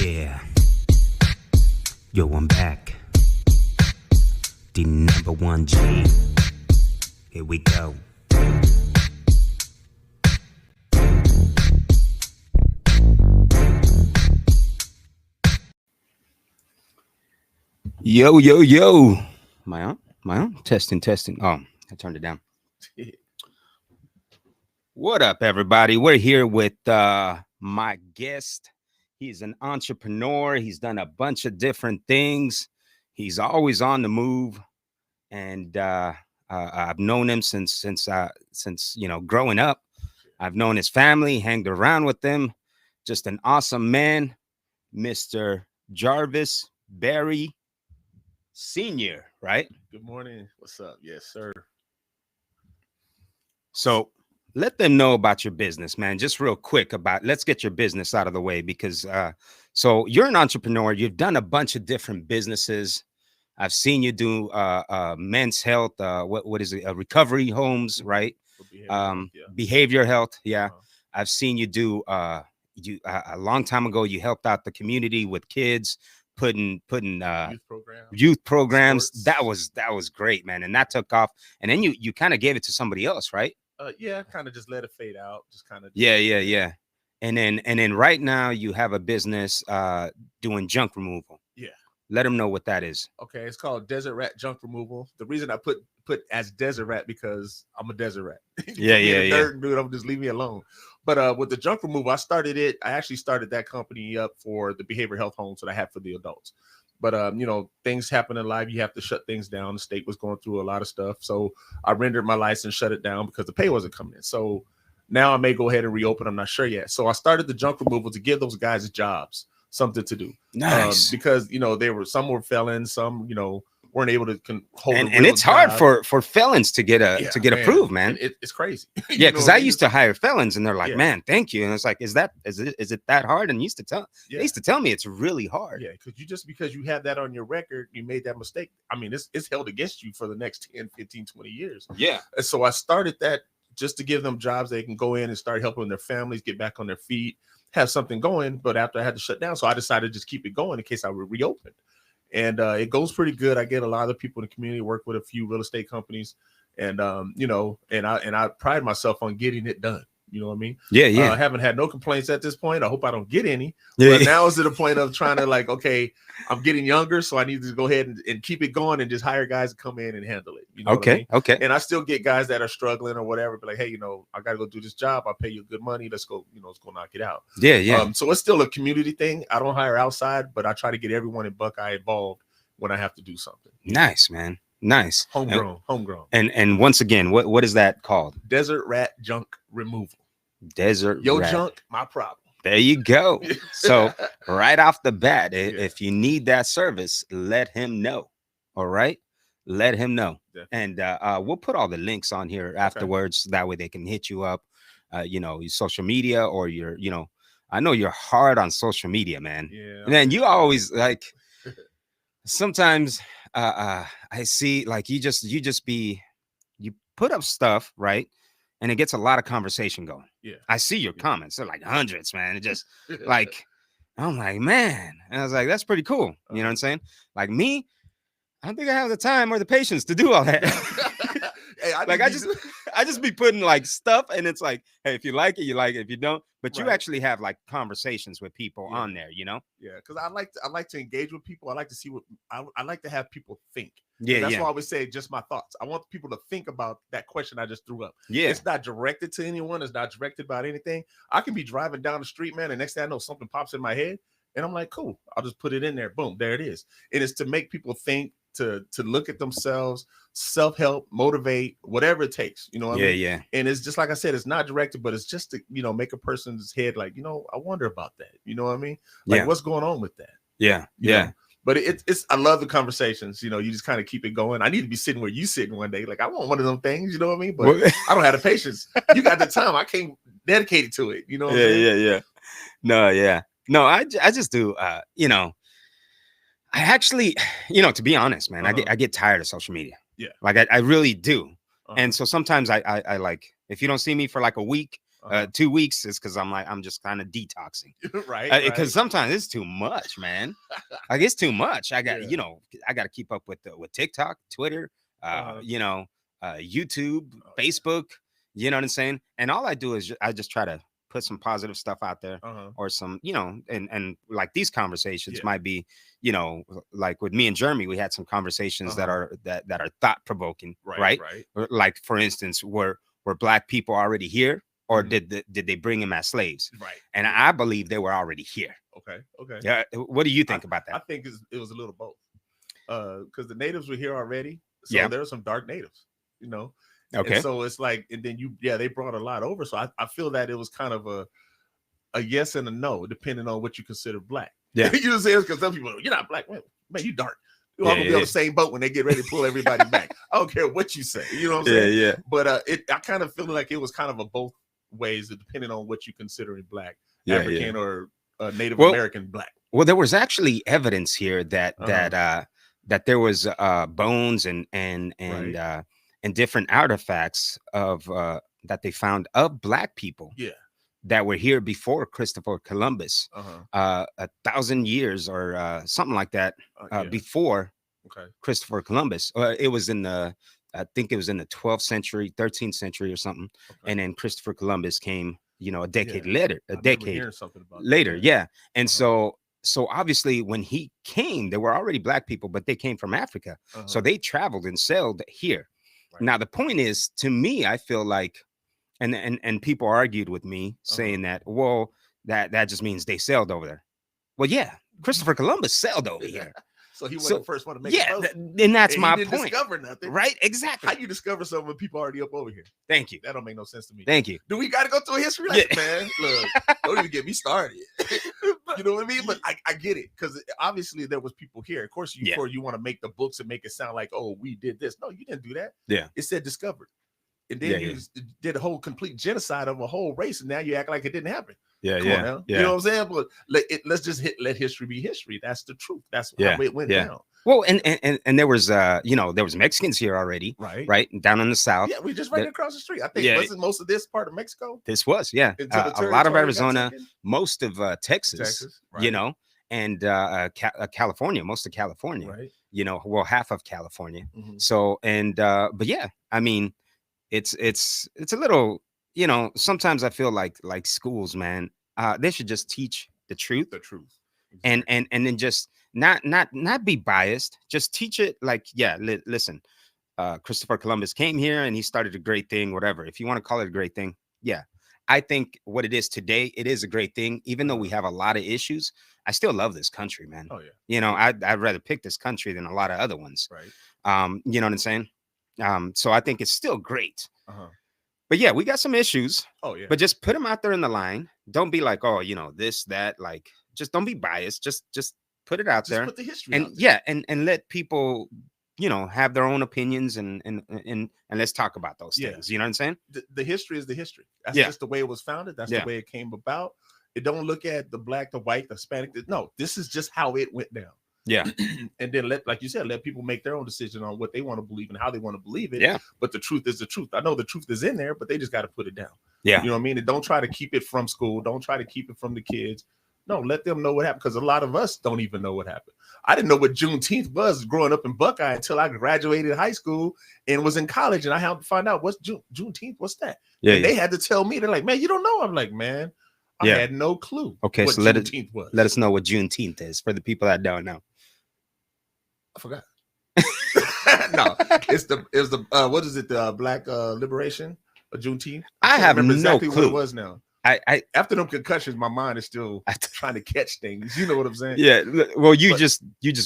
Yeah, yo, I'm back. The number one G. Here we go. Yo, yo, yo. My on? My on? Testing, testing. Oh, I turned it down. What up, everybody? We're here with my guest. He's an entrepreneur. He's done a bunch of different things. He's always on the move, and I've known him since growing up. I've known his family, hanged around with them. Just an awesome man, Mr. Jarvis Berry Sr. Right? Good morning. What's up? Yes, sir. So let them know about your business, man. Just real quick let's get your business out of the way because so you're an entrepreneur. You've done a bunch of different businesses. I've seen you do men's health. What is it? Recovery homes, right? Behavior health. Yeah. I've seen you do a long time ago. You helped out the community with kids, putting youth programs. Sports. That was great, man. And that took off. And then you kind of gave it to somebody else, right? Yeah, kind of just let it fade out. Just kind of. Yeah. And then right now you have a business doing junk removal. Yeah. Let them know what that is. Okay, it's called Desert Rat Junk Removal. The reason I put as Desert Rat because I'm a desert rat. Yeah. Dirt, dude, I'm just leave me alone. But with the junk removal, I actually started that company up for the behavioral health homes that I have for the adults. But things happen in life. You have to shut things down. The state was going through a lot of stuff, so I rendered my license, shut it down because the pay wasn't coming in. So now I may go ahead and reopen. I'm not sure yet. So I started the junk removal to give those guys jobs, something to do. Nice. Because some were felons, some weren't able to hold. And it's hard for felons to get approved, man. It's crazy. Yeah, because I used to hire felons, and they're like, Yeah. "Man, thank you." And it's like, is it that hard? And they used to tell me it's really hard. Yeah, because you have that on your record, you made that mistake. I mean, it's held against you for the next 10, 15, 20 years. Yeah. And so I started that just to give them jobs. They can go in and start helping their families get back on their feet, have something going. But after I had to shut down, so I decided to just keep it going in case I would reopen. And it goes pretty good. I get a lot of people in the community, work with a few real estate companies, and I pride myself on getting it done. You know what I mean? Yeah. I haven't had no complaints at this point. I hope I don't get any. Yeah. But now is to the point of trying to okay, I'm getting younger, so I need to go ahead and keep it going and just hire guys to come in and handle it. You know what I mean? Okay. And I still get guys that are struggling or whatever, but like, hey, I got to go do this job. I'll pay you good money. Let's go, let's go knock it out. Yeah. So it's still a community thing. I don't hire outside, but I try to get everyone in Buckeye involved when I have to do something. Nice, man. Nice. Homegrown. And once again, what is that called? Desert Rat Junk Removal. Desert Your rat. junk, my problem. There you go. So right off the bat, if you need that service, let him know. All right. Let him know. Definitely. And we'll put all the links on here afterwards. So that way they can hit you up, your social media or I know you're hard on social media, man. Yeah. And then you always sometimes I see you put up stuff, right? And it gets a lot of conversation going. Yeah. I see your comments. They're like hundreds, man. It just I'm like, man. And I was like, that's pretty cool. You know what I'm saying? Like me, I don't think I have the time or the patience to do all that. Hey, I just be putting stuff, and it's like, hey, if you like it, you like it. If you don't, but you actually have conversations with people on there, Yeah, because I like to engage with people. I like to see what I like to have people think. Yeah, that's why I always say just my thoughts. I want people to think about that question I just threw up. Yeah, it's not directed to anyone. It's not directed about anything. I can be driving down the street, man, and next thing I know, something pops in my head, and I'm like, cool. I'll just put it in there. Boom, there it is. It is to make people think, to look at themselves, self-help, motivate, whatever it takes. You know what I mean? Yeah. And it's just like I said, it's not directed, but it's just to make a person's head like, I wonder about that. You know what I mean? Like, what's going on with that? Yeah. You know? But it's I love the conversations. You just kind of keep it going. I need to be sitting where you sitting one day. Like, I want one of them things. You know what I mean? But I don't have the patience. You got the time. I can't dedicate it to it. You know what I'm saying? Yeah. No, I just do. I actually, to be honest, man, I get tired of social media. Yeah. Like I really do. And so sometimes I like, if you don't see me for like a week, Uh-huh. 2 weeks is because I'm just kind of detoxing. Right, Because right. sometimes it's too much, man. Like it's too much. I got, Yeah. I got to keep up with TikTok, Twitter, Uh-huh. YouTube, Oh, Facebook. You know what I'm saying? And all I do is I just try to put some positive stuff out there, uh-huh. or some, and like these conversations Yeah. might be, like with me and Jeremy, we had some conversations that Uh-huh. are that are thought provoking, Right, right? right. Like for instance, were black people already here, or Mhm. did they bring them as slaves? Right. And I believe they were already here. Okay. Okay. Yeah. What do you I, think about I that? think it was a little both. Because the natives were here already. So Yeah. there are some dark natives, you know. And Okay. so it's like, and then they brought a lot over. So I feel that it was kind of a yes and a no, depending on what you consider black. Yeah. You know what I'm saying? Because some people, you're not black, man, you dark. You're all Yeah. gonna be on the same boat when they get ready to pull everybody back. I don't care what you say. You know what I'm Yeah. saying? Yeah. But I kind of feel like it was kind of a both ways, depending on what you consider black, Yeah. Yeah. African, or Native Well, American black. well, there was actually evidence here Uh-huh. that there was bones Right. and different artifacts of that they found of black people Yeah. that were here before Christopher Columbus, Uh-huh. 1,000 years or something like that, Yeah. before Okay. Christopher Columbus. It was in the, I think it was in the 12th century, 13th century or something. Okay. And then Christopher Columbus came, a Yeah. decade later, I remember hearing something about that. later. Yeah. And Uh-huh. so obviously when he came, there were already black people, but they came from Africa. So Uh-huh. they traveled and sailed here. Right. Now, the point is, to me, I feel like, and people argued with me saying that, well, that just means they sailed over there. Well, yeah, Christopher Columbus sailed over here. So he wasn't So the first one to make a yeah, post. and that's And my he didn't point. discover nothing. Right? How Exactly. you discover something when people already up over here? Thank you. That don't make no sense to me. Thank you. Do we got to go through a history Yeah. lesson, man? Look, don't even get me started. You know what I mean? But I get it, because obviously there was people here. Of course, you want to make the books and make it sound like, oh, we did this. No, you didn't do that. Yeah. It said discovered. And then Yeah, you did a whole complete genocide of a whole race, and now you act like it didn't happen. Yeah, Come on now. You know what I'm saying? But let's just let history be history. That's the truth. That's how it went down. Well, and there was there was Mexicans here already, right down in the south. Yeah, we just right across the street. I think wasn't most of this part of Mexico. This was Until the a lot of territory got Arizona, taken? most of Texas, right. And California, most of California, Right. Well, half of California. Mhm. So but yeah, I mean, it's a little, sometimes I feel like schools, man, they should just teach the truth, The truth. and Exactly. and then just not be biased. Just teach it like, yeah, listen, Christopher Columbus came here and he started a great thing, whatever. If you want to call it a great thing, yeah. I think what it is today, it is a great thing. Even though we have a lot of issues, I still love this country, man. Oh yeah. I'd rather pick this country than a lot of other ones. Right. You know what I'm saying? So I think it's still great. Uh-huh. But yeah, we got some issues. Oh yeah. But just put them out there in the line. Don't be like, oh, this, that, like, just don't be biased. Just put it out Just there. put the history And out there. yeah, and let people, have their own opinions, and let's talk about those things. You know what I'm saying? The history is the history. That's Yeah. just the way it was founded. That's the way it came about. It don't look at the black, the white, the Hispanic. No, this is just how it went down. Yeah. And then like you said, let people make their own decision on what they want to believe and how they want to believe it. Yeah. But the truth is the truth. I know the truth is in there, but they just got to put it down. Yeah. You know what I mean? And don't try to keep it from school. Don't try to keep it from the kids. No, let them know what happened, because a lot of us don't even know what happened. I didn't know what Juneteenth was growing up in Buckeye until I graduated high school and was in college, and I had to find out what's Juneteenth. What's that? Yeah. And they had to tell me. They're like, man, you don't know. I'm like, man, I had no clue. Okay, what so Juneteenth was. Let us know what Juneteenth is for the people that don't know. I forgot. No, it's the what is it? The Black Liberation of Juneteenth. I have remember no exactly clue. what it was now. I After them concussions, my mind is still trying to catch things. You know what I'm saying? Yeah. Well, you just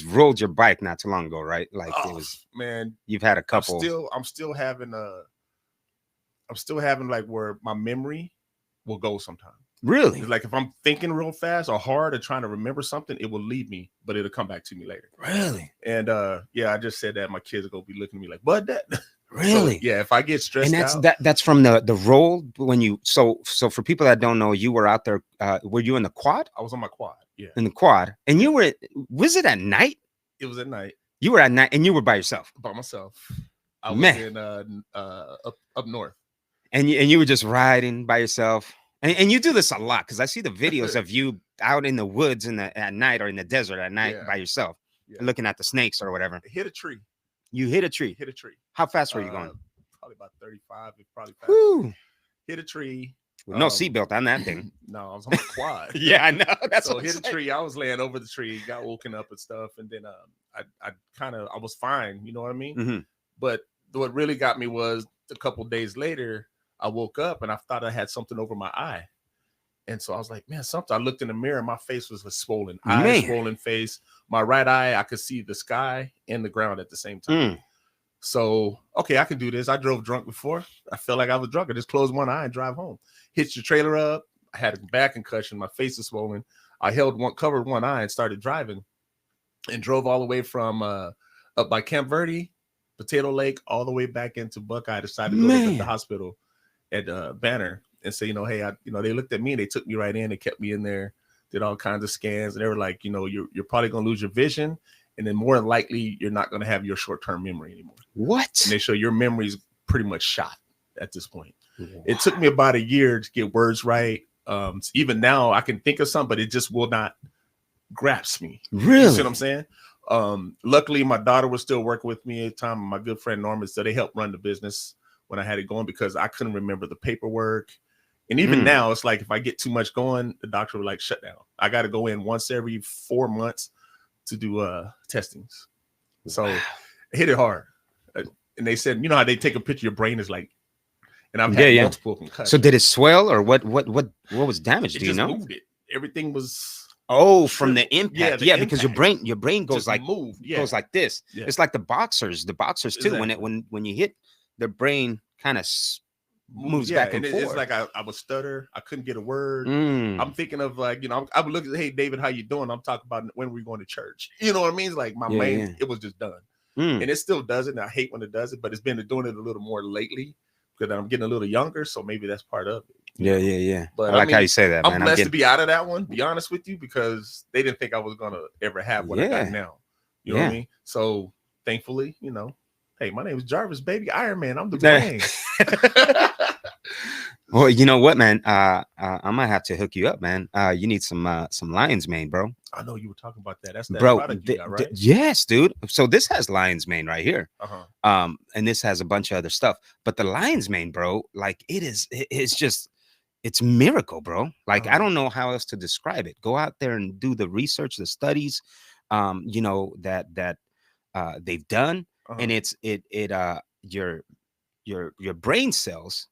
rolled your bike not too long ago, right? Like, it was, man. You've had a couple. I'm still having like where my memory will go sometimes. Really? It's like if I'm thinking real fast or hard or trying to remember something, it will leave me, but it'll come back to me later. Really? And I just said that my kids are gonna be looking at me like, "What that?" Really? So, yeah. If I get stressed and out, that's from the roll when you. So for people that don't know, you were out there. Were you in the quad? I was on my quad. Yeah. In the quad, and you were. Was it at night? It was at night. You were at night, and you were by yourself. By myself. I was in up north. And you were just riding by yourself. And you do this a lot because I see the videos of you out in the woods at night or in the desert at night Yeah, by yourself, yeah. looking at the snakes or whatever. Hit a tree. You hit a tree. Hit a tree. How fast were you going? Probably about 35. It's probably faster. Whew. Hit a tree. With no seatbelt on that thing. No, I was on my quad. Yeah, I know. That's so what hit a tree. I was laying over the tree, got woken up and stuff, and then I was fine. You know what I mean? Mm-hmm. But what really got me was a couple days later, I woke up and I thought I had something over my eye. And so I was like, man, something. I looked in the mirror, my face was swollen. Eye, swollen face. My right eye, I could see the sky and the ground at the same time. So, okay, I can do this. I drove drunk before. I felt like I was drunk. I just closed one eye and drive home. Hitched the trailer up. I had a back concussion. My face is swollen. I covered one eye and started driving and drove all the way from up by Camp Verde, Potato Lake, all the way back into Buckeye. I decided to go to the hospital at Banner and say, hey, they looked at me and they took me right in. They kept me in there, did all kinds of scans. And they were like, you're probably going to lose your vision. And then more than likely, you're not going to have your short-term memory anymore. What? And they show your memory's pretty much shot at this point. Wow. It took me about a year to get words right. Even now, I can think of something, but it just will not grasp me. Really? You see what I'm saying? Luckily, my daughter was still working with me at the time. My good friend Norman, so they helped run the business when I had it going because I couldn't remember the paperwork. And even now, it's like if I get too much going, the doctor would like shut down. I got to go in once every 4 months to do testings. So I hit it hard. And they said, how they take a picture of your brain is like, and I've had multiple concussions. So did it swell or what was damaged? It do you know? Moved it. Everything was from the impact. Yeah, because your brain goes just like moved. Yeah. Goes like this. Yeah. It's like the boxers too. Exactly. When you hit, their brain kind of moves back and forth. It's like I would stutter. I couldn't get a word. I'm thinking of like, I would look at, hey, David, how you doing? I'm talking about when we're going to church. You know what I mean? It's like my brain, it was just done. And it still does it. And I hate when it does it, but it's been doing it a little more lately because I'm getting a little younger. So maybe that's part of it. Yeah. But I like how you say that, man. I'm blessed to be out of that one, be honest with you, because they didn't think I was going to ever have what I got now. You know what I mean? So thankfully, hey, my name is Jarvis, baby Iron Man. I'm the brain. Well, you know what, man? I might have to hook you up, man. You need some lion's mane, bro. I know you were talking about that. That's that product you got, right? Yes, dude. So this has lion's mane right here. And this has a bunch of other stuff. But the lion's mane, bro, like it's miracle, bro. Like I don't know how else to describe it. Go out there and do the research, the studies, that they've done, and your brain cells.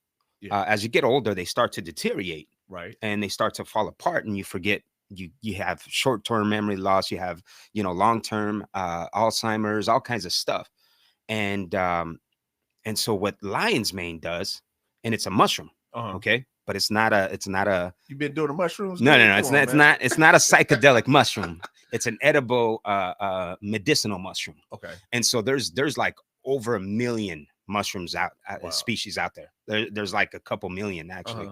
As you get older, they start to deteriorate, right? And they start to fall apart, and you forget. You have short-term memory loss. You have long-term Alzheimer's, all kinds of stuff, and so what lion's mane does, and it's a mushroom, okay, but it's not a. You've been doing the mushrooms? No, it's not a psychedelic mushroom. It's an edible medicinal mushroom. Okay, and so there's like over 1 million mushrooms species out there. There's like a couple million actually,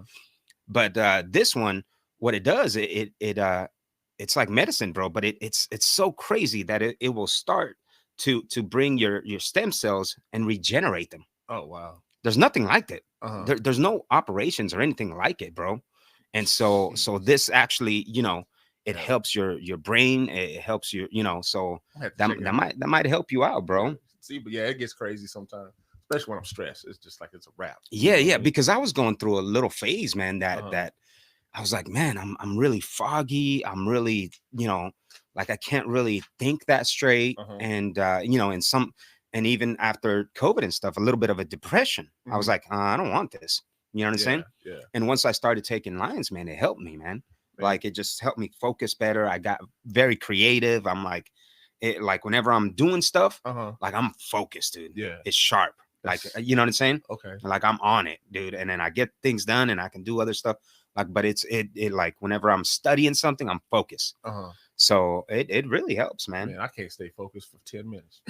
but this one, what it does, it's like medicine, bro. But it's so crazy that it will start to bring your stem cells and regenerate them. Oh wow! There's nothing like that. There's no operations or anything like it, bro. And so this actually, it helps your brain. It helps you, so that might help you out, bro. See, but it gets crazy sometimes. Especially when I'm stressed, it's just like it's a wrap. Yeah, because I was going through a little phase, man. That I was like, man, I'm really foggy. I'm really, like I can't really think that straight, and and even after COVID and stuff, a little bit of a depression. I was like, I don't want this. You know what I'm saying? Yeah. And once I started taking lion's mane, it helped me, man. Like it just helped me focus better. I got very creative. I'm like, whenever I'm doing stuff, like I'm focused, dude. Yeah, it's sharp. Like, you know what I'm saying? Okay. Like I'm on it, dude. And then I get things done and I can do other stuff. Like, but it like whenever I'm studying something, I'm focused. So it really helps, man. I can't stay focused for 10 minutes.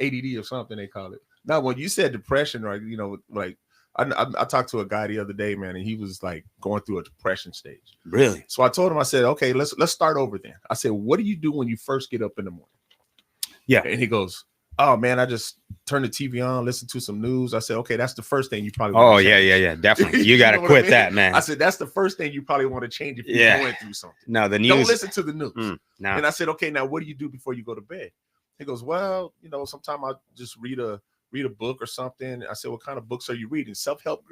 ADD or something they call it. Now, when you said depression, right? Like I talked to a guy the other day, man, and he was like going through a depression stage. Really? So I told him, I said, okay, let's start over then. I said, what do you do when you first get up in the morning? Yeah. And he goes, Oh man, I just turn the TV on, listen to some news. I said, okay, that's the first thing you probably Oh want to yeah, change. yeah, definitely. You got to quit that, man. I said, that's the first thing you probably want to change if you're going through something. No, the news. Don't listen to the news. No. And I said, okay, now what do you do before you go to bed? He goes, well, sometimes I just read a book or something. I said, what kind of books are you reading? Self-help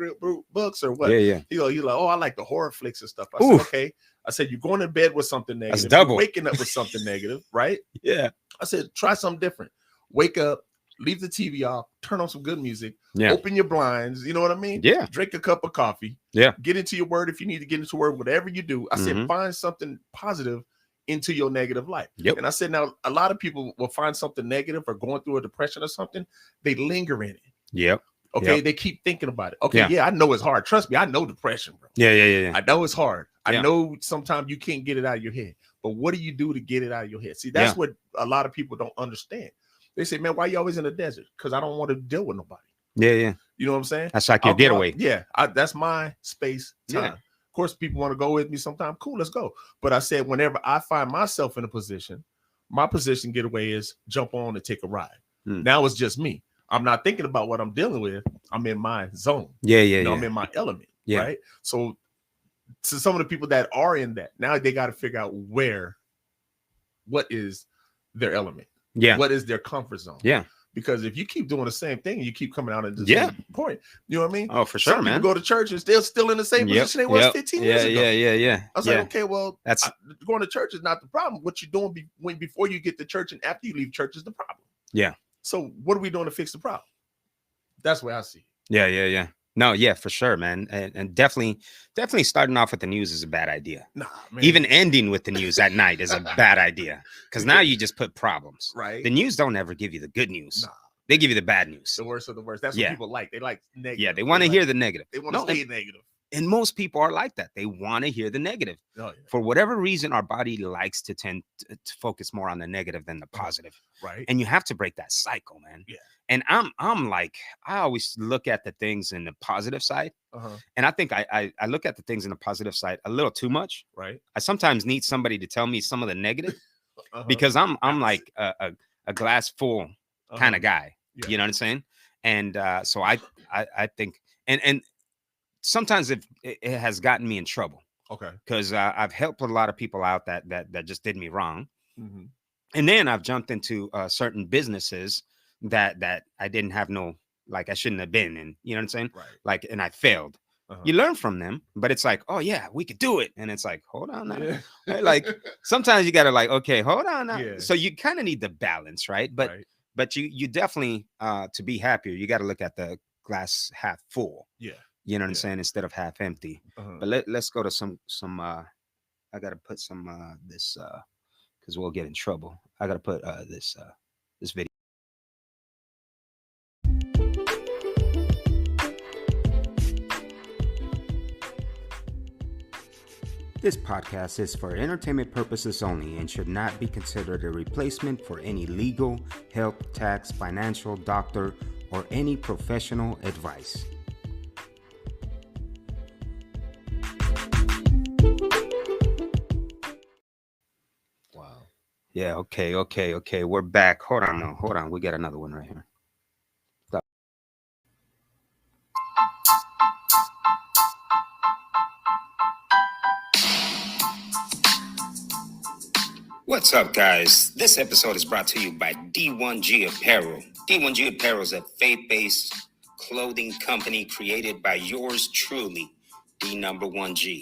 books or what? Yeah. He's like, oh, I like the horror flicks and stuff. I said, okay. I said, you're going to bed with something negative. That's double. You're waking up with something negative, right? Yeah. I said, try something different. Wake up, leave the TV off, turn on some good music, Yeah. open your blinds. You know what I mean? Yeah. Drink a cup of coffee. Yeah. Get into your word if you need to get into word, whatever you do. I said, find something positive into your negative life. Yep. And I said, now a lot of people will find something negative or going through a depression or something. They linger in it. Yep. Okay. Yep. They keep thinking about it. Okay. Yeah. I know it's hard. Trust me. I know depression, bro. Yeah. I know it's hard. I know sometimes you can't get it out of your head, but what do you do to get it out of your head? See, that's what a lot of people don't understand. They say, man, why are you always in the desert? Because I don't want to deal with nobody. Yeah. You know what I'm saying? That's like your getaway. That's my space time. Yeah. Of course, people want to go with me sometime. Cool, let's go. But I said, whenever I find myself in a position, my position getaway is jump on and take a ride. Now it's just me. I'm not thinking about what I'm dealing with. I'm in my zone. Yeah. I'm in my element. Yeah. Right. So to some of the people that are in that, now they got to figure out what is their element. Yeah. What is their comfort zone? Yeah. Because if you keep doing the same thing, you keep coming out at the same point. You know what I mean? Oh, for sure, man. People go to church and they're still in the same position they was 15 years ago. Yeah. I was like, okay, well, that's going to church is not the problem. What you're doing before you get to church and after you leave church is the problem. Yeah. So what are we doing to fix the problem? That's where I see it. Yeah. No, yeah, for sure, man. And definitely starting off with the news is a bad idea. Nah, man. Even ending with the news at night is a bad idea. Because now you just put problems. Right. The news don't ever give you the good news. Nah. They give you the bad news. The worst of the worst. That's what people like. They like negative. Yeah, they want to hear the negative. They want to stay negative. And most people are like that. They want to hear the negative. Oh, yeah. For whatever reason, our body likes to tend to focus more on the negative than the positive. Right. And you have to break that cycle, man. Yeah. And I'm like, I always look at the things in the positive side. And I think I look at the things in the positive side a little too much. Right. I sometimes need somebody to tell me some of the negative because I'm like a glass full kind of guy. Yeah. You know what I'm saying? And so I think and sometimes it has gotten me in trouble. Okay. Because I've helped a lot of people out that just did me wrong. And then I've jumped into certain businesses that I didn't have I shouldn't have been in, you know what I'm saying? Right. Like, and I failed. You learn from them, but it's like, oh yeah, we could do it. And it's like, hold on now. Yeah. Right? Like sometimes you got to like, okay, hold on now. Yeah. So you kind of need the balance, right? But you definitely, to be happier, you got to look at the glass half full. Yeah. You know what I'm saying? Instead of half empty. But let's go to some, I got to put some, this, cause we'll get in trouble. I got to put, this video. This podcast is for entertainment purposes only and should not be considered a replacement for any legal, health, tax, financial, doctor, or any professional advice. Wow. Yeah, okay. We're back. Hold on. We got another one right here. Stop. What's up, guys? This episode is brought to you by D1G Apparel. D1G Apparel is a faith-based clothing company created by yours truly, D1G.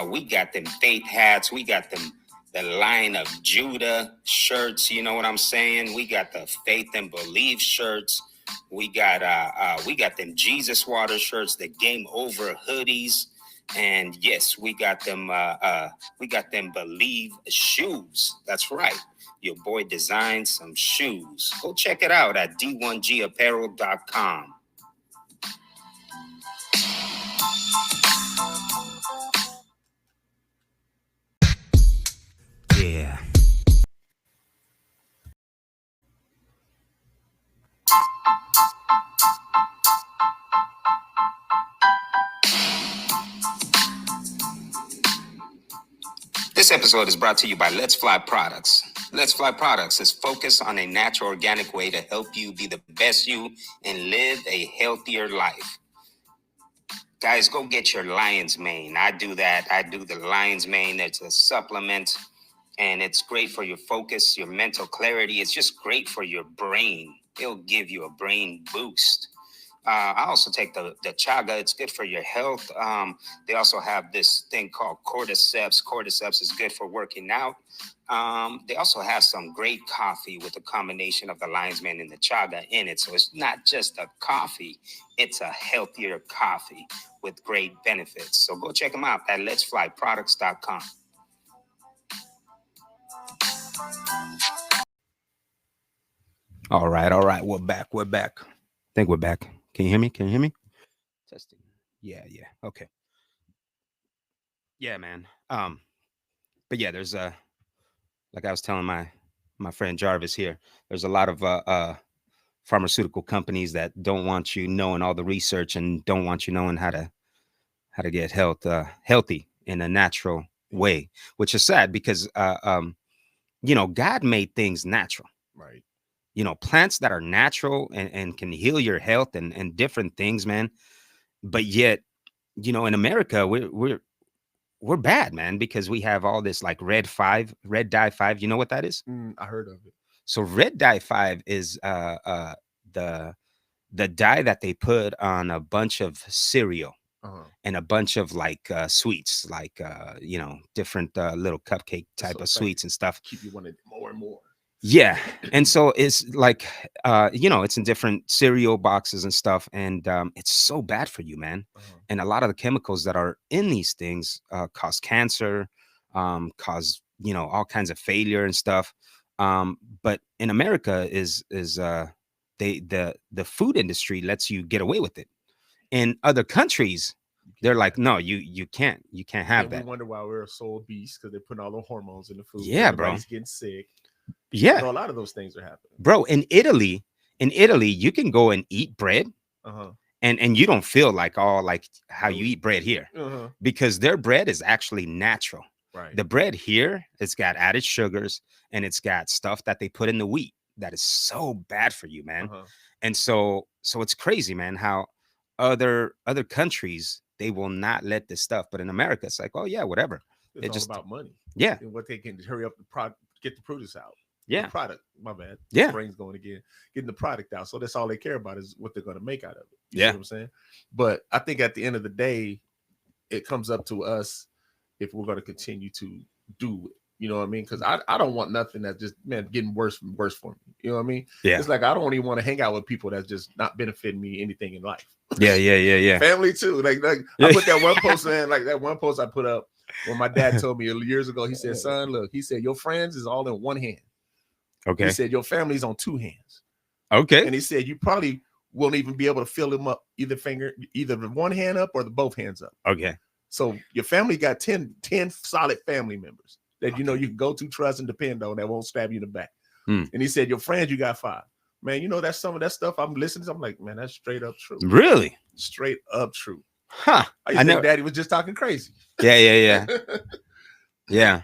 We got them faith hats. We got them the Lion of Judah shirts. You know what I'm saying? We got the Faith and Believe shirts. We got them Jesus Water shirts, the Game Over hoodies. And yes, we got them Believe shoes. That's right. Your boy designed some shoes. Go check it out at d1gapparel.com. Yeah. This episode is brought to you by Let's Fly Products. Let's Fly Products is focused on a natural, organic way to help you be the best you and live a healthier life. Guys, go get your lion's mane. I do that. I do the lion's mane. It's a supplement, and it's great for your focus, your mental clarity. It's just great for your brain. It'll give you a brain boost. I also take the chaga. It's good for your health. They also have this thing called cordyceps. Cordyceps is good for working out. They also have some great coffee with a combination of the lion's mane and the chaga in it. So it's not just a coffee, it's a healthier coffee with great benefits. So go check them out at letsflyproducts.com. All right. We're back. I think we're back. Can you hear me? Testing. Yeah. Okay. Yeah, man. But yeah, there's like I was telling my friend Jarvis here, there's a lot of pharmaceutical companies that don't want you knowing all the research and don't want you knowing how to get healthy in a natural way, which is sad because God made things natural. Right. Plants that are natural and can heal your health and different things, man. But yet, in America, we're bad, man, because we have all this like red dye 5. You know what that is? I heard of it. So red dye 5 is the dye that they put on a bunch of cereal and a bunch of like sweets, like different little cupcake type of sweets and stuff. Keep you wanting more and more. Yeah. And so it's like, it's in different cereal boxes and stuff. And it's so bad for you, man. And a lot of the chemicals that are in these things cause cancer, cause, all kinds of failure and stuff. But in America the food industry lets you get away with it. In other countries, they're like, no, you can't have that. We wonder why we're so obese because they're putting all the hormones in the food. Yeah, everybody's bro. getting sick. Yeah, a lot of those things are happening, bro. In Italy, you can go and eat bread, and you don't feel like how you eat bread here, because their bread is actually natural. Right. The bread here, it's got added sugars and it's got stuff that they put in the wheat that is so bad for you, man. And so it's crazy, man, how other countries, they will not let this stuff, but in America, it's like, oh yeah, whatever. It's all just about money. Yeah, and what they can hurry up the get the produce out. Yeah, the product. My bad. Yeah, brain's going again. Getting the product out. So that's all they care about is what they're going to make out of it. You yeah, see what I'm saying? But I think at the end of the day, it comes up to us if we're going to continue to do it. You know what I mean? Because I don't want nothing that's just getting worse and worse for me. You know what I mean? Yeah. It's like I don't even want to hang out with people that's just not benefiting me anything in life. Yeah. Family too. Like I put that one post, man. Like that one post I put up when my dad told me years ago. He said, "Son, look," he said, "your friends is all in one hand." Okay. He said, "Your family's on two hands." Okay. And he said, "You probably won't even be able to fill them up either one hand up or both hands up." Okay. So your family got 10 solid family members that you know you can go to, trust, and depend on that won't stab you in the back. And he said, your friends, you got 5. Man, that's some of that stuff I'm listening to. I'm like, man, that's straight up true. Really? Straight up true. Huh. I used to think Daddy was just talking crazy. Yeah. Yeah.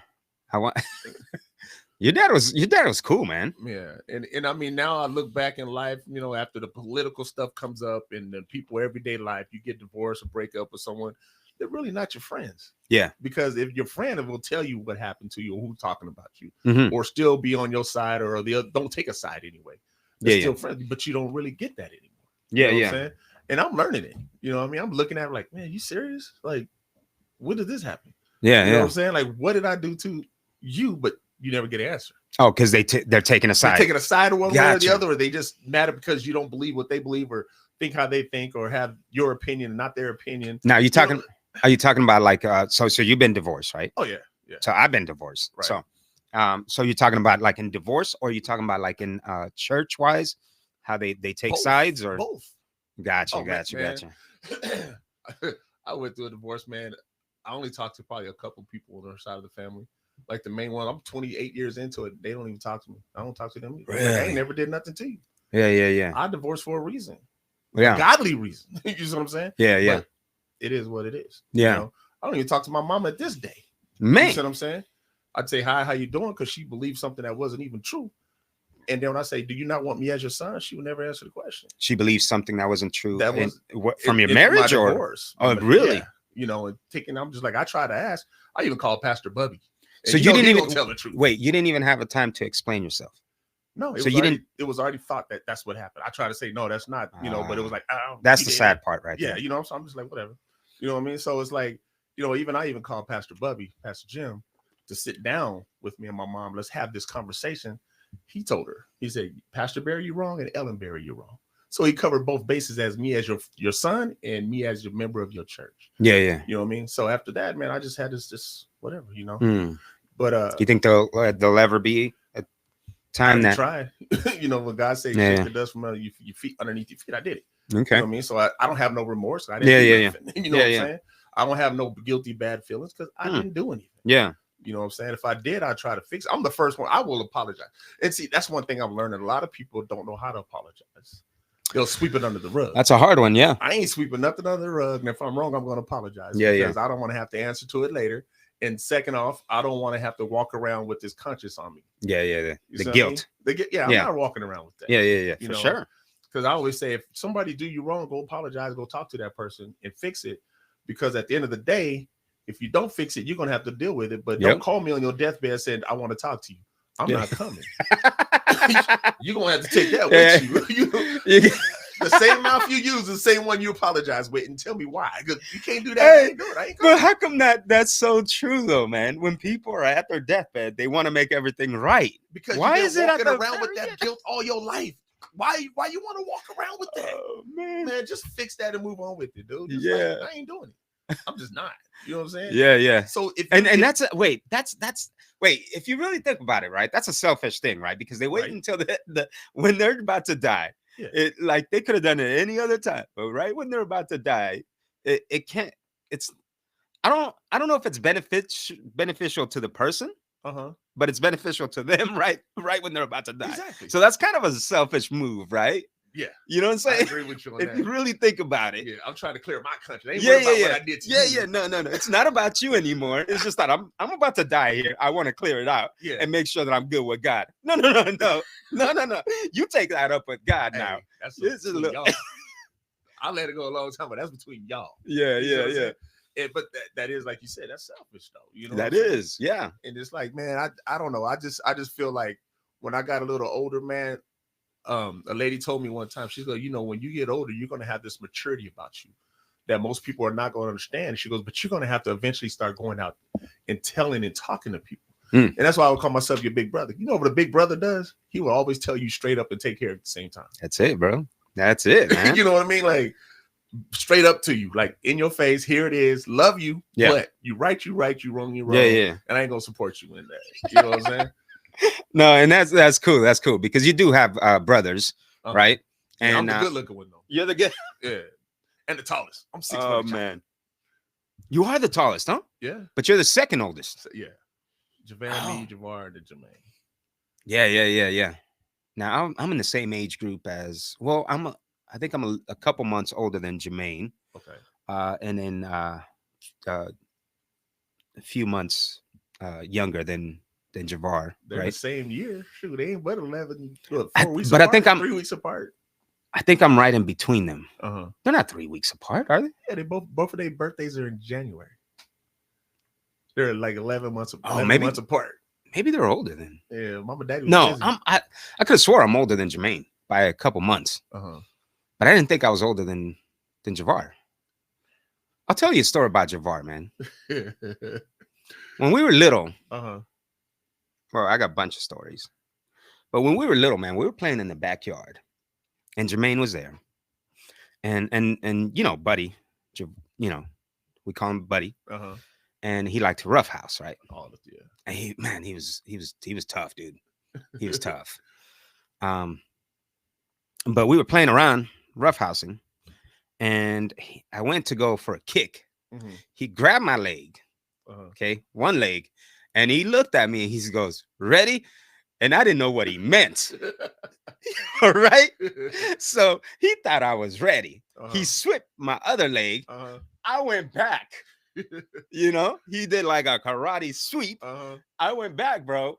Your dad was cool, man. Yeah. And I mean, now I look back in life, after the political stuff comes up and the people everyday life, you get divorced or break up with someone, they're really not your friends. Yeah. Because if your friend will tell you what happened to you or who's talking about you, or still be on your side or the other, don't take a side anyway. They're still friends, but you don't really get that anymore. Yeah, you know what I'm saying? And I'm learning it. You know what I mean? I'm looking at it like, man, you serious? Like, when did this happen? Yeah. You know what I'm saying? Like, what did I do to you? But you never get an answer. Oh, because they're taking a side. They're taking a side of one way or the other, or they just matter because you don't believe what they believe or think how they think or have your opinion and not their opinion. Now, are you talking about like so you've been divorced, right? Oh yeah. So I've been divorced. Right. So you're talking about like in divorce, or are you talking about like in church wise, how they take sides, or both? Gotcha. I went through a divorce, man. I only talked to probably a couple people on their side of the family. Like the main one, I'm 28 years into it. They don't even talk to me. I don't talk to them. Really? Like, I ain't never did nothing to you. Yeah. I divorced for a reason. Yeah. A godly reason. You see what I'm saying? Yeah. But it is what it is. Yeah. I don't even talk to my mom at this day. Man. You see what I'm saying? I'd say, hi, how you doing? Because she believed something that wasn't even true. And then when I say, do you not want me as your son? She would never answer the question. She believes something that wasn't true. That was from your marriage my or divorce. oh, really? Yeah, you know, and I'm just like, I try to ask. I even called Pastor Bubby. So you didn't even tell the truth. Wait, you didn't even have a time to explain yourself. No, it was already thought that that's what happened. I try to say, no, that's not, you know, but it was like, oh, that's the sad part, right? Yeah, there. you know, so I'm just like, whatever. You know what I mean? So it's like, you know, I even called Pastor Bubby, Pastor Jim, to sit down with me and my mom. Let's have this conversation. He told her, he said, Pastor Berry, you're wrong, and Ellen Berry, you're wrong. So he covered both bases, as me as your son and me as your member of your church. Yeah, yeah. You know what I mean? So after that, man, I just had this whatever, you know. But you think there'll ever be a time that try? You know, when God said, shake the dust from your feet underneath your feet, I did it. Okay. You know what I mean? So I don't have no remorse. I didn't do nothing. You know what I'm saying? I don't have no guilty, bad feelings because I didn't do anything. Yeah. You know what I'm saying? If I did, I'd try to fix it. I'm the first one. I will apologize. And see, that's one thing I'm learning. A lot of people don't know how to apologize. They'll sweep it under the rug. That's a hard one, yeah. I ain't sweeping nothing under the rug. And if I'm wrong, I'm going to apologize. Yeah, because I don't want to have to answer to it later. And second off, I don't want to have to walk around with this conscience on me. Yeah, yeah. The guilt. I'm not walking around with that. Yeah. You for know? Sure. Because I always say, if somebody do you wrong, go apologize, go talk to that person and fix it. Because at the end of the day, if you don't fix it, you're going to have to deal with it. But don't call me on your deathbed saying, I want to talk to you. I'm not coming. You're going to have to take that with you. The same mouth you use is the same one you apologize with, and tell me why. Because you can't do that. I ain't do it. I ain't but how come that's so true though, man? When people are at their deathbed, they want to make everything right. Because why is it walking around with that guilt all your life? Why you want to walk around with that? Oh, man, just fix that and move on with it, dude. I ain't doing it. I'm just not. You know what I'm saying? Yeah. So if that's if you really think about it, right? That's a selfish thing, right? Because they wait until when they're about to die. Yeah. It like they could have done it any other time, but right when they're about to die, it can't. I don't know if it's beneficial to the person, but it's beneficial to them, right when they're about to die. Exactly. So that's kind of a selfish move, right? Yeah. You know what I'm saying? I agree with you on that. If you really think about it. Yeah, I'm trying to clear my country. Ain't worried about what I did to you. Yeah. No. It's not about you anymore. It's just that I'm about to die here. I want to clear it out and make sure that I'm good with God. No. You take that up with God now. That's between y'all. I let it go a long time, but that's between y'all. Yeah. But that is, like you said, that's selfish though. You know that is, yeah. And it's like, man, I don't know. I just feel like when I got a little older, man. A lady told me one time, she's like, you know, when you get older, you're going to have this maturity about you that most people are not going to understand. She goes, but you're going to have to eventually start going out and telling and talking to people. And that's why I would call myself your big brother. You know what a big brother does? He will always tell you straight up and take care at the same time. That's it, bro. That's it, man. You know what I mean? Like straight up to you, like in your face. Here it is. Love you. Yeah. But you right, you wrong, you wrong. Yeah. And I ain't going to support you in that. You know what I'm saying? No, and that's cool. That's cool because you do have brothers, right? And I'm the good looking one though. You're the good, and the tallest. I'm 6 Oh man, you are the tallest, huh? Yeah, but you're the second oldest. Yeah, me, Javar, and Jermaine. Yeah. Now I'm in the same age group as I think I'm a couple months older than Jermaine. Okay. And then a few months younger than Javar. They're the same year. Shoot, they ain't but 11. 4 weeks but apart, I think I'm 3 weeks apart. I think I'm right in between them. They're not 3 weeks apart, are they? Yeah, they both of their birthdays are in January. They're like 11 months. Months apart. Maybe they're older then. Yeah, Mama, Daddy. No, I could have swore I'm older than Jermaine by a couple months. But I didn't think I was older than Javar. I'll tell you a story about Javar, man. When we were little, well, I got a bunch of stories. But when we were little, man, we were playing in the backyard, and Jermaine was there, and you know, Buddy, you know, we call him Buddy, and he liked to roughhouse, right? And he was tough, dude. He was tough. But we were playing around roughhousing, and I went to go for a kick. He grabbed my leg, one leg, and he looked at me and he goes, "Ready?" And I didn't know what he meant. All right. So he thought I was ready. He swept my other leg. I went back. You know, he did like a karate sweep. I went back, bro,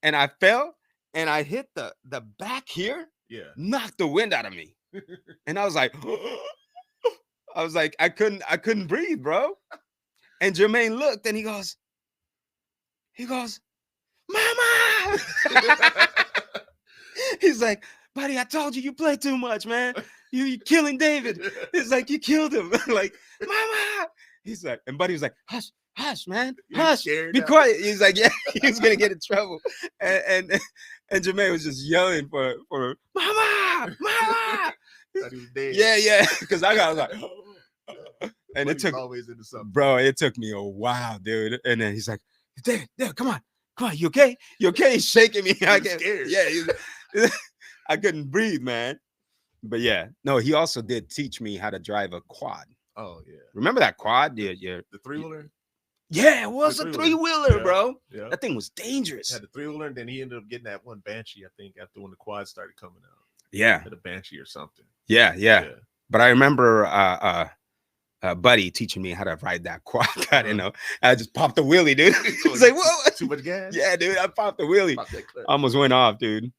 and I fell and I hit the back here, Yeah. knocked the wind out of me. And I was like, I couldn't breathe, bro. And Jermaine looked and he goes, Mama. He's like, buddy, I told you play too much, man. You killing David. It's like you killed him. Like, Mama. He's like, and buddy was like, hush, man, hush, be quiet. He's like, yeah, he was gonna get in trouble. And Jermaine was just yelling for Mama. Thought he was dead. Yeah, because I was like, and it took always into something. Bro, it took me a while, dude. And then he's like, Dad, come on, you okay? You okay? He's shaking me. I get scared. Yeah, I couldn't breathe, man. But yeah, no, he also did teach me how to drive a quad. Oh yeah, remember that quad? The 3-wheeler. Yeah, it was a 3-wheeler, bro. Yeah. That thing was dangerous. Had the 3-wheeler, and then he ended up getting that one Banshee, I think, after when the quad started coming out. Yeah, had a Banshee or something. Yeah. But I remember buddy teaching me how to ride that quad. I didn't know. I just popped the wheelie, dude. I was like, whoa, too much gas. Yeah, dude, I popped the wheelie. Almost went off, dude.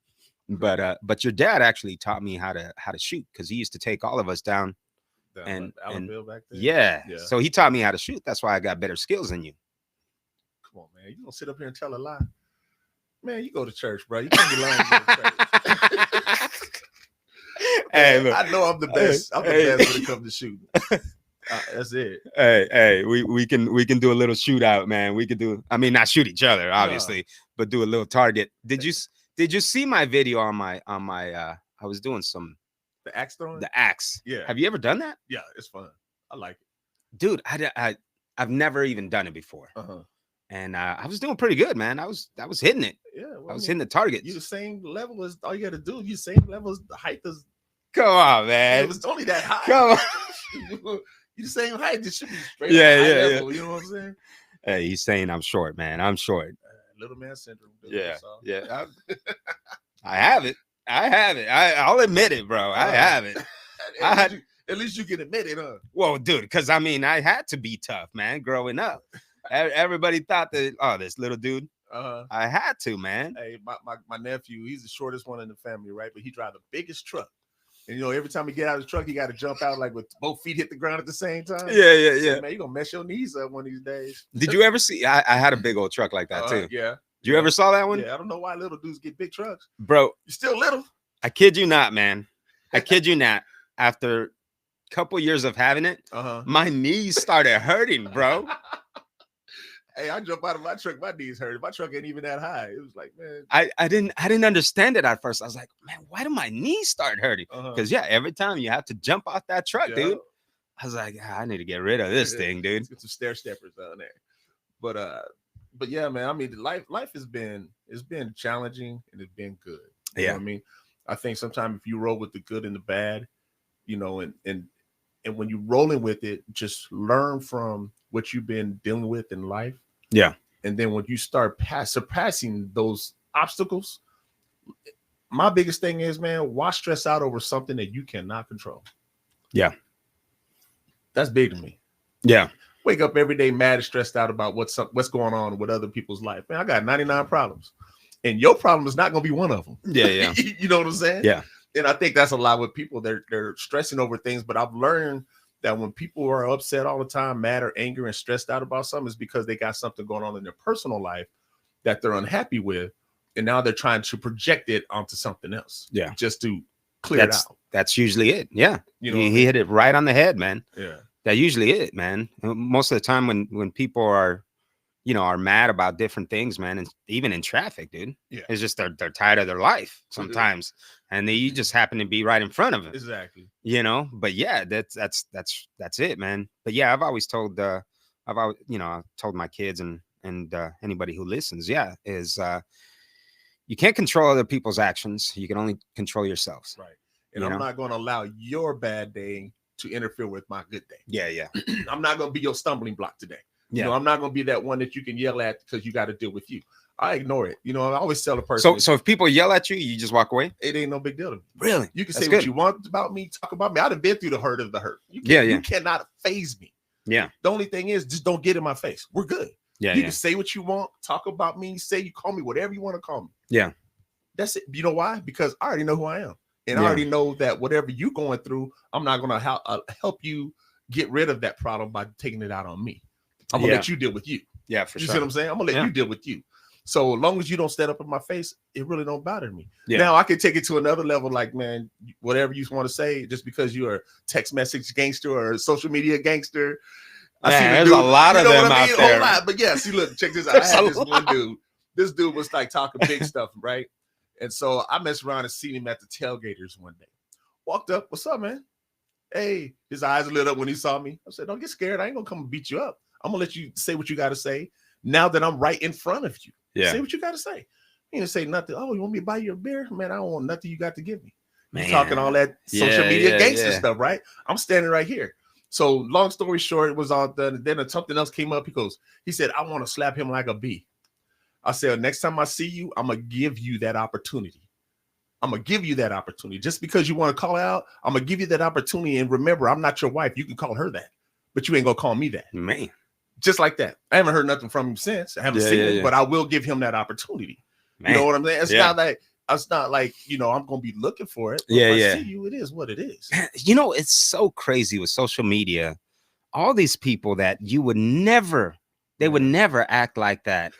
But your dad actually taught me how to shoot, because he used to take all of us down and Allenville back there. Yeah. So he taught me how to shoot. That's why I got better skills than you. Come on, man. You gonna sit up here and tell a lie? Man, you go to church, bro. You can't be lying to go to church. Hey, look, I know I'm the best. I'm the best when it comes to shooting. That's it. Hey, we can do a little shootout, man. We could do, I mean, not shoot each other, obviously, but do a little target. Did you see my video on my I was doing some the axe throwing? The axe. Yeah. Have you ever done that? Yeah, it's fun. I like it. Dude, I've never even done it before. And I was doing pretty good, man. I was hitting it. Yeah, well, I was hitting the targets. You the same level as all you got to do. You the same level as the height as. Come on, man. It was only that high. Come on. You the same height. It should be straight. Yeah. Level, you know what I'm saying? Hey, he's saying I'm short, man. I'm short. Little man syndrome. Yeah. I have it. I'll admit it, bro. I have it. At least you can admit it, huh? Well, dude, because I mean, I had to be tough, man, growing up. Everybody thought that, this little dude. I had to, man. Hey, my nephew, he's the shortest one in the family, right? But he drives the biggest truck. And, every time he get out of the truck, he got to jump out like with both feet hit the ground at the same time. Yeah. So, man, you're going to mess your knees up one of these days. Did you ever see? I had a big old truck like that, too. Yeah. Did you ever saw that one? Yeah, I don't know why little dudes get big trucks. Bro. You're still little. I kid you not, man. I kid you not. After a couple years of having it, my knees started hurting, bro. Hey, I jump out of my truck, my knees hurt. My truck ain't even that high. It was like, man. I didn't understand it at first. I was like, man, why do my knees start hurting? Because every time you have to jump off that truck, dude. I was like, I need to get rid of this thing, dude. Let's get some stair steppers down there. But yeah, man. I mean, life has been challenging and it's been good. You know what I mean? I think sometimes if you roll with the good and the bad, and when you're rolling with it, just learn from what you've been dealing with in life. Yeah. And then when you start surpassing those obstacles, my biggest thing is, man, why stress out over something that you cannot control? Yeah. That's big to me. Yeah. Wake up every day mad and stressed out about what's going on with other people's life. Man, I got 99 problems. And your problem is not going to be one of them. Yeah. You know what I'm saying? Yeah. And I think that's a lot with people. They're stressing over things, but I've learned that when people are upset all the time, mad or angry and stressed out about something, is because they got something going on in their personal life that they're unhappy with. And now they're trying to project it onto something else. Yeah. Just to clear it out. That's usually it. Yeah. He hit it right on the head, man. Yeah. That's usually it, man. Most of the time when people are mad about different things, man, and even in traffic, dude. Yeah. It's just they're tired of their life sometimes. And you just happen to be right in front of them. Exactly. But yeah, that's it, man. But yeah, I've always told I told my kids and anybody who listens, you can't control other people's actions. You can only control yourselves. Right. And I'm not going to allow your bad day to interfere with my good day. Yeah. I'm not going to be your stumbling block today. Yeah. I'm not going to be that one that you can yell at because you got to deal with you. I ignore it. I always tell a person. So if people yell at you, you just walk away? It ain't no big deal to me. Really? You can say what you want about me, talk about me. I've been through the hurt of the hurt. You cannot faze me. Yeah. The only thing is, just don't get in my face. We're good. Yeah. You Yeah. can say what you want, talk about me, say you call me whatever you want to call me. Yeah. That's it. You know why? Because I already know who I am. And I Yeah. already know that whatever you're going through, I'm not going to help you get rid of that problem by taking it out on me. I'm going to let you deal with you. Yeah, for You sure. see what I'm saying? I'm going to let you deal with you. So as long as you don't stand up in my face, it really don't bother me. Yeah. Now I can take it to another level, like, man, whatever you want to say, just because you're a text message gangster or a social media gangster. There's a lot of them out there. A whole lot. But yeah, see, look, check this out. I had this one dude. This dude was like talking big stuff, right? And so I messed around and seen him at the tailgaters one day. Walked up, what's up, man? Hey, his eyes lit up when he saw me. I said, don't get scared. I ain't gonna come and beat you up. I'm gonna let you say what you gotta say now that I'm right in front of you. Yeah. Say what you gotta say. You didn't say nothing. Oh, you want me to buy you a beer? Man, I don't want nothing you got to give me. You talking all that social media gangster stuff, right? I'm standing right here. So long story short, it was all done. Then something else came up. He said, I want to slap him like a bee. I said, next time I see you, I'm going to give you that opportunity. I'm going to give you that opportunity. Just because you want to call out, I'm going to give you that opportunity. And remember, I'm not your wife. You can call her that, but you ain't going to call me that. Man. Just like that. I haven't heard nothing from him since. I haven't seen him, but I will give him that opportunity. Man. You know what I'm saying? It's not like, you know, I'm going to be looking for it. If I see you, it is what it is. You know, it's so crazy with social media. All these people that you would never, would never act like that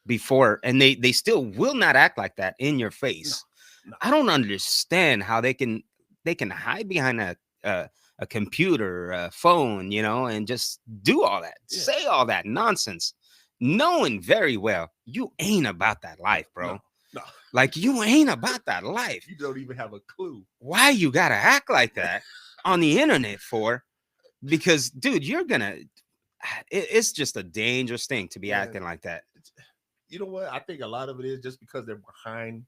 before, and they still will not act like that in your face. No. I don't understand how they can hide behind a computer, a phone, you know, and just do all that, say all that nonsense, knowing very well you ain't about that life, bro. No. Like, you ain't about that life. You don't even have a clue why you gotta act like that on the internet for. Because, dude, it's just a dangerous thing to be acting like that. You know what? I think a lot of it is just because they're behind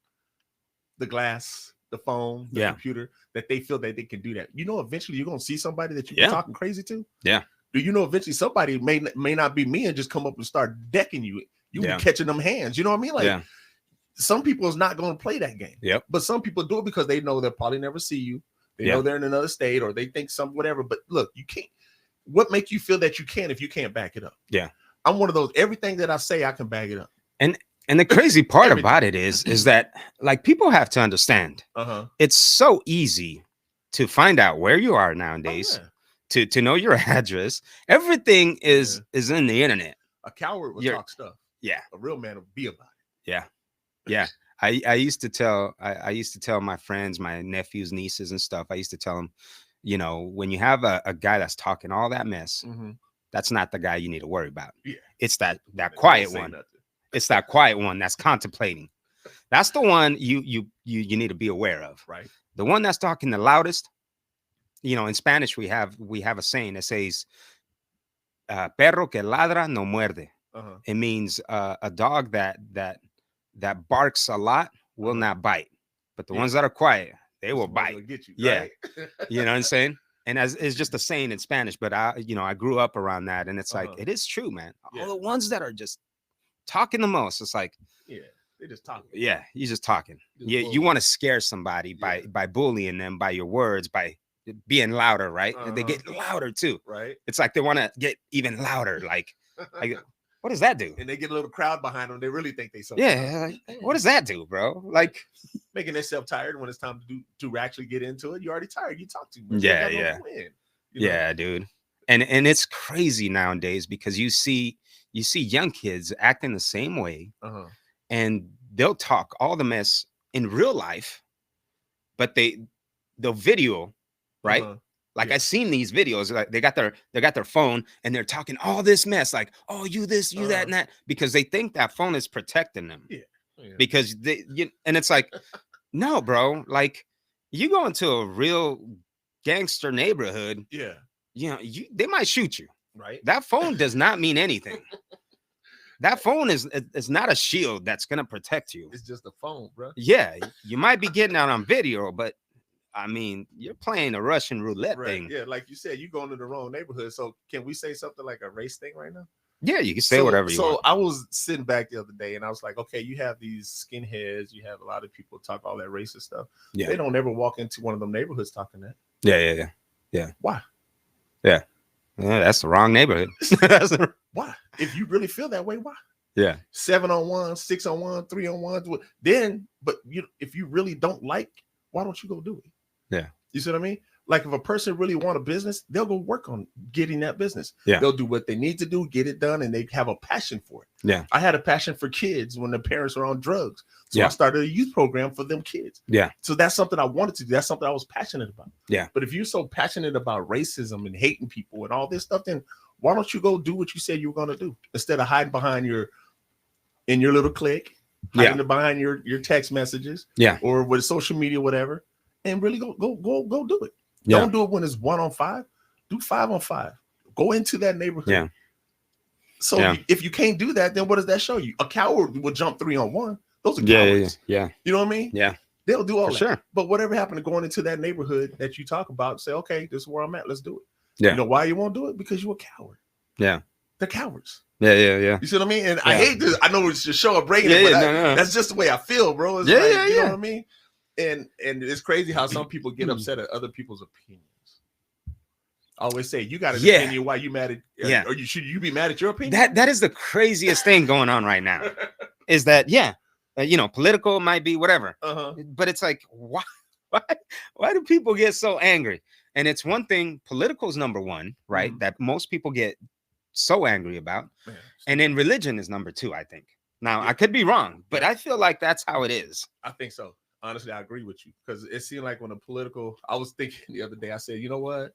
the glass, the phone, the computer, that they feel that they can do that. You know, eventually you're going to see somebody that you've been talking crazy to. Yeah. Do you know eventually somebody may not be me and just come up and start decking you? You be catching them hands. You know what I mean? Like, some people is not going to play that game. Yep. But some people do it because they know they'll probably never see you. They know they're in another state, or they think whatever. But look, you can't. What makes you feel that you can if you can't back it up? Yeah. I'm one of those. Everything that I say, I can back it up. And the crazy part about it is that, like, people have to understand. It's so easy to find out where you are nowadays, to know your address. Everything is in the internet. A coward would talk stuff. Yeah. A real man would be about it. Yeah. Yeah. I used to tell my friends, my nephews, nieces, and stuff. I used to tell them, you know, when you have a guy that's talking all that mess, that's not the guy you need to worry about. Yeah. It's that quiet one. Nothing. It's that quiet one that's contemplating. That's the one you need to be aware of. Right. The one that's talking the loudest. You know, in Spanish we have a saying that says, "Perro que ladra no muerde." It means a dog that barks a lot will not bite, but the ones that are quiet, they will bite. Get you, yeah. Right? You know what I'm saying? And it's just a saying in Spanish, but I grew up around that, and it's like, it is true, man. All the ones that are just talking the most, it's like, they just talking. Yeah, you're just talking. You want to scare somebody by bullying them, by your words, by being louder, right? They get louder too. Right. It's like they want to get even louder. Like, what does that do? And they get a little crowd behind them. They really think they something. Yeah. Like, what does that do, bro? Like, making themselves tired when it's time to actually get into it. You're already tired. You talk too much. Yeah, dude. And it's crazy nowadays because you see young kids acting the same way, and they'll talk all the mess in real life, but they'll video, right? Like, I've seen these videos, like they got their phone and they're talking all this mess, like, oh, you this, you that, and that, because they think that phone is protecting them. Because and it's like, no, bro, like, you go into a real gangster neighborhood, you know, they might shoot you. Right. That phone does not mean anything. That phone is not a shield that's gonna protect you. It's just a phone, bro. Yeah, you might be getting out on video, but I mean, you're playing a Russian roulette thing. Yeah, like you said, you going to the wrong neighborhood. So can we say something like a race thing right now? Yeah, you can say whatever you want. So I was sitting back the other day and I was like, okay, you have these skinheads, you have a lot of people talk all that racist stuff. Yeah. They don't ever walk into one of them neighborhoods talking that. Yeah. Why? Yeah. Yeah, that's the wrong neighborhood. That's Why? If you really feel that way, why? yeah. 7-on-1, 6-on-1, 3-on-1. Then, but if you really don't like, why don't you go do it? Yeah. You see what I mean? Like if a person really want a business, they'll go work on getting that business. Yeah. They'll do what they need to do, get it done, and they have a passion for it. Yeah. I had a passion for kids when the parents were on drugs. So Yeah. I started a youth program for them kids. Yeah. So that's something I wanted to do. That's something I was passionate about. Yeah. But if you're so passionate about racism and hating people and all this stuff, then why don't you go do what you said you were going to do instead of hiding behind your little clique, hiding behind your text messages, or with social media, whatever, and really go do it. Yeah. Don't do it when it's 1-on-5. Do 5-on-5. Go into that neighborhood. Yeah. So if you can't do that, then what does that show you? A coward will jump 3-on-1. Those are cowards. Yeah. You know what I mean? Yeah. They'll do all that. Sure. But whatever happened to going into that neighborhood that you talk about, say, okay, this is where I'm at. Let's do it. Yeah. You know why you won't do it? Because you're a coward. Yeah. They're cowards. Yeah. You see what I mean? And I hate this. I know it's your show of breaking it, but that's just the way I feel, bro. It's you know what I mean? And it's crazy how some people get upset at other people's opinions. I always say you got an opinion. Why you mad at? Or should you be mad at your opinion? That is the craziest thing going on right now. Is that political might be whatever, but it's like why do people get so angry? And it's one thing. Political is number one, right? Mm-hmm. That most people get so angry about, and then religion is number two. I think. Now I could be wrong, but I feel like that's how it is. I think so. Honestly, I agree with you because it seemed like when the political. I was thinking the other day. I said, you know what?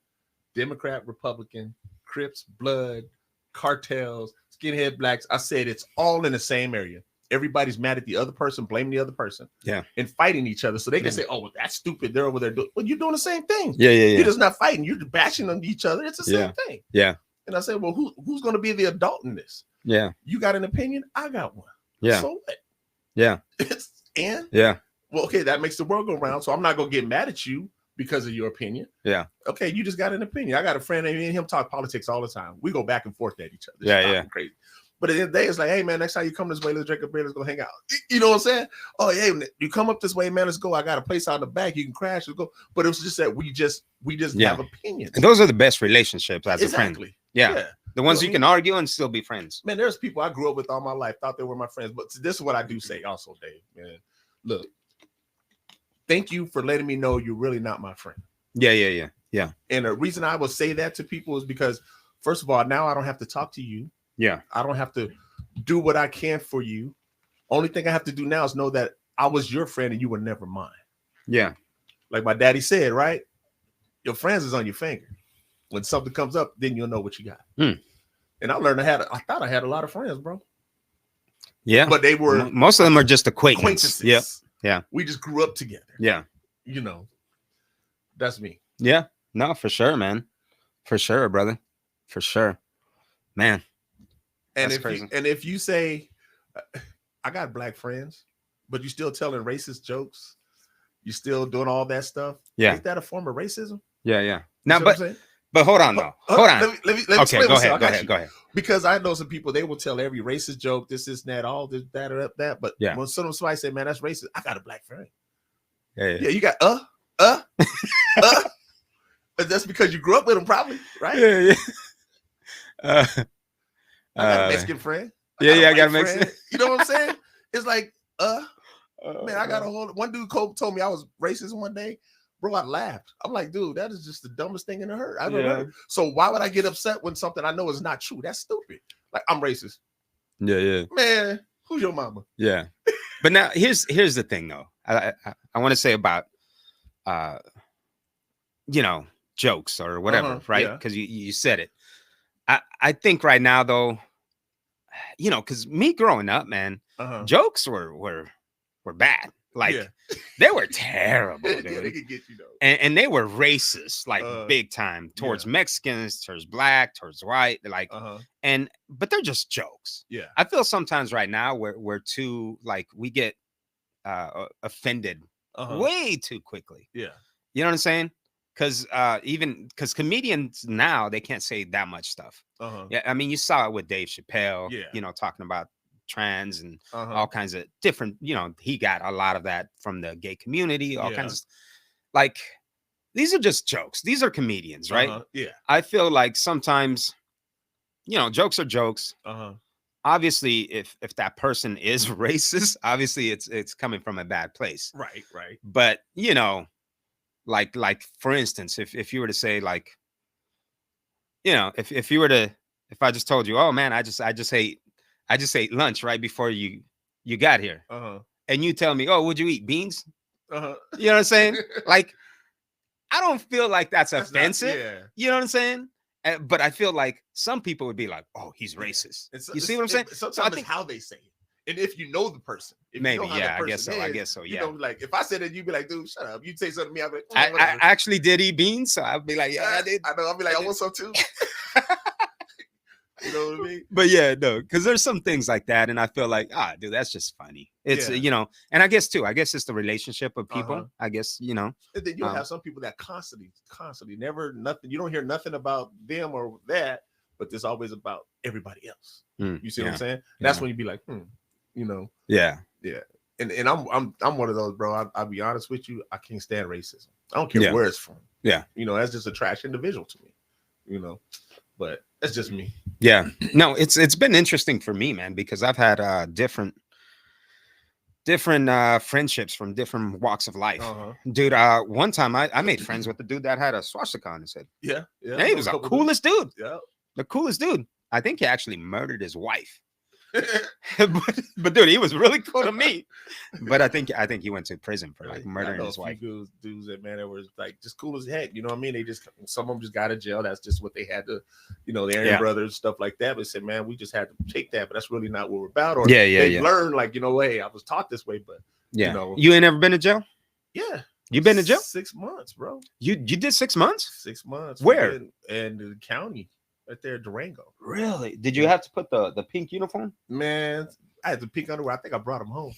Democrat, Republican, Crips, Blood, cartels, skinhead blacks. I said it's all in the same area. Everybody's mad at the other person, blaming the other person, and fighting each other. So they can say, "Oh, well, that's stupid. They're over there doing." Well, you're doing the same thing. Yeah. You're just not fighting. You're bashing on each other. It's the same thing. Yeah. And I said, "Well, who's going to be the adult in this?" Yeah. You got an opinion. I got one. Yeah. So what? Yeah. Well, okay, that makes the world go round. So I'm not going to get mad at you because of your opinion. Yeah. Okay, you just got an opinion. I got a friend, and me and him talk politics all the time. We go back and forth at each other. Yeah. Crazy. But at the end of the day, it's like, hey, man, next time you come this way, let's drink a beer, let's go hang out. You know what I'm saying? Oh, yeah, you come up this way, man, let's go. I got a place out in the back. You can crash, let's go. But it was just that we just have opinions. And those are the best relationships as a friend. Yeah. The ones you can argue and still be friends. Man, there's people I grew up with all my life, thought they were my friends. But this is what I do say also, Dave, man. Look, thank you for letting me know you're really not my friend. Yeah. And the reason I would say that to people is because, first of all, now I don't have to talk to you. Yeah. I don't have to do what I can for you. Only thing I have to do now is know that I was your friend and you were never mine. Yeah. Like my daddy said, right? Your friends is on your finger. When something comes up, then you'll know what you got. And I learned I thought I had a lot of friends, bro. Yeah. But they were most of them are just acquaintances. Yeah. We just grew up together. Yeah. You know, that's me. Yeah. No, for sure, man. For sure, brother. For sure. Man. And if you say, I got black friends, but you still telling racist jokes, you still doing all that stuff. Yeah. Is that a form of racism? Yeah. Now, but hold on though. Hold on. Let me okay, go ahead. Because I know some people, they will tell every racist joke, this, that, all this, that, or that. But when somebody say, man, that's racist, I got a black friend. Yeah, you got that's because you grew up with them, probably, right? Yeah. I got a Mexican friend. I got a Mexican. You know what I'm saying? It's like, man, I got a whole. One dude told me I was racist one day. Bro, I laughed. I'm like, dude, that is just the dumbest thing in the hurt I've ever heard. So why would I get upset when something I know is not true? That's stupid. Like, I'm racist. Yeah. Man, who's your mama? Yeah. But now here's the thing though. I want to say about jokes or whatever, right? Because you said it. I think right now though, because me growing up, man, jokes were bad. Like they were terrible, dude. They could get you though. And they were racist, like big time towards Mexicans, towards black, towards white, like but they're just jokes. Yeah. I feel sometimes right now we're too like we get offended way too quickly. Yeah. You know what I'm saying? Because comedians now they can't say that much stuff. Yeah, I mean you saw it with Dave Chappelle, talking about trans and all kinds of different, he got a lot of that from the gay community, all kinds of like these are just jokes. These are comedians, right? Yeah. I feel like sometimes, jokes are jokes. Uh-huh. Obviously, if that person is racist, obviously it's coming from a bad place. Right, right. But like for instance, if you were to say like, if you were to if I just told you, oh man, I just ate lunch right before you got here, Uh-huh. and you tell me, oh, would you eat beans? Uh-huh. You know what I'm saying? Like, I don't feel like that's That's not, offensive. yeah. You know what I'm saying? But I feel like some people would be like, "Oh, he's Yeah. racist." It's, You see what I'm saying? sometimes So I it's think how they say it. And if you know the person, if you know maybe, how the yeah, I guess person so. I is, guess so. you Yeah, know, like if I said it, you'd be like, dude, shut up. You'd say something to me, I'd be like, I whatever. actually did eat beans, so I'd be like, "Yeah, I did." I know. I'll be like, I I did. want some too. You know what I mean? But yeah, no, because there's some things like that, and I feel like, dude, that's just funny. It's Yeah. and I guess it's the relationship of Uh-huh. people. I guess And then you'll um, have some people that constantly, never nothing. You don't hear nothing about them or that, but there's always about everybody else. You see what I'm yeah, saying? That's yeah, when you be like, you know, yeah, yeah. And I'm one of those, bro. I'll be honest with you. I can't stand racism. I don't care yeah, where it's from. yeah. That's just a trash individual to me. But that's just me. Yeah, no, it's been interesting for me, man, because I've had different friendships from different walks of life. Uh-huh. Dude, one time I made friends with the dude that had a swastika on his head. Yeah, yeah. And I he know a was the couple dudes. coolest dude. Yeah. The coolest dude. I think he actually murdered his wife. but dude, he was really cool to me. But I think he went to prison for like I murdering know his a wife. few dudes that, man, that were like just cool as heck. You know what I mean? They just, some of them just got out of jail. That's just what they had to, the Aaron Yeah. brothers, stuff like that. But said, man, we just had to take that, but that's really not what we're about. Or Yeah, they learned, like, hey, I was taught this way, but yeah. You ain't never been to jail? Yeah. You been to jail? 6 months, bro. You did 6 months? 6 months. Where? And the county right there, Durango. Really? Did you have to put the pink uniform? Man, I had the pink underwear. I think I brought them home.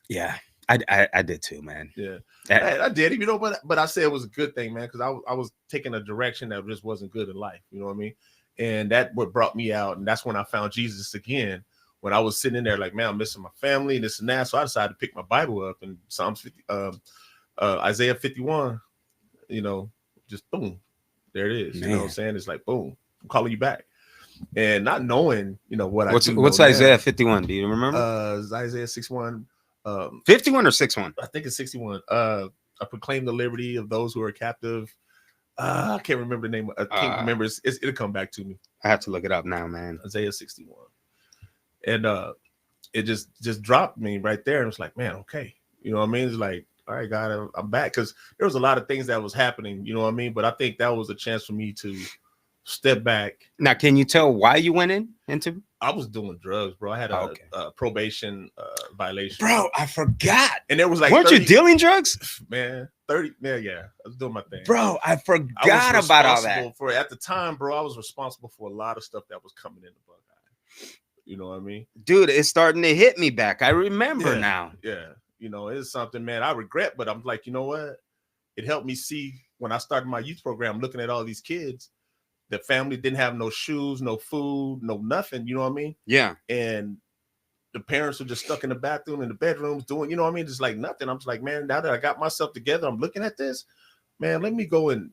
Yeah, I did too, man. Yeah, I did. But I said it was a good thing, man, because I was taking a direction that just wasn't good in life. You know what I mean? And that what brought me out, and that's when I found Jesus again. When I was sitting in there, like, man, I'm missing my family and this and that. So I decided to pick my Bible up and Psalms 50, Isaiah 51. Just boom, there it is. Man. You know what I'm saying? It's like boom, I'm calling you back. And not knowing, what's Isaiah 51? Do you remember? Isaiah 61. 51 or 61? I think it's 61. I proclaim the liberty of those who are captive. I can't remember the name. I can't remember. It'll come back to me. I have to look it up now, man. Isaiah 61. And it just dropped me right there. And it's like, man, okay. You know what I mean? It's like, all right, God, I'm back. Because there was a lot of things that was happening, you know what I mean? But I think that was a chance for me to step back. Now, can you tell why you went into? I was doing drugs, bro. I had a probation violation. Bro, I forgot. And there was like, weren't 30, you dealing drugs? Man, 30. Yeah. I was doing my thing. Bro, I forgot about all that. At the time, bro, I was responsible for a lot of stuff that was coming in the Buckeye. You know what I mean? Dude, it's starting to hit me back. I remember now. Yeah. It's something, man, I regret, but I'm like, you know what? It helped me see when I started my youth program, looking at all these kids. The family didn't have no shoes, no food, no nothing. You know what I mean? Yeah. And the parents were just stuck in the bathroom, in the bedrooms doing, you know what I mean? Just like nothing. I'm just like, man, now that I got myself together, I'm looking at this, man, let me go and,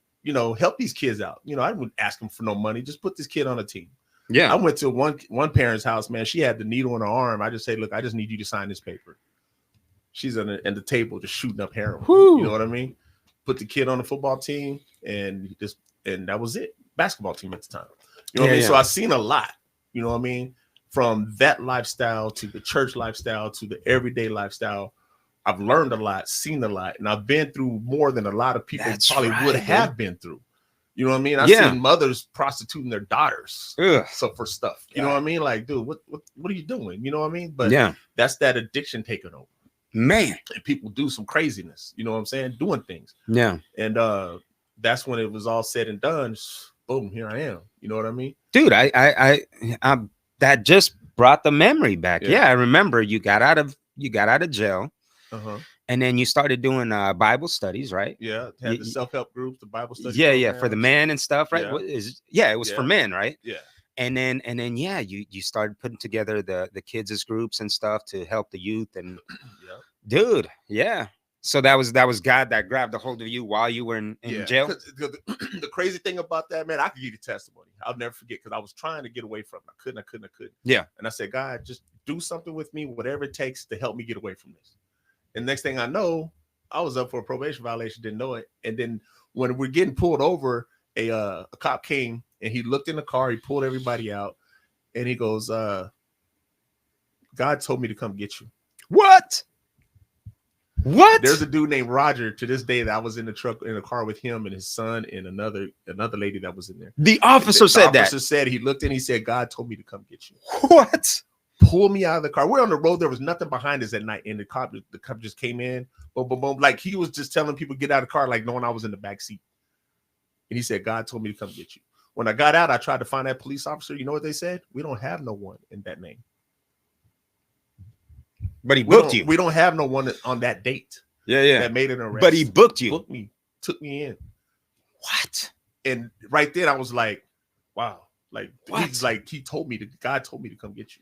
help these kids out. I wouldn't ask them for no money. Just put this kid on a team. Yeah. I went to one parent's house, man. She had the needle in her arm. I just say, look, I just need you to sign this paper. She's at the table just shooting up heroin. Whew. You know what I mean? Put the kid on the football team, and that was it. Basketball team at the time. You know what I mean? Yeah. So I've seen a lot, you know what I mean? From that lifestyle to the church lifestyle to the everyday lifestyle. I've learned a lot, seen a lot, and I've been through more than a lot of people would have been through. You know what I mean? I've seen mothers prostituting their daughters. So for stuff. You know what I mean? Like, dude, what are you doing? You know what I mean? But that's that addiction taking over. Man. And people do some craziness, you know what I'm saying? Doing things. Yeah. And that's when it was all said and done. Boom, here I am. You know what I mean? Dude, I that just brought the memory back. Yeah, I remember you got out of jail. Uh-huh. And then you started doing Bible studies, right? Yeah, had the self-help groups, the Bible studies. Yeah, for the men and stuff, right? Yeah. It was for men, right? Yeah. And then you started putting together the kids as groups and stuff to help the youth and dude, yeah. So that was God that grabbed a hold of you while you were in jail. The crazy thing about that, man, I could give you testimony. I'll never forget because I was trying to get away from it. I couldn't. Yeah. And I said, God, just do something with me, whatever it takes to help me get away from this. And next thing I know, I was up for a probation violation, didn't know it. And then when we're getting pulled over, a cop came and he looked in the car, he pulled everybody out, and he goes, God told me to come get you. What? There's a dude named Roger to this day that I was in the car with him and his son and another lady that was in there. The officer said that. The officer said, he looked in, he said, God told me to come get you. What? Pull me out of the car. We're on the road. There was nothing behind us at night. And the cop just came in. Boom, boom, boom. Like he was just telling people get out of the car, like knowing I was in the back seat. And he said, God told me to come get you. When I got out, I tried to find that police officer. You know what they said? We don't have no one in that name. But he booked you. We don't have no one on that date. Yeah. That made an arrest. But he booked you. Booked me. Took me in. What? And right then I was like, wow. Like, what? He's like, God told me to come get you.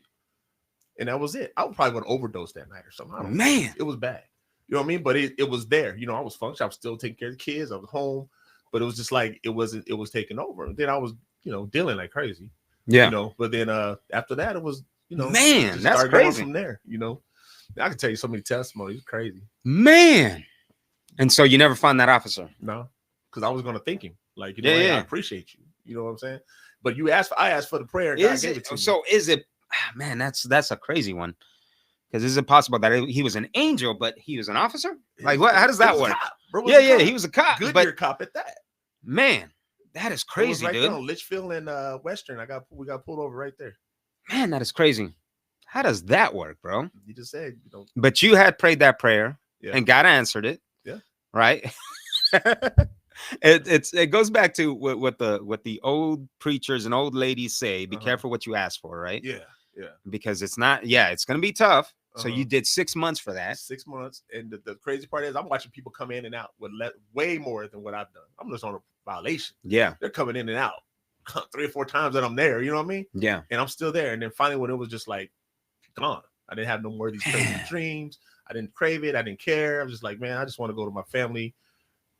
And that was it. I would probably want to overdose that night or something. I don't know. It was bad. You know what I mean? But it was there. You know, I was functioning. I was still taking care of the kids. I was home. But it was just like, it was taking over. And then I was, dealing like crazy. Yeah. But then after that, it was, man, that's crazy. From there, I can tell you so many testimonies. It's crazy. Man. And so you never found that officer? No, because I was going to thank him. Like, hey, I appreciate you. You know what I'm saying? But I asked for the prayer. And God gave it to me. So is it, man, that's a crazy one. Because is it possible that he was an angel, but he was an officer? Like, what? How does that work? Yeah, he was a cop. Goodyear cop at that. Man, that is crazy, right dude. There on Litchfield and Western. We got pulled over right there. Man, that is crazy. How does that work, bro? You just said, But you had prayed that prayer, and God answered it. Yeah. Right. It goes back to what the old preachers and old ladies say. Be careful what you ask for, right? Yeah. Because it's not. Yeah, it's gonna be tough. So you did 6 months for that. 6 months, and the crazy part is I'm watching people come in and out with way more than what I've done. I'm just on a violation. Yeah, they're coming in and out 3 or 4 times that I'm there. You know what I mean? Yeah, and I'm still there. And then finally, when it was just like gone, I didn't have no more of these crazy dreams. I didn't crave it. I didn't care. I was just like, man, I just want to go to my family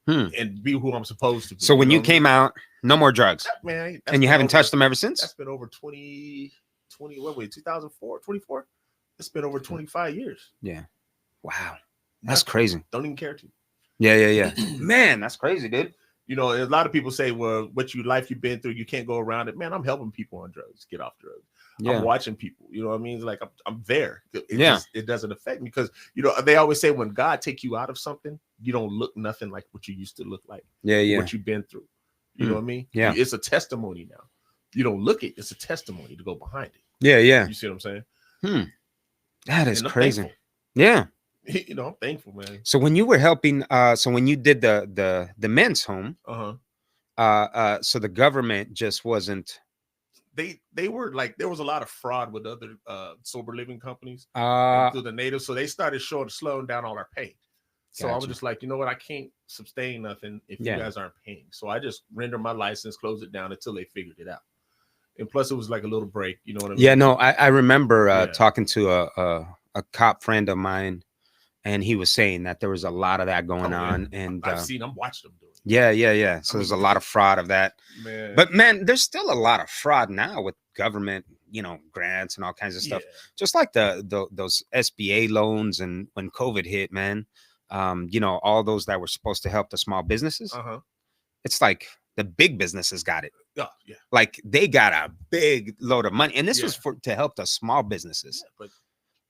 and be who I'm supposed to be. So when you came out, no more drugs, man, and you haven't touched them ever since. That's been over 2004, 24. It's been over 25 years. Yeah. Wow. That's crazy. Don't even care to. Yeah. Man, that's crazy, dude. A lot of people say, well, life you've been through, you can't go around it. Man, I'm helping people on drugs, get off drugs. Yeah. I'm watching people. You know what I mean? It's like I'm there. It doesn't affect me because, they always say when God take you out of something, you don't look nothing like what you used to look like. Yeah. What you've been through. You know what I mean? Yeah. It's a testimony now. You don't look it. It's a testimony to go behind it. Yeah. You see what I'm saying? That is crazy. Thankful. Yeah. I'm thankful, man. So when you were helping, so when you did the men's home, so the government just wasn't. They were like, there was a lot of fraud with other sober living companies through the natives. So they started slowing down all our pay. So I was just like, you know what? I can't sustain nothing if you guys aren't paying. So I just rendered my license, closed it down until they figured it out. And plus, it was like a little break. You know what I mean? Yeah, no, I remember talking to a cop friend of mine, and he was saying that there was a lot of that going on. And I'm watching them do it. Yeah. So there's a lot of fraud of that. Man. But man, there's still a lot of fraud now with government, grants and all kinds of stuff. Just like those SBA loans, and when COVID hit, man, all those that were supposed to help the small businesses. It's like the big businesses got it. Oh, yeah. Like they got a big load of money, and this was to help the small businesses. Yeah, but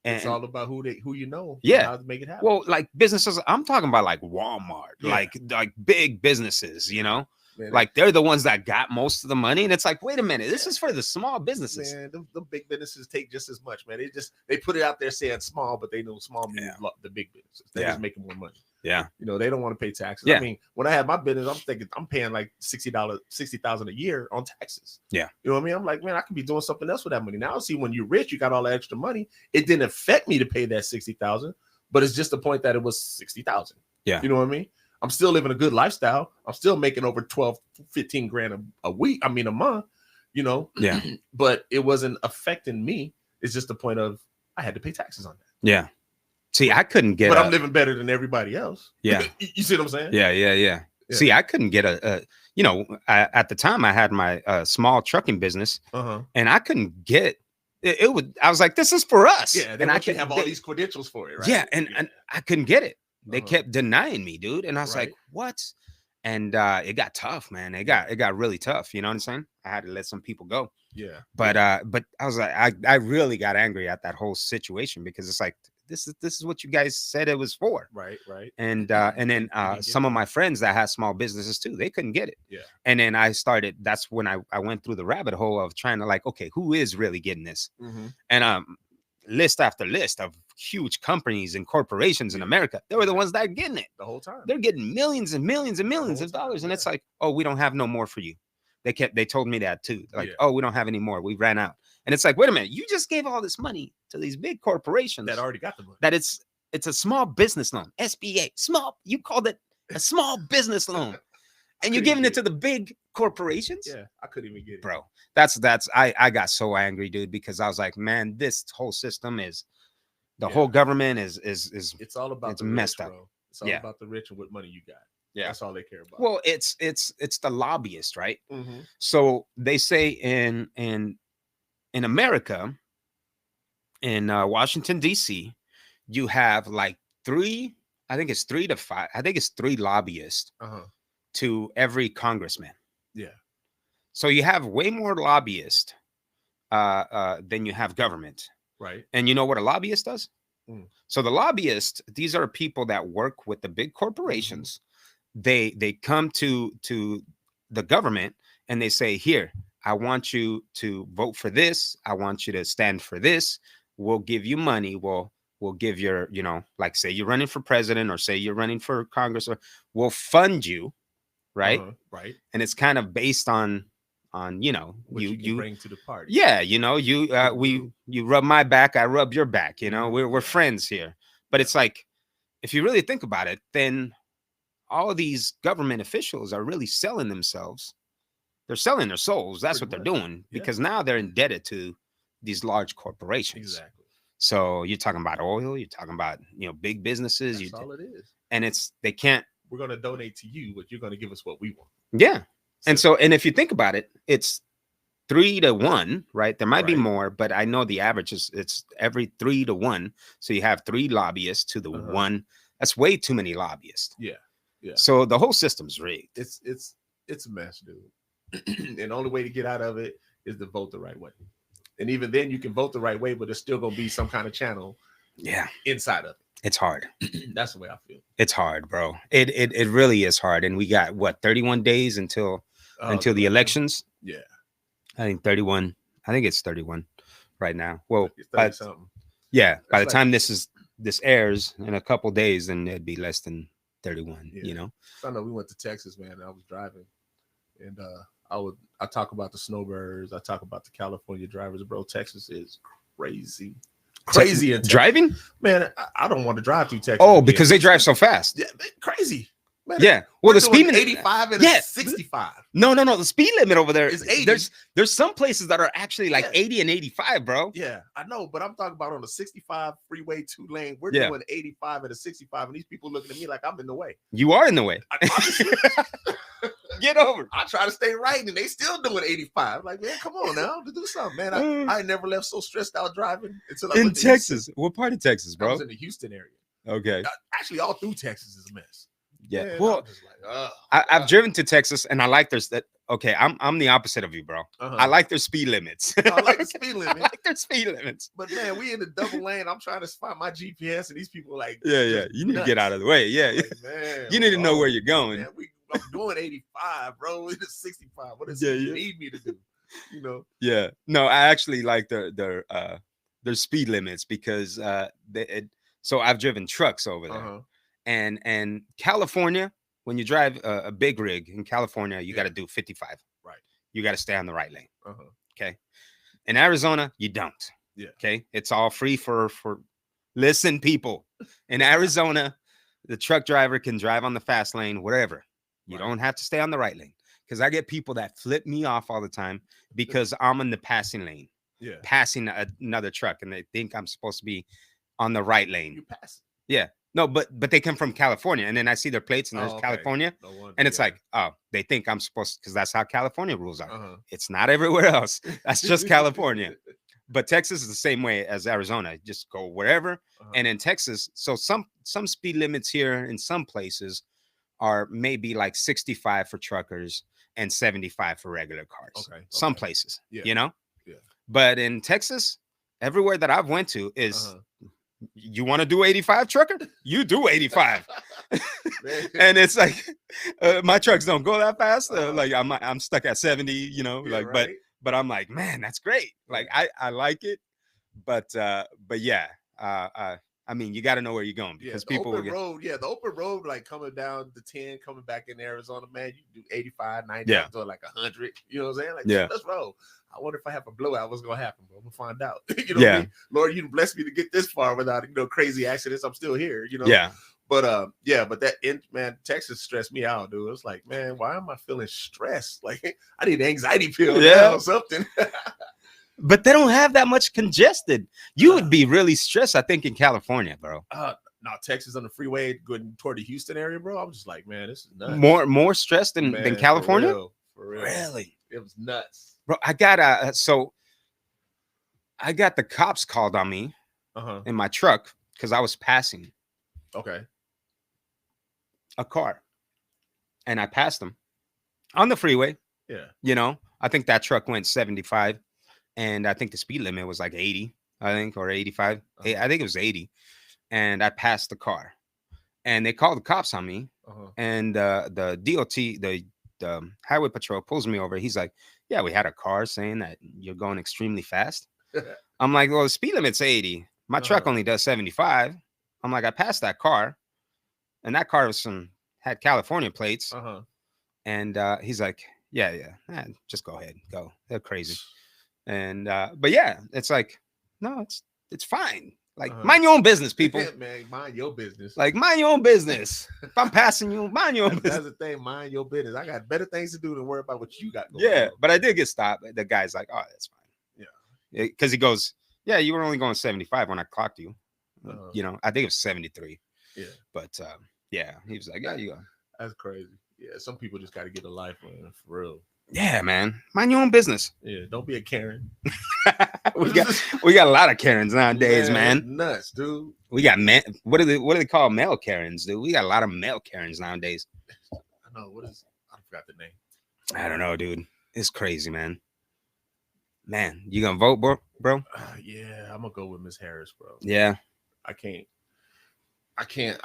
it's all about who you know. Yeah, how to make it happen. Well, like businesses, I'm talking about like Walmart, like big businesses. Man, like they're the ones that got most of the money, and it's like, wait a minute, this is for the small businesses. Man, the big businesses take just as much, man. They put it out there saying small, but they know small means the big businesses. They're just making more money. Yeah, they don't want to pay taxes. Yeah. I mean, when I had my business, I'm thinking I'm paying like $60,000 a year on taxes. Yeah, you know what I mean? I'm like, man, I could be doing something else with that money. Now, see, when you're rich, you got all that extra money. It didn't affect me to pay that $60,000, but it's just the point that it was $60,000. Yeah, you know what I mean? I'm still living a good lifestyle. I'm still making over 12, 15 grand a week. I mean, a month. Yeah, but it wasn't affecting me. It's just the point of I had to pay taxes on that. Yeah. See, I couldn't get but a I'm living better than everybody else. yeah. You see what I'm saying? Yeah. Yeah. See, I couldn't get a you know, at the time I had my small trucking business and I couldn't get it would I was like, this is for us. Yeah, they and I want you can to have all these credentials for it, right? Yeah, and I couldn't get it. They kept denying me, dude. And I was like, Right. what? And it got tough, man. It got really tough. You know what I'm saying? I had to let some people go. Yeah. But I was like, I really got angry at that whole situation because it's like this is what you guys said it was for. Right. Right. And then some of my friends that had small businesses too, they couldn't get it. Yeah. And then that's when I went through the rabbit hole of trying to like, okay, who is really getting this? And list after list of huge companies and corporations in America, they were the ones that are getting it the whole time. They're getting millions and millions and millions of dollars. And it's like, oh, we don't have no more for you. They told me that too. Like, oh, we don't have any more. We ran out. And it's like, wait a minute, you just gave all this money to these big corporations that already got the money. That it's a small business loan, SBA, small. You called it a small business loan, and you're giving it to the big corporations. Yeah, I couldn't even get it, bro. I got so angry, dude, because I was like, man, this whole system is the whole government is it's all about it's the messed rich, up. bro. It's all about the rich and what money you got. Yeah, that's all they care about. Well, it's the lobbyist, right? So they say in America, in Washington D.C., you have like three. I think it's 3 to 5. I think it's 3 lobbyists to every congressman. Yeah. So you have way more lobbyists than you have government. Right. And you know what a lobbyist does? So the lobbyists, these are people that work with the big corporations. They come to the government and they say, here, I want you to vote for this. I want you to stand for this. We'll give you money. We'll give your, you know, like say you're running for president or say you're running for Congress, or we'll fund you. Right. Right. And it's kind of based on, you know, what you bring to the party. Yeah. You know, you rub my back, I rub your back, you know, we're friends here. But it's like, if you really think about it, then all these government officials are really selling themselves. They're selling their souls. That's what they're doing, because now they're indebted to these large corporations. Exactly. So you're talking about oil, you're talking about, you know, big businesses. That's all it is. And they can't. We're going to donate to you, but you're going to give us what we want. Yeah. And if you think about it, it's 3 to 1, right? There might be more, but I know the average is it's every 3 to 1. So you have 3 lobbyists to the 1. That's way too many lobbyists. Yeah. Yeah. So the whole system's rigged. It's a mess, dude. And the only way to get out of it is to vote the right way. And even then you can vote the right way, but there's still going to be some kind of channel inside of it. It's hard. That's the way I feel. It's hard, bro. It really is hard. And we got 31 days until the elections. Yeah. I think 31. I think it's 31 right now. Well, by the time this airs in a couple days, then it'd be less than 31, you know. So I know we went to Texas, man, and I was driving, and I talk about the snowbirds, I talk about the California drivers, bro. Texas is crazy in driving, man. I don't want to drive through Texas. Oh, because they drive so fast. Yeah, crazy. Man, yeah. Well, the speed limit 85 and 65. No. The speed limit over there is 80. There's some places that are actually like 80 and 85, bro. Yeah, I know, but I'm talking about on the 65 freeway 2-lane. We're doing 85 and a 65, and these people looking at me like I'm in the way. You are in the way. Get over. I try to stay right, and they still doing 85. Like, man, come on now, to do something, man. I never left so stressed out driving until I went to Texas. What part of Texas, bro? I was in the Houston area. Okay. Actually, all through Texas is a mess. Yeah. Man, well, I've driven to Texas, and I like that. Okay, I'm the opposite of you, bro. I like their speed limits. I like the speed limit. I like their speed limits. But man, we in the double lane. I'm trying to find my GPS, and these people are like, yeah. You need to get out of the way. Yeah. Like, man, you need to know where you're going. Man, I'm doing 85, bro. It's 65. What does you need me to do? You know? Yeah. No, I actually like their speed limits because so I've driven trucks over there. And California, when you drive a big rig in California, you got to do 55. Right. You got to stay on the right lane. Okay. In Arizona, you don't. Yeah. Okay. It's all free for listen, people. In Arizona, the truck driver can drive on the fast lane, wherever. You don't have to stay on the right lane. Because I get people that flip me off all the time because I'm in the passing lane. Yeah. Passing another truck, and they think I'm supposed to be on the right You lane. pass. Yeah. No, but they come from California, and then I see their plates, and there's Oh, okay. California, No wonder. and it's yeah. like, oh, they think I'm supposed, because that's how California rules are. Uh-huh. It's not everywhere else. That's just California. But Texas is the same way as Arizona. Just go wherever. Uh-huh. And in Texas, so some speed limits here in some places are maybe like 65 for truckers and 75 for regular cars. Okay. Some okay. places, Yeah. you know. Yeah. But in Texas, everywhere that I've went to is, Uh-huh. you want to do 85, trucker? You do 85. Man. And it's like, my trucks don't go that fast. Uh-huh. Like I'm stuck at 70, you know, Yeah, like, right? but I'm like, man, that's great. Like Yeah. I like it, but yeah, I mean, you got to know where you're going, Yeah, because the people will open get, road. Yeah, the open road, like coming down the 10, coming back in Arizona, man, you do 85, 90, Yeah. up to like 100. You know what I'm saying? Like, Yeah. let's roll. I wonder if I have a blowout, what's gonna happen, bro? I'm gonna find out. You know what I Yeah. mean? Lord, you blessed me to get this far without crazy accidents. I'm still here, you know. Yeah. But yeah, but man, Texas stressed me out, dude. It's like, man, why am I feeling stressed? Like, I need an anxiety pill now or something. But they don't have that much congested. You would be really stressed, I think, in California, bro. Now Texas on the freeway going toward the Houston area, bro. I'm just like, man, this is nuts. More stressed than California. For real. Really? It was nuts, bro. I got I got the cops called on me in my truck because I was passing a car, and I passed them on the freeway. Yeah. You know, I think that truck went 75, and I think the speed limit was like 80, I think, or 85. I think it was 80. And I passed the car, and they called the cops on me. And the DOT, the highway patrol, pulls me over. He's like, yeah, we had a car saying that you're going extremely fast. I'm like, well, the speed limit's 80. My truck only does 75. I'm like, I passed that car, and that car had California plates. And he's like, yeah, just go ahead, go. They're crazy. And but yeah, it's like, no, it's fine. Like, mind your own business, people. Man, mind your business. Like, mind your own business. If I'm passing you, mind your own business. That's the thing, mind your business. I got better things to do than worry about what you got going Yeah, on. but I did get stopped. The guy's like, oh, that's fine. Yeah. Because he goes, yeah, you were only going 75 when I clocked you. You know, I think it was 73. Yeah. But yeah, he was like, yeah, you go. That's crazy. Yeah, some people just got to get a life, man, for real. Yeah, man. Mind your own business. Yeah, don't be a Karen. we got a lot of Karens nowadays, man. Nuts, dude. We got men. What do they call male Karens, dude? We got a lot of male Karens nowadays. I know. I forgot the name. I don't know, dude. It's crazy, man. Man, you gonna vote, bro? Yeah, I'm gonna go with Miss Harris, bro. Yeah. I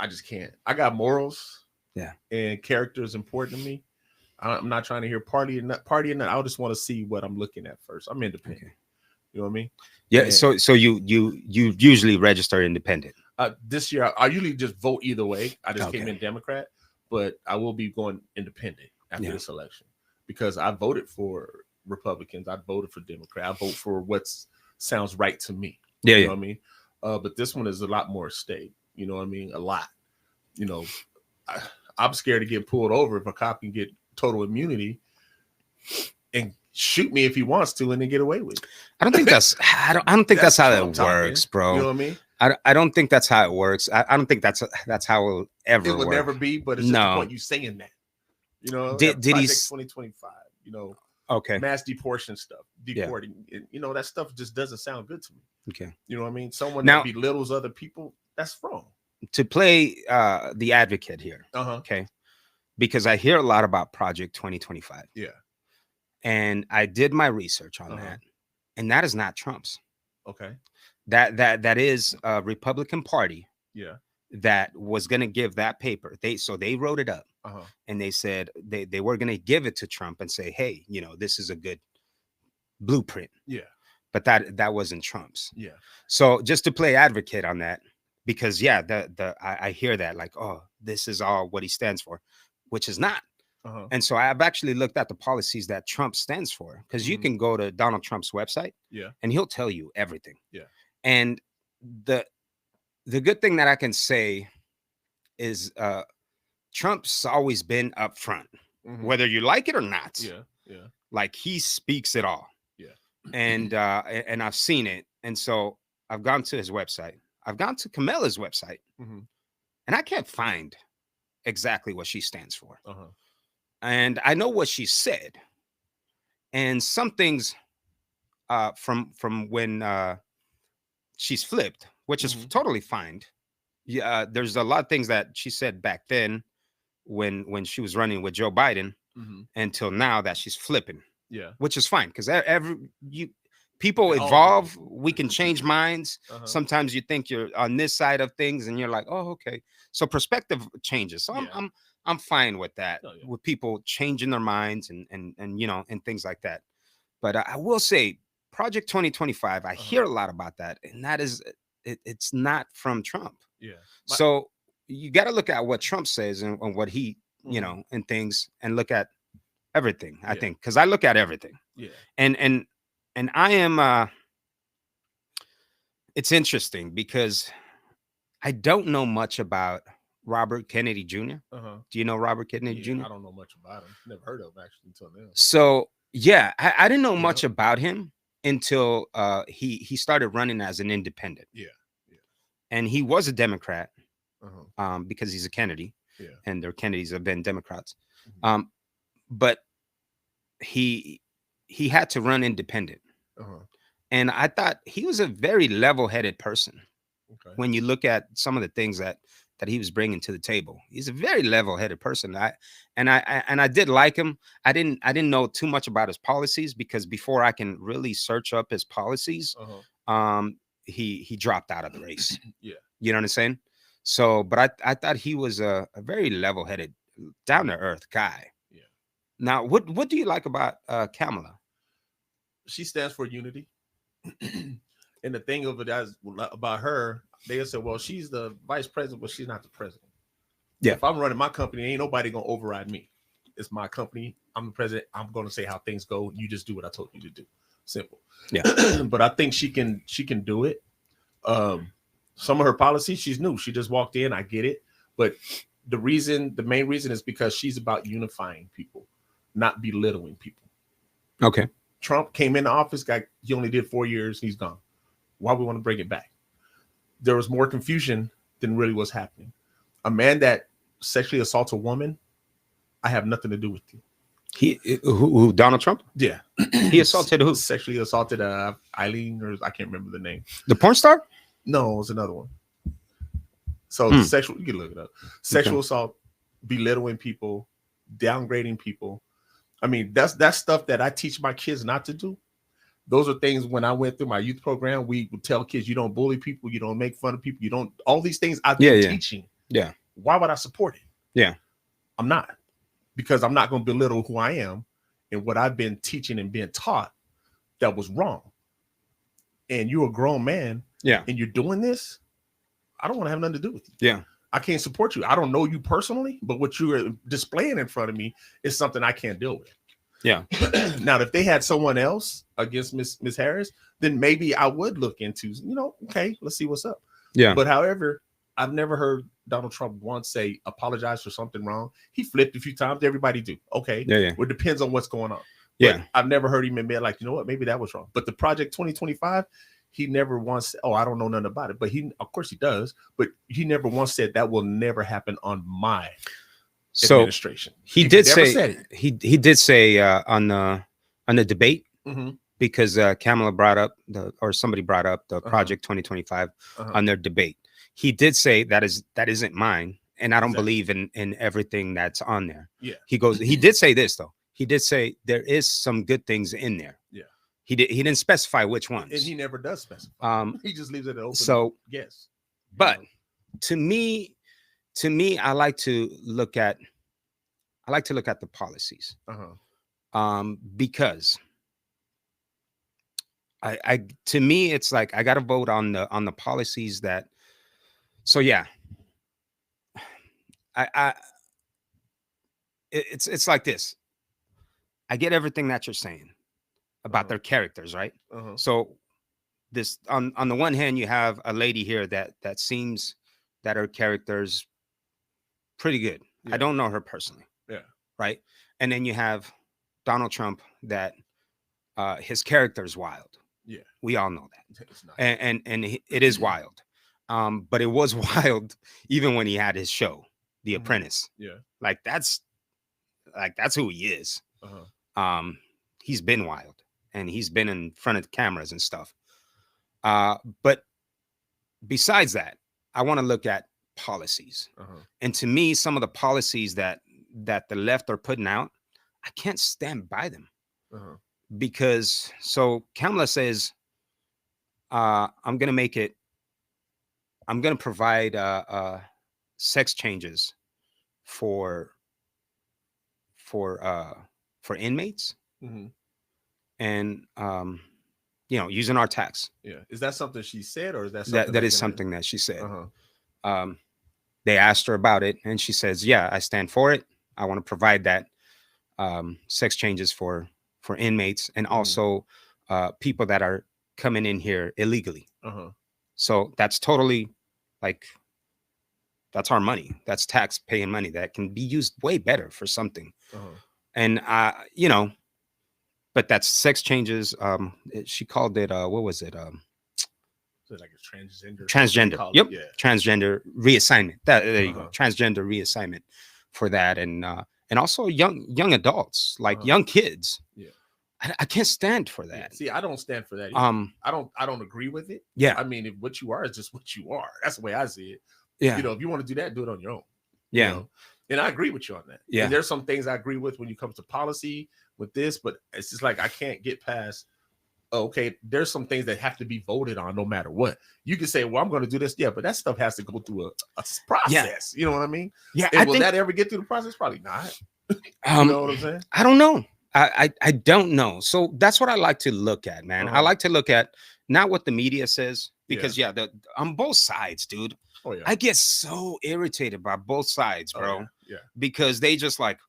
just can't. I got morals. Yeah. And character is important to me. I'm not trying to hear party or not. I just want to see what I'm looking at first. I'm independent. Okay. You know what I mean? Yeah. And so you usually register independent. This year I usually just vote either way. I just came in Democrat, but I will be going independent after this election because I voted for Republicans. I voted for Democrat. I vote for what sounds right to me. Yeah. You know what I mean? But this one is a lot more state. You know what I mean? A lot. You know, I'm scared to get pulled over if a cop can get total immunity and shoot me if he wants to and then get away with it. I don't think that's how that works, bro. You know what I mean? I don't think that's how it works. I don't think that's how it'll ever it would work. Never be, but it's just the point you saying that. You know, did he 2025, you know, mass deporting stuff, deporting, you know, that stuff just doesn't sound good to me. Okay. You know what I mean? Someone that belittles other people, that's wrong. To play the advocate here. Okay. Because I hear a lot about Project 2025. Yeah. And I did my research on that. And that is not Trump's. Okay. That is a Republican Party. Yeah. That was going to give that paper. They wrote it up. And they said they were going to give it to Trump and say, hey, you know, this is a good blueprint. Yeah. But that wasn't Trump's. Yeah. So just to play advocate on that, because I hear that like, oh, this is all what he stands for, which is not. And so I've actually looked at the policies that Trump stands for, because you can go to Donald Trump's website, and he'll tell you everything. Yeah. And the good thing that I can say is Trump's always been upfront, whether you like it or not. Yeah. Yeah. Like, he speaks it all. Yeah. And I've seen it. And so I've gone to his website. I've gone to Kamala's website, Mm-hmm. and I can't find exactly what she stands for. Uh-huh. And I know what she said, and some things from when she's flipped, which is Mm-hmm. totally fine. Yeah, there's a lot of things that she said back then when she was running with Joe Biden Mm-hmm. until now that she's flipping, Yeah. which is fine because every you people They all do. evolve. We can change minds. Uh-huh. Sometimes you think you're on this side of things, and you're like, oh, okay. So perspective changes. So Yeah. I'm fine with that, Oh, yeah. with people changing their minds and you know and things like that. But I will say, Project 2025. I Uh-huh. hear a lot about that, and that is it's not from Trump. Yeah. My, So you got to look at what Trump says and what he, you mm-hmm. know, and things, and look at everything. I Yeah. think because I look at everything, Yeah. and and and I am. It's interesting because I don't know much about Robert Kennedy Jr. Uh-huh. Do you know Robert Kennedy Yeah. Jr.? I don't know much about him. Never heard of him actually until now. So yeah, I didn't know Yeah. much about him until he started running as an independent, Yeah. Yeah. and he was a Democrat Uh-huh. because he's a Kennedy, Yeah. and their Kennedys have been Democrats. Mm-hmm. But he he had to run independent, Uh-huh. and I thought he was a very level-headed person. Okay. When you look at some of the things that he was bringing to the table, he's a very level-headed person. I did like him. I didn't know too much about his policies because before I can really search up his policies, Uh-huh. he dropped out of the race. Yeah. You know what I'm saying? So, but I thought he was a very level-headed, down-to-earth guy. Yeah. Now, what do you like about Kamala? She stands for unity. And the thing of it is about her, they said, well, she's the vice president, but she's not the president. Yeah. If I'm running my company, ain't nobody gonna override me. It's my company. I'm the president. I'm gonna say how things go. You just do what I told you to do. Simple. Yeah. But I think she can do it. Some of her policies, she's new. She just walked in. I get it. But the main reason is because she's about unifying people, not belittling people. Okay. Trump came into office, he only did 4 years, he's gone. Why we want to bring it back? There was more confusion than really was happening. A man that sexually assaults a woman, I have nothing to do with you. Who Donald Trump? Yeah. He assaulted who? Sexually assaulted Eileen, or I can't remember the name. The porn star? No, it was another one. So sexual, you can look it up. Sexual assault, belittling people, downgrading people. I mean, that's stuff that I teach my kids not to do. Those are things when I went through my youth program, we would tell kids, you don't bully people, you don't make fun of people, you don't, all these things I've been teaching. Yeah. Why would I support it? Yeah. I'm not, because I'm not going to belittle who I am and what I've been teaching and being taught that was wrong. And you're a grown man. Yeah. And you're doing this. I don't want to have nothing to do with you. Yeah. I can't support you. I don't know you personally, but what you're displaying in front of me is something I can't deal with. Yeah. Now, if they had someone else against Miss Harris, then maybe I would look into, okay, let's see what's up. Yeah. But however, I've never heard Donald Trump once say apologize for something wrong. He flipped a few times. Everybody do. Okay. Yeah. Well, it depends on what's going on. Yeah. But I've never heard him admit, like, you know what, maybe that was wrong. But the Project 2025, he never once, I don't know nothing about it. But of course he does, but he never once said that will never happen on my administration. He did say he did say on the debate, because Kamala brought up somebody brought up the Project 2025 on their debate. He did say that isn't mine, and I don't believe in everything that's on there. Yeah. He did say this though. He did say there is some good things in there. Yeah. He didn't specify which ones. And he never does specify. He just leaves it open. So yes. But to me, I like to look at the policies. Because to me it's like I got to vote on the policies that. So yeah, it's like this. I get everything that you're saying about their characters, right? So this on the one hand, you have a lady here that seems that her character's pretty good. I don't know her personally. Yeah. Right. And then you have Donald Trump that his character is wild. Yeah. We all know that. And it is wild. But it was wild even when he had his show, The Mhm. Apprentice. Yeah. Like that's who he is. Uh-huh. He's been wild, and he's been in front of cameras and stuff. But besides that, I want to look at policies. Uh-huh. And to me, some of the policies that the left are putting out, I can't stand by them. Uh-huh. Because so Kamala says, I'm gonna make it, I'm gonna provide sex changes for for uh for inmates, Mm-hmm. and using our tax. Yeah. Is that something she said, or is that That something is like something that she said. Uh-huh. Um, they asked her about it, and she says, "Yeah, I stand for it. I want to provide that sex changes for inmates, and Mhm. also people that are coming in here illegally." Uh-huh. So that's totally like that's our money. That's tax paying money that can be used way better for something. Uh-huh. And but that's sex changes. She called it what was it? So like it's transgender. something they Transgender. call it. Yep. Yeah. Transgender reassignment. There you go. Uh-huh. Transgender reassignment for that, and also young adults, like Uh-huh. young kids. Yeah. I can't stand for Yeah. that. See, I don't stand for that either. Um. I don't agree with it. Yeah. I mean, if what you are is just what you are. That's the way I see it. Yeah. You know, if you want to do that, do it on your own. Yeah. You know? And I agree with you on that. Yeah. And there's some things I agree with when you come to policy with this, but it's just like I can't get past. Okay, there's some things that have to be voted on no matter what. You can say, well, I'm going to do this. Yeah, but that stuff has to go through a process. You know what I mean? Yeah. And will that ever get through the process? Probably not. You know what I'm saying? I don't know. I don't know. So that's what I like to look at, man. I like to look at not what the media says, because on both sides, dude. Oh yeah. I get so irritated by both sides, bro. Oh, yeah. Because they just like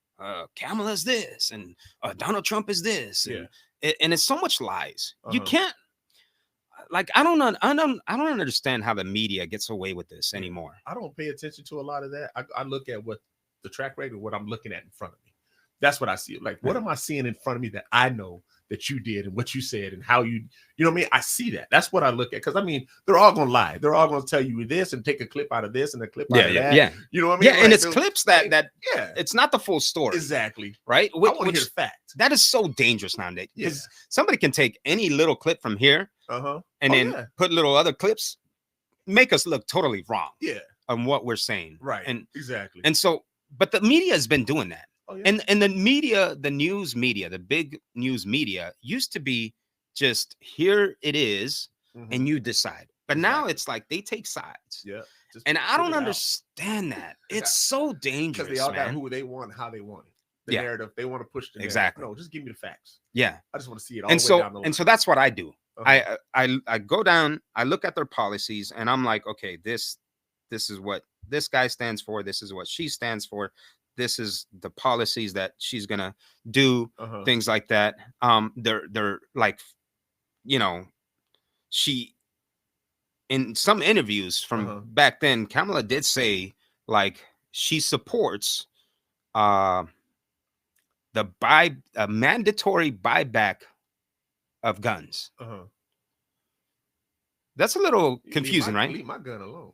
Kamala's this, and Donald Trump is this, and it's so much lies. You can't, like, I don't understand how the media gets away with this anymore. I don't pay attention to a lot of that. I look at what the track record, what I'm looking at in front of me. That's what I see. Like, what am I seeing in front of me that I know that you did and what you said and how you know what I mean? I see that. That's what I look at. Because I mean, they're all gonna lie. They're all gonna tell you this and take a clip out of this and a clip out of that. Yeah. You know what I mean? Yeah, and it's clips that yeah, it's not the full story. Exactly. Right? I want to hear the facts. That is so dangerous nowadays. Yeah. Because somebody can take any little clip from here and then put little other clips, make us look totally wrong. Yeah. On what we're saying. Right. And exactly. And so, but the media has been doing that. Oh, yeah. And the media, the news media, the big news media used to be just here it is, and you decide. But now it's like they take sides. Yeah. And I don't understand that. It's so dangerous. Because they all got who they want, how they want it. The narrative they want to push the exactly. No, just give me the facts. Yeah. I just want to see it all the way down the line. And so that's what I do. I go down, I look at their policies, and I'm like, okay, this is what this guy stands for. This is what she stands for. This is the policies that she's gonna do, things like that. They're like, she, in some interviews from back then, Kamala did say like she supports the mandatory buyback of guns. That's a little confusing, right? Leave my gun alone.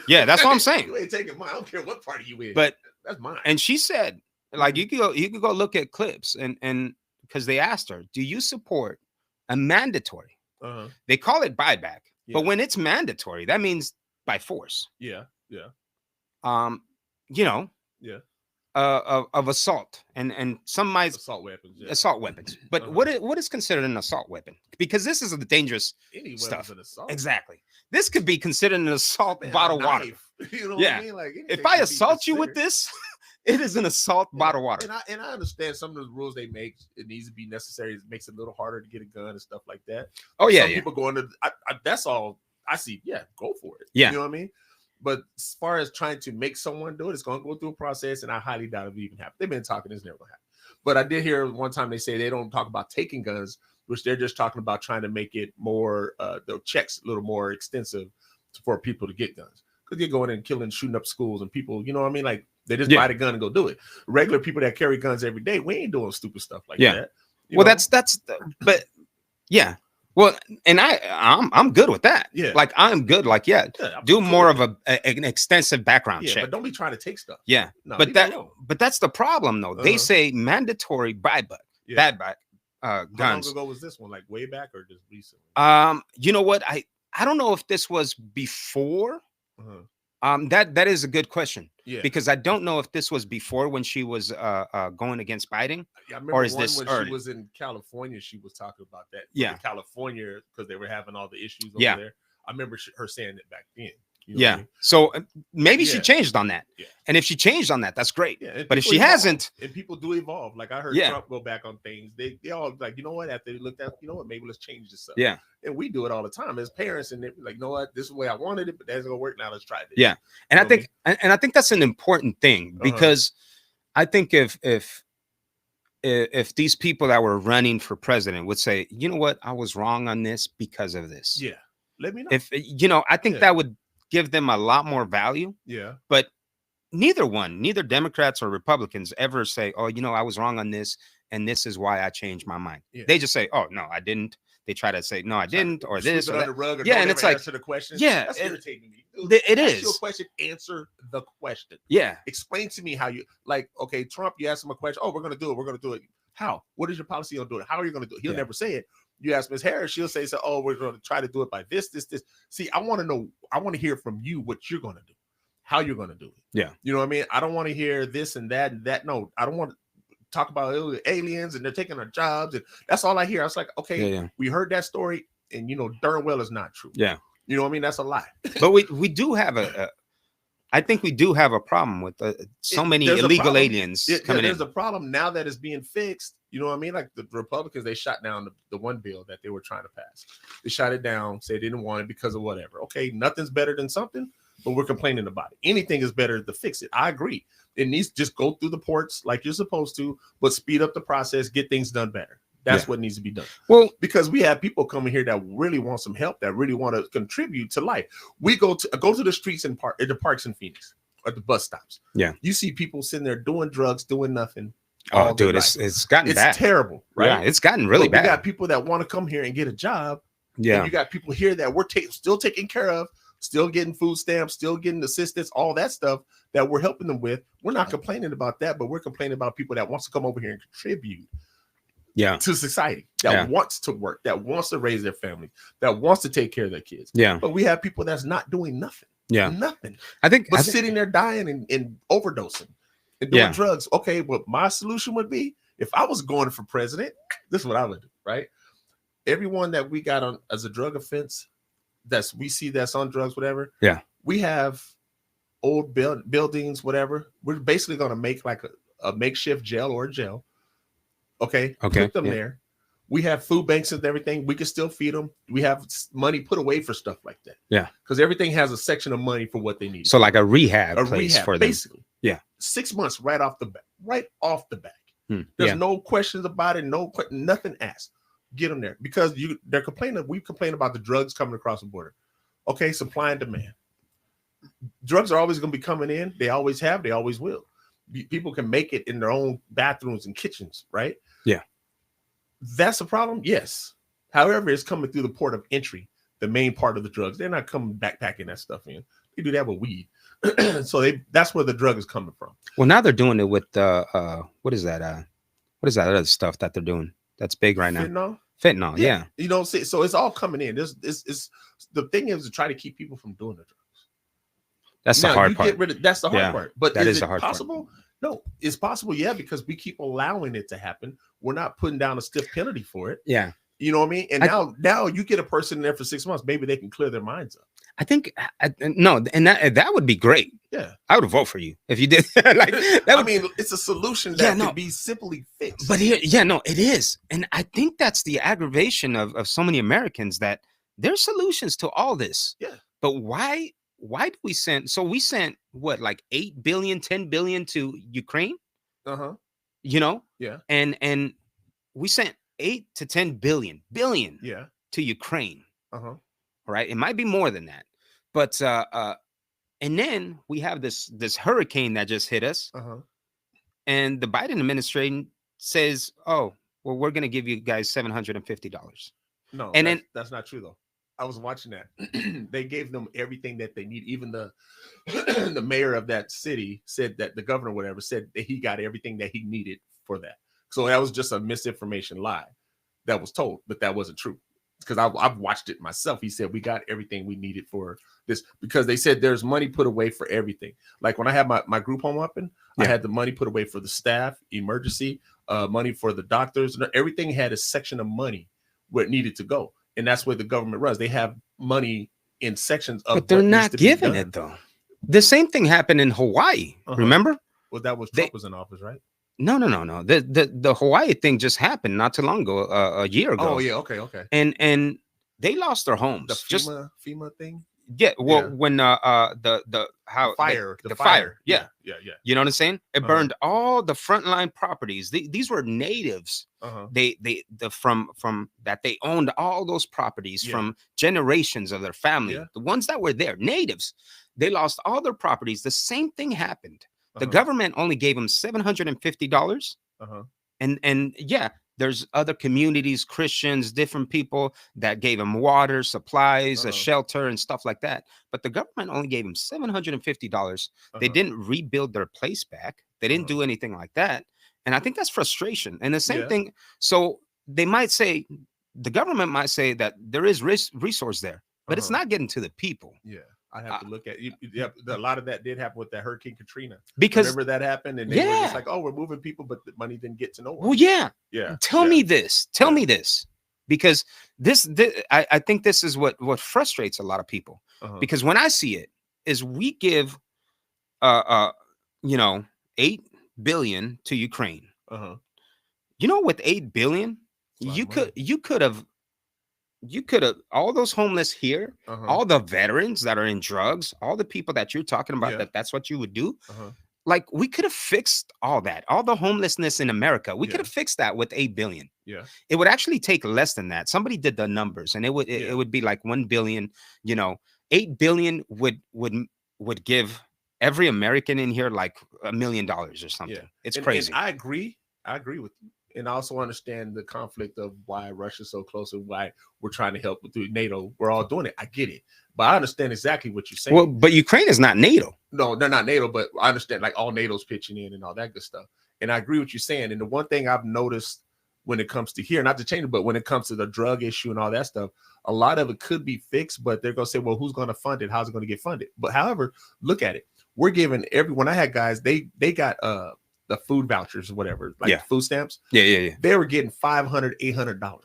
Yeah, that's what I'm saying. You ain't taking mine. I don't care what party you in. But that's mine. And she said, like, you could go look at clips, and because they asked her, do you support a mandatory? They call it buyback, but when it's mandatory, that means by force. Yeah. Of assault and some might assault weapons. Assault weapons. But what is considered an assault weapon? Because this is the dangerous stuff. An assault. Exactly. This could be considered an assault bottled water. You know what I mean? Like, if I assault you with this, it is an assault bottled water. And I understand some of the rules they make. It needs to be necessary. It makes it a little harder to get a gun and stuff like that. Oh yeah, some people go into. That's all I see. Yeah, go for it. Yeah, you know what I mean. But as far as trying to make someone do it, it's going to go through a process, and I highly doubt it even happen. They've been talking, it's never going to happen. But I did hear one time they say they don't talk about taking guns, which they're just talking about trying to make it more, the checks a little more extensive for people to get guns. Because you're going and killing, shooting up schools and people, you know what I mean? Like, they just buy the gun and go do it. Regular people that carry guns every day, we ain't doing stupid stuff like that. Well, but yeah. Well, and I'm good with that. Yeah. Like I'm good. Like Yeah, I'm do cool more with of an extensive background Yeah, check. but don't be trying to take stuff. Yeah, No, but leave it alone. that's the problem though. They Uh-huh. say mandatory Yeah. bad back How long guns. ago was this one? Like way back or just recently? You know what? I don't know if this was before. Uh-huh. That is a good question Yeah. because I don't know if this was before when she was going against Biden, Yeah, I or remember is one this when early? she was in California. She was talking about that. Yeah. California, because they were having all the issues over Yeah. there. I remember her saying it back then. You know what I Yeah. mean? So maybe she Yeah. changed on that. Yeah. And if she changed on that, that's great. Yeah, and But if people she evolve, hasn't, and people do evolve. Like I heard Yeah. Trump go back on things. They all like, you know what? After they looked at, you know what? Maybe let's change this up. yeah. And we do it all the time as parents. And they're like, you know what? This is the way I wanted it, but that's gonna work. Now let's try this. Yeah. And You I think and I think that's an important thing Uh-huh. because I think if these people that were running for president would say, you know what, I was wrong on this because of this. Yeah. Let me know. If I think that would give them a lot more value. Yeah. But neither Democrats or Republicans ever say, oh, I was wrong on this, and this is why I changed my mind. Yeah. They just say, oh, no, I didn't. They try to say, no, I didn't, or this, or that. Rug, or yeah, don't and it's ever like, answer the question. Yeah, That's irritating me. It Ask is. you a question, answer the question. Yeah. Explain to me how you like. Okay, Trump, you ask him a question. Oh, we're gonna do it. We're gonna do it. How? What is your policy on doing it? How are you gonna do it? He'll never say it. You ask Ms. Harris, she'll say, so, oh, we're gonna try to do it by this. See, I want to know. I want to hear from you what you're gonna do, how you're gonna do it. Yeah. You know what I mean? I don't want to hear this and that and that. No, I don't want to talk about aliens and they're taking our jobs, and that's all I hear. I was like, okay, we heard that story, and darn well it's not true. Yeah. You know what I mean? That's a lie. But we do have I think we do have a problem with so many illegal aliens coming in. There's a problem now that is being fixed. You know what I mean? Like the Republicans, they shot down the one bill that they were trying to pass. They shot it down, said they didn't want it because of whatever. Okay, nothing's better than something, but we're complaining about it. Anything is better to fix it. I agree. It needs to just go through the ports like you're supposed to, but speed up the process, get things done better. That's what needs to be done. Well, because we have people coming here that really want some help, that really want to contribute to life. We go to the streets and the parks in Phoenix, at the bus stops. Yeah, you see people sitting there doing drugs, doing nothing. Oh, dude, it's gotten bad. It's terrible, right? Yeah, it's gotten really bad. We got people that want to come here and get a job. Yeah, and you got people here that we're still taking care of, still getting food stamps, still getting assistance, all that stuff that we're helping them with. We're not complaining about that, but we're complaining about people that wants to come over here and contribute. Yeah, to society, that wants to work, that wants to raise their family, that wants to take care of their kids. Yeah, but we have people that's not doing nothing. Yeah, nothing. I think sitting there dying and overdosing and doing drugs. Okay, what my solution would be if I was going for president, this is what I would do. Right, everyone that we got on as a drug offense, that's on drugs, whatever. Yeah, we have old buildings, whatever. We're basically going to make like a makeshift jail or a jail. Okay. Put them there. We have food banks and everything. We can still feed them. We have money put away for stuff like that. Yeah. Because everything has a section of money for what they need. So like a rehab place for them. Basically. Yeah. 6 months right off the back. Right off the back. There's no questions about it. Nothing asked. Get them there. Because they're complaining. We complain about the drugs coming across the border. Okay. Supply and demand. Drugs are always going to be coming in. They always have. They always will. People can make it in their own bathrooms and kitchens, right? Yeah. That's a problem? Yes. However, it's coming through the port of entry, the main part of the drugs. They're not coming backpacking that stuff in. They do that with weed. So that's where the drug is coming from. Well, now they're doing it with what is that? What is that other stuff that they're doing that's big right now? Fentanyl, yeah. You know, so it's all coming in. It's the thing is to try to keep people from doing the drugs. That's the hard part. That's the hard part. But that is the it hard possible? Part. No, it's possible, yeah, because we keep allowing it to happen. We're not putting down a stiff penalty for it. Yeah. You know what I mean? And now you get a person in there for 6 months, maybe they can clear their minds up. I think no, and that would be great. Yeah. I would vote for you if you did. Like that I mean, it's a solution that can be simply fixed. But here, it is. And I think that's the aggravation of so many Americans, that there's solutions to all this. Yeah. But why do we send what, like 8 billion, 10 billion to Ukraine? Uh-huh. Yeah. And we sent 8 to 10 billion to Ukraine. Uh-huh. Right? It might be more than that. But and then we have this hurricane that just hit us. Uh-huh. And the Biden administration says, "Oh, well, we're going to give you guys $750." No, And then that's not true though. I was watching that. They gave them everything that they need. Even the the mayor of that city said that the governor, whatever, said that he got everything that he needed for that. So that was just a misinformation lie that was told, but that wasn't true. Because I've watched it myself. He said we got everything we needed for this because they said there's money put away for everything. Like when I had my group home open, I had the money put away for the staff, emergency, money for the doctors, and everything had a section of money where it needed to go. And that's where the government runs. They have money in sections of but they're what needs not to be giving done. it though. The same thing happened in Hawaii. Remember? Well, that was Trump was in office, right? No. The Hawaii thing just happened not too long ago, a year ago. Oh yeah, okay. And they lost their homes. The FEMA thing. Yeah, well, when the fire, the fire, yeah. yeah. You know what I'm saying? It burned all the frontline properties. These were natives. They from that they owned all those properties from generations of their family. The ones that were there, natives, they lost all their properties. The same thing happened. The government only gave them $750. And yeah, there's other communities, Christians, different people that gave them water, supplies, a shelter, and stuff like that. But the government only gave them $750. They didn't rebuild their place back. They didn't do anything like that. And I think that's frustration. And the same thing. So they might say, the government might say that there is resource there, but it's not getting to the people. Yeah. I have to look at it. Yeah, a lot of that did happen with that Hurricane Katrina. Because remember that happened, and they were just like, "Oh, we're moving people," but the money didn't get to nowhere. Well, yeah. Tell me Tell me this, because this I think this is what frustrates a lot of people. Because when I see it, is we give you know, 8 billion to Ukraine. You know, with 8 billion, you could have all those homeless here, all the veterans that are in drugs, all the people that you're talking about, that's what you would do. Like, we could have fixed all that, all the homelessness in America. We could have fixed that with 8 billion. It would actually take less than that. Somebody did the numbers, and it would be like 1 billion. You know, 8 billion would give every American in here like $1 million or something. It's crazy. And I agree with you. And I also understand the conflict of why Russia's so close and why we're trying to help through NATO. We're all doing it. I get it. But I understand exactly what you're saying. Well, but Ukraine is not NATO. No, they're not NATO, but I understand like all NATO's pitching in and all that good stuff. And I agree with you saying. And the one thing I've noticed when it comes to here, not to change it, but when it comes to the drug issue and all that stuff, a lot of it could be fixed, but they're going to say, well, who's going to fund it? How's it going to get funded? But however, look at it. We're giving when I had guys, they got the food vouchers or whatever, like food stamps. Yeah. They were getting $500, $800.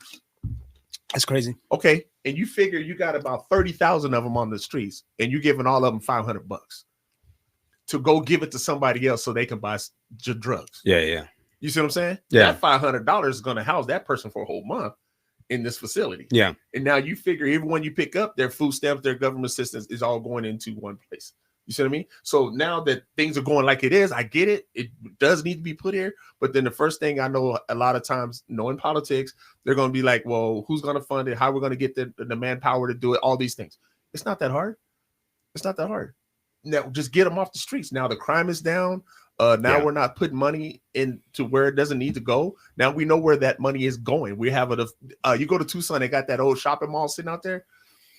That's crazy. Okay. And you figure you got about 30,000 of them on the streets, and you're giving all of them $500 to go give it to somebody else so they can buy drugs. Yeah. You see what I'm saying? Yeah. That $500 is going to house that person for a whole month in this facility. Yeah. And now you figure everyone you pick up, their food stamps, their government assistance is all going into one place. You see what I mean? So now that things are going like it is, I get it. It does need to be put here. But then the first thing I know, a lot of times, knowing politics, they're going to be like, well, who's going to fund it? How we're going to get the manpower to do it? All these things. It's not that hard. It's not that hard. Now, just get them off the streets. Now the crime is down. Now we're not putting money into where it doesn't need to go. Now we know where that money is going. We have you go to Tucson, they got that old shopping mall sitting out there.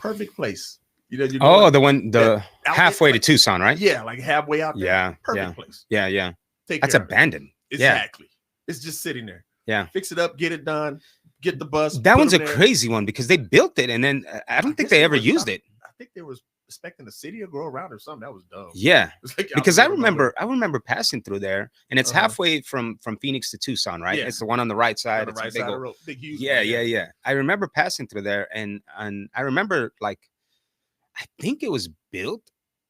Perfect place. You know, the halfway to Tucson, right? Yeah, like halfway out there. Yeah. Perfect place. Yeah. That's abandoned. Exactly. Yeah. It's just sitting there. Yeah. Fix it up, get it done, get the bus. That one's a crazy one because they built it and then I don't think they ever used it. I think they was expecting the city to grow around or something. That was dumb. Yeah. Like, because I remember passing through there, and it's halfway from Phoenix to Tucson, right? Yeah. It's the one on the right side. On the right side of the road. Big, huge yeah. I remember passing through there, and I remember, like, I think it was built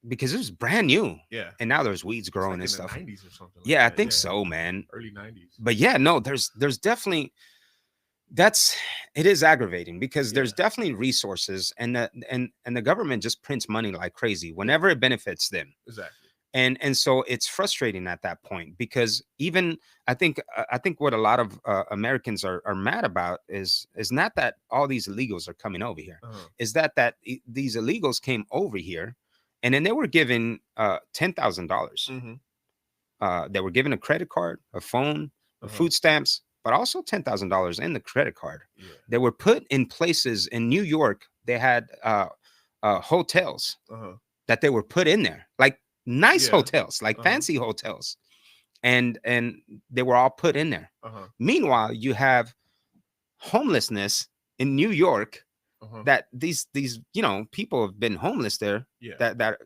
because it was brand new. Yeah. And now there's weeds growing and stuff. The 90s or something. Yeah, I think so, man. Early 90s. But yeah, no, there's definitely it is aggravating because there's definitely resources, and the government just prints money like crazy whenever it benefits them. Exactly. And so it's frustrating at that point because even I think what a lot of Americans are mad about is not that all these illegals are coming over here, is that these illegals came over here and then they were given $10,000. They were given a credit card, a phone, food stamps, but also $10,000 in the credit card. Yeah. They were put in places in New York. They had hotels that they were put in there, like nice hotels, like fancy hotels, and they were all put in there. Meanwhile, you have homelessness in New York. That these people have been homeless there. That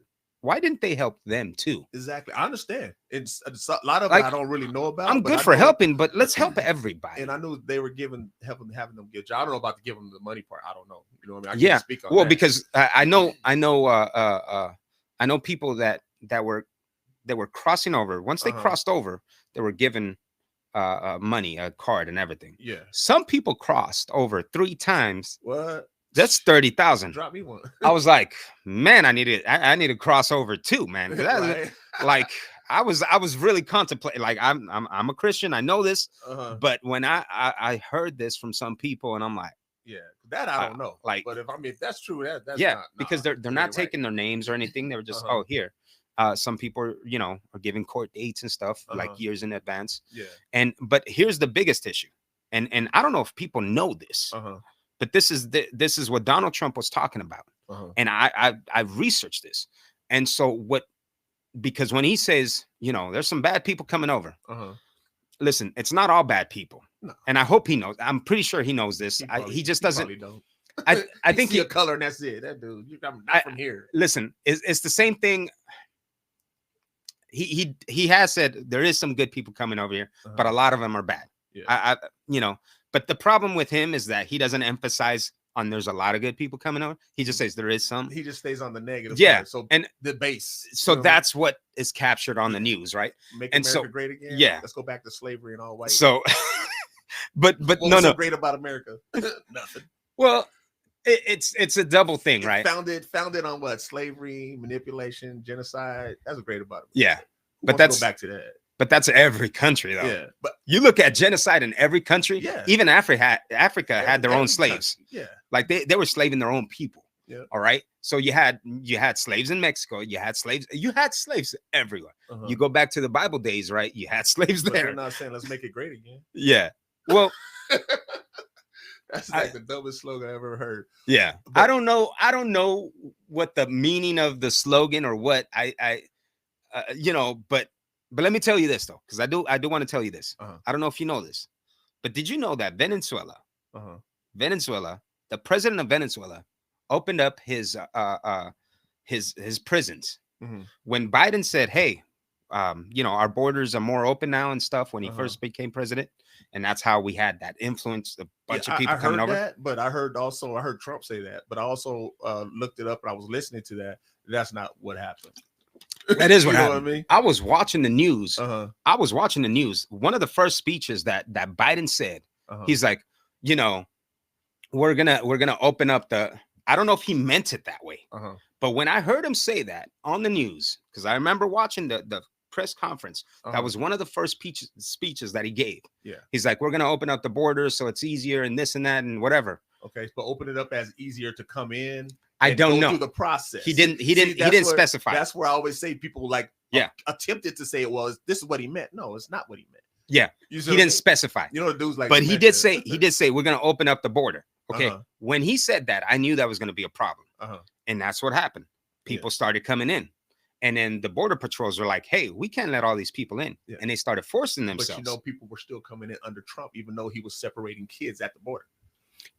why didn't they help them too? Exactly. I understand. It's a lot of it I don't really know about. I'm good for helping, but let's help everybody. And I knew they were having them get jobs. I don't know about give them the money part. I don't know. You know what I mean? I can't speak on that. Because I know people that were crossing over. Once they crossed over, they were given money, a card, and everything. Yeah. Some people crossed over 3 times. What? That's 30,000. Drop me one. I was like, man, I need to cross over too, man. Right. Like I was really contemplating. Like I'm a Christian. I know this, but when I heard this from some people, and I'm like, yeah, that I don't know. Like, but if that's true, that's not, because they're not taking their names or anything. They were just here. Some people are giving court dates and stuff like years in advance. Yeah. But here's the biggest issue, and I don't know if people know this. But this is what Donald Trump was talking about, and I researched this, and so because when he says there's some bad people coming over, listen, it's not all bad people, and I hope he knows. I'm pretty sure he knows this. He just doesn't. I think he a color and that's it. That dude, I'm not from here. Listen, it's the same thing. He has said there is some good people coming over here, but a lot of them are bad. Yeah. But the problem with him is that he doesn't emphasize on there's a lot of good people coming over. He just says there is some. He just stays on the negative. Yeah. Side. So and the base. So that's what is captured on the news, right? Make America great again. Yeah. Let's go back to slavery and all white. So, but what's so great about America? Nothing. Well, it's a double thing, right? Founded on what? Slavery, manipulation, genocide. That's what's great about it. Yeah. But that's go back to that. But that's every country, though. Yeah. But you look at genocide in every country. Yeah. Even Africa had their own slaves. Country. Yeah. Like they were slaving their own people. Yeah. All right. So you had slaves in Mexico. You had slaves everywhere. You go back to the Bible days, right? You had slaves there. They're not saying let's make it great again. Yeah. Well, that's like the dumbest slogan I ever heard. Yeah. But I don't know what the meaning of the slogan or what but let me tell you this though, because I do want to tell you this. I don't know if you know this, but did you know that Venezuela, the president of Venezuela, opened up his prisons when Biden said, "Hey, our borders are more open now and stuff." When he first became president, and that's how we had that influence, a bunch of people coming over. That, but I heard Trump say that, but I also looked it up and I was listening to that. That's not what happened. That is what happened. What I mean? I was watching the news. One of the first speeches that Biden said, he's like, we're gonna open up the. I don't know if he meant it that way, but when I heard him say that on the news, because I remember watching the press conference, that was one of the first speeches that he gave. Yeah, he's like, we're gonna open up the borders so it's easier and this and that and whatever. Okay, but open it up as easier to come in. I don't know through the process. He didn't specify. That's where I always say people attempted to say it was this is what he meant. No, it's not what he meant. Yeah, he didn't specify. The dude's like, but he did say we're gonna open up the border. Okay, when he said that, I knew that was gonna be a problem, and that's what happened. People started coming in, and then the border patrols were like, "Hey, we can't let all these people in," and they started forcing themselves. But people were still coming in under Trump, even though he was separating kids at the border.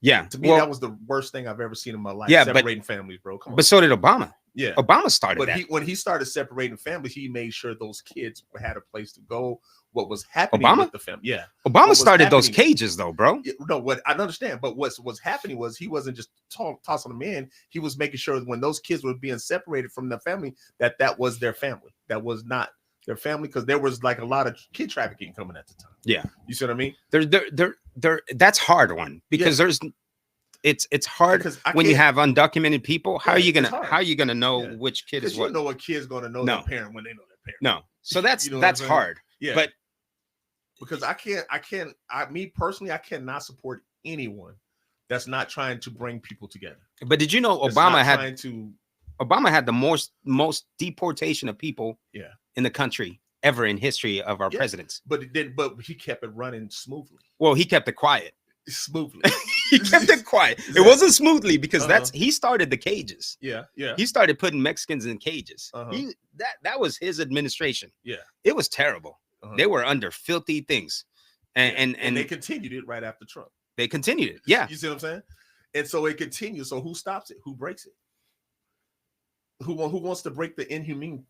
Yeah, to me, that was the worst thing I've ever seen in my life. Yeah, separating families, bro. Come on. But so did Obama. Yeah, Obama started that. When he started separating families, he made sure those kids had a place to go. What was happening with the family? Yeah, Obama started those cages, though, bro. No, what I understand, but what's happening was he wasn't just tossing them in. He was making sure that when those kids were being separated from their family, that was their family. That was not their family, because there was like a lot of kid trafficking coming at the time. Yeah, you see what I mean? That's hard one because it's hard when you have undocumented people. How are you gonna know which kid is what? You know what kid's gonna know their parent when they know their parent. No, so that's hard. Yeah, but because me personally, I cannot support anyone that's not trying to bring people together. But did you know Obama had the most deportation of people in the country ever in history of our Yeah, presidents. but it did. But he kept it running smoothly. Well, he kept it quiet. Smoothly. He kept it quiet. It Exactly. wasn't smoothly because Uh-huh. he started the cages. Yeah, yeah, He started putting Mexicans in cages. Uh-huh. That was his administration. yeah. It was terrible. Uh-huh. They were under filthy things, and they continued it right after Trump. they continued it. Yeah, You see what I'm saying? And so it continues. So who stops it? Who breaks it? Who wants to break the inhumane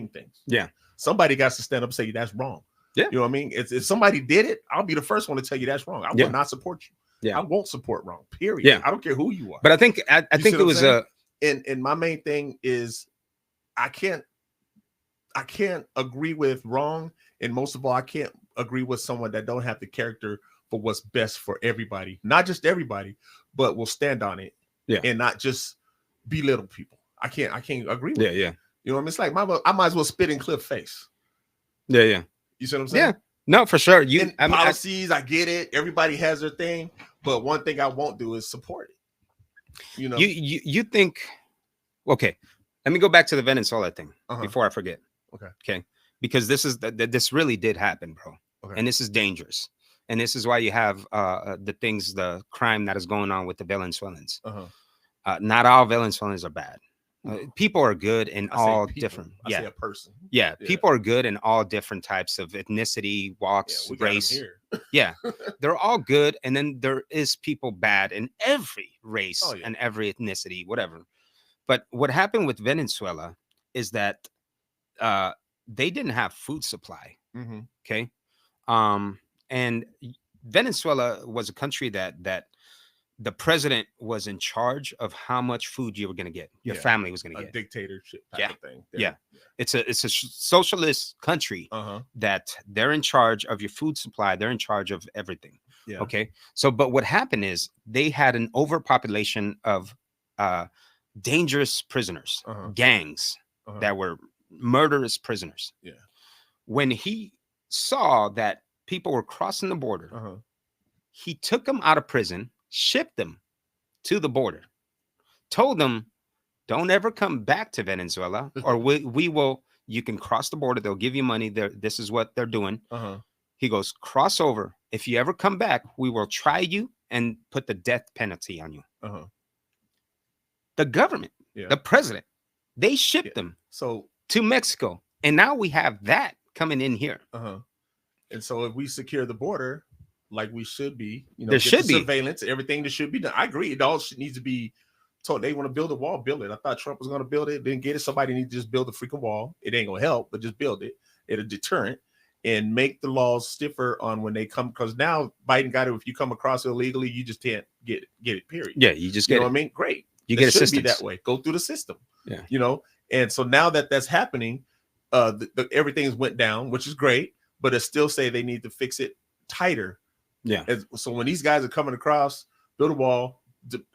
things? yeah, Somebody got to stand up and say that's wrong. Yeah. You know what I mean? If somebody did it, I'll be the first one to tell you that's wrong. I Yeah. will not support you. Yeah. I won't support wrong. Period. Yeah. I don't care who you are. but I think You think see it what was I'm saying? And my main thing is I can't agree with wrong, and most of all, I can't agree with someone that don't have the character for what's best for everybody, not just everybody, but will stand on it, Yeah. and not just belittle people. I can't agree with it. yeah. You know what I mean? It's like I might as well spit in Cliff face. Yeah. You see what I'm saying? Yeah. No, for sure. And policies, I get it. Everybody has their thing, but one thing I won't do is support it. You know, you think? Okay, let me go back to the Venezuela thing before I forget. Okay, because this really did happen, bro, and this is dangerous, and this is why you have the crime that is going on with the Venezuelans. Not all Venezuelans are bad. People are good in all different. I say a person. Yeah, people are good in all different types of ethnicity, walks, race. Yeah, they're all good, and then there is people bad in every race and every ethnicity, whatever. But what happened with Venezuela is that they didn't have food supply. Okay, and Venezuela was a country that the president was in charge of how much food you were going to get. Your family was going to get. A dictatorship type of thing. Yeah. It's a socialist country that they're in charge of your food supply. They're in charge of everything. Yeah. Okay. So, but what happened is they had an overpopulation of dangerous prisoners, gangs that were murderous prisoners. Yeah. When he saw that people were crossing the border, he took them out of prison, shipped them to the border, told them, don't ever come back to Venezuela, or we will, you can cross the border. They'll give you money. This is what they're doing. He goes, cross over. If you ever come back, we will try you and put the death penalty on you. The government, the president, they shipped them to Mexico. And now we have that coming in here. And so if we secure the border, like we should be, there should be surveillance, everything that should be done. I agree. It all needs to be told. They want to build a wall, build it. I thought Trump was going to build it, didn't get it. Somebody needs to just build a freaking wall. It ain't going to help, but just build it. It'll deterrent and make the laws stiffer on when they come. Because now Biden got it. If you come across illegally, you just can't get it. Period. Yeah, you just get it. You know what I mean? Great. You get assistance. Should be that way. Go through the system. Yeah. And so now that's happening, everything's went down, which is great. But it still say they need to fix it tighter. Yeah. So when these guys are coming across, build a wall,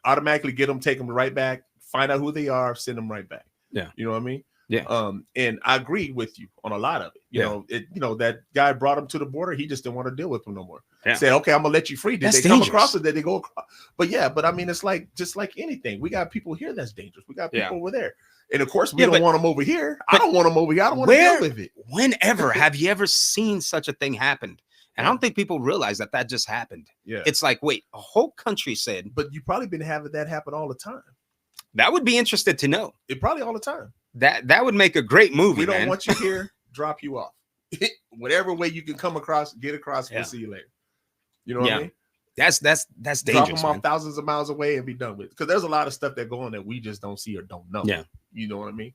automatically get them, take them right back, find out who they are, send them right back. Yeah. You know what I mean? Yeah. And I agree with you on a lot of it. You know, that guy brought them to the border. He just didn't want to deal with them no more. Yeah. Said, okay, I'm gonna let you free. Did they come across it? Did they go across? But I mean, it's like just like anything. We got people here that's dangerous. We got people over there. And of course, we don't want them over here. I don't want them over here. I don't want to deal with it. Whenever have you ever seen such a thing happen? And I don't think people realize that just happened. Yeah. It's like, wait, a whole country said. But you've probably been having that happen all the time. That would be interested to know. It probably all the time. That would make a great movie. We don't want you here, drop you off. Whatever way you can come across, get across, we'll see you later. You know what I mean? That's dangerous. Drop them off thousands of miles away and be done with it. Because there's a lot of stuff that go on that we just don't see or don't know. Yeah. You know what I mean?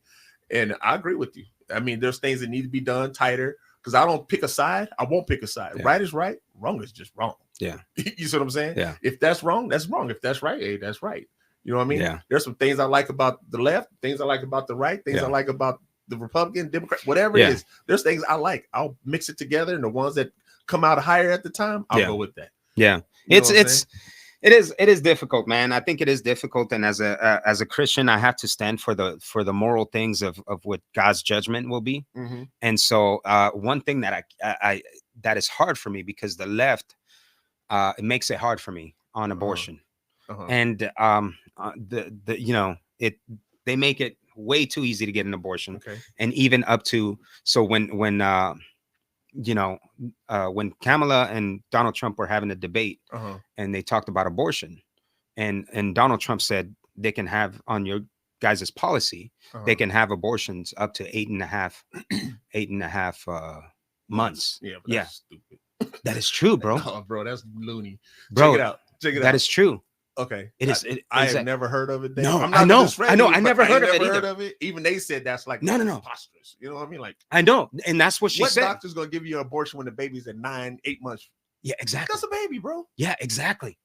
And I agree with you. I mean, there's things that need to be done tighter. Because I don't pick a side. I won't pick a side. Yeah. Right is right. Wrong is just wrong. Yeah. You see what I'm saying? Yeah. If that's wrong, that's wrong. If that's right, hey, that's right. You know what I mean? Yeah. There's some things I like about the left, things I like about the right, things I like about the Republican, Democrat, whatever it is. There's things I like. I'll mix it together, and the ones that come out higher at the time, I'll go with that. Yeah. It is difficult, man. I think it is difficult, and as a Christian, I have to stand for the moral things of what God's judgment will be. Mm-hmm. And so, one thing that I that is hard for me because the left, it makes it hard for me on abortion, and they make it way too easy to get an abortion. Okay. And even up to, so when when Kamala and Donald Trump were having a debate, and they talked about abortion, and Donald Trump said they can have, on your guys' policy, they can have abortions up to 8.5 months. Yeah, but that's stupid. That is true, bro. Oh, bro, that's loony. Bro, check it out. That is true. Okay. It is. I have never heard of it. Dave. No, I'm I know. I never heard of it. Even they said that's like no. preposterous. You know what I mean? Like, I know, and that's what she what said. What doctor's gonna give you an abortion when the baby's at 9, 8 months? Yeah, exactly. That's a baby, bro. Yeah, exactly.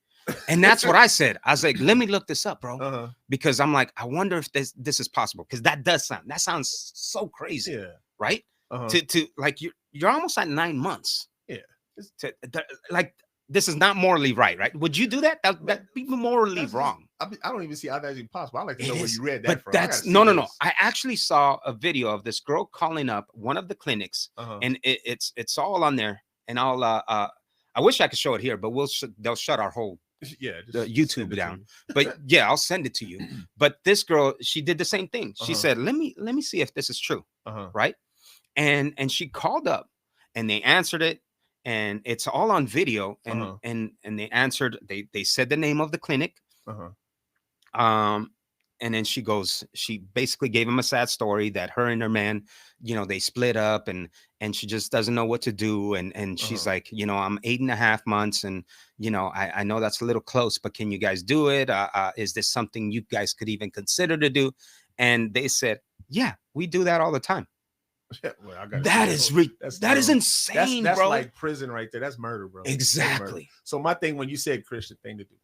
And that's what I said. I was like, let me look this up, bro, because I'm like, I wonder if this is possible, because that sounds so crazy, right? To like you're almost at 9 months. Yeah. Like, this is not morally right? Would you do that? That'd be morally wrong. I don't even see how that's even possible. I like to know where you read that but from. That's no. I actually saw a video of this girl calling up one of the clinics, and it's all on there. And I'll I wish I could show it here, but they'll shut our whole the YouTube down. But yeah, I'll send it to you. But this girl, she did the same thing. She said, let me see if this is true, right? And she called up, and they answered it. And it's all on video, and they answered. They said the name of the clinic, and then she basically gave him a sad story that her and her man, they split up, and she just doesn't know what to do, and she's like, I'm 8.5 months, and I know that's a little close, but can you guys do it? Is this something you guys could even consider to do? And they said, yeah, we do that all the time. Well, that is insane, that's bro. Like prison right there. That's murder, bro. Exactly. Murder. So my thing, when you said Christian thing to do,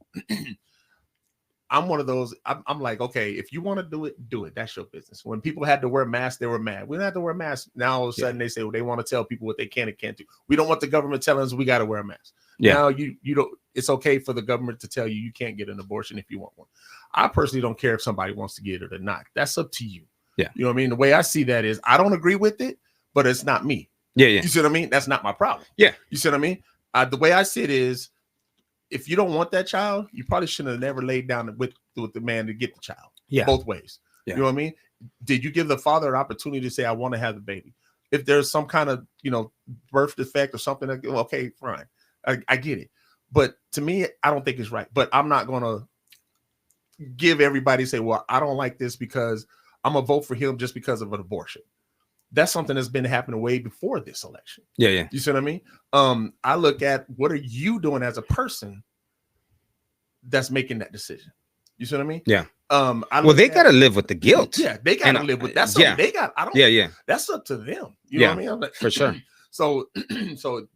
I'm one of those. I'm like, okay, if you want to do it. That's your business. When people had to wear masks, they were mad. We don't have to wear masks. Now all of a sudden they say, well, they want to tell people what they can and can't do. We don't want the government telling us we got to wear a mask. Yeah. Now you don't. It's okay for the government to tell you can't get an abortion if you want one. I personally don't care if somebody wants to get it or not. That's up to you. Yeah. You know what I mean? The way I see that is, I don't agree with it, but it's not me. Yeah. You see what I mean? That's not my problem. Yeah. You see what I mean? The way I see it is, if you don't want that child, you probably shouldn't have never laid down with the man to get the child. Yeah. Both ways. Yeah. You know what I mean? Did you give the father an opportunity to say, I want to have the baby? If there's some kind of, birth defect or something, okay, fine. I get it. But to me, I don't think it's right. But I'm not going to give everybody say, well, I don't like this because I'm gonna vote for him just because of an abortion. That's something that's been happening way before this election. Yeah. You see what I mean? I look at, what are you doing as a person that's making that decision? You see what I mean? Yeah. They got to live with the guilt. Yeah, they got to live with that's something they got. I don't. Yeah. That's up to them. You know what I mean? I'm like, for sure. So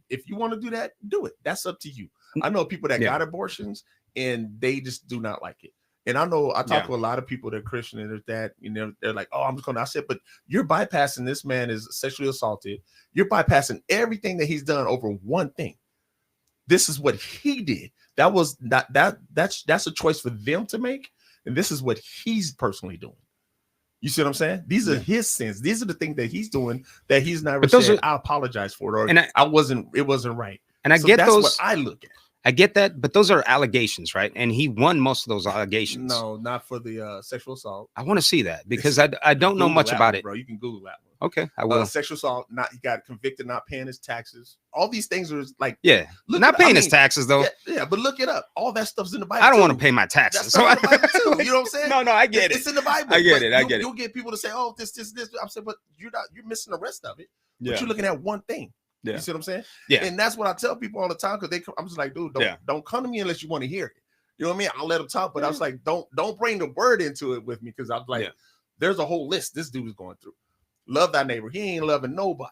if you want to do that, do it. That's up to you. I know people that got abortions and they just do not like it. And I know I talk to a lot of people that are Christian and that, they're like, oh, I said, but you're bypassing, this man is sexually assaulted. You're bypassing everything that he's done over one thing. This is what he did. That was that's a choice for them to make. And this is what he's personally doing. You see what I'm saying? These are his sins. These are the things that he's doing that he's never said, I apologize for it, or it wasn't right. And I get that's what I look at. I get that, but those are allegations, right? And he won most of those allegations. No, not for the sexual assault. I want to see that, because I don't know much about it, bro. You can Google that one. Okay, I will. Sexual assault. He got convicted, not paying his taxes. All these things are like, not paying his taxes though. Yeah, but look it up. All that stuff's in the Bible. I don't want to pay my taxes. So in the Bible too. You know what I'm saying? No, I get it. It's in the Bible. I get it. You'll get people to say, oh, this. I'm saying, but you're missing the rest of it. But you're looking at one thing. Yeah. You see what I'm saying? Yeah. And that's what I tell people all the time, because I'm just like, dude, don't come to me unless you want to hear it. You know what I mean? I'll let them talk, but I was like, don't bring the word into it with me, because I was like, there's a whole list this dude is going through. Love thy neighbor. He ain't loving nobody.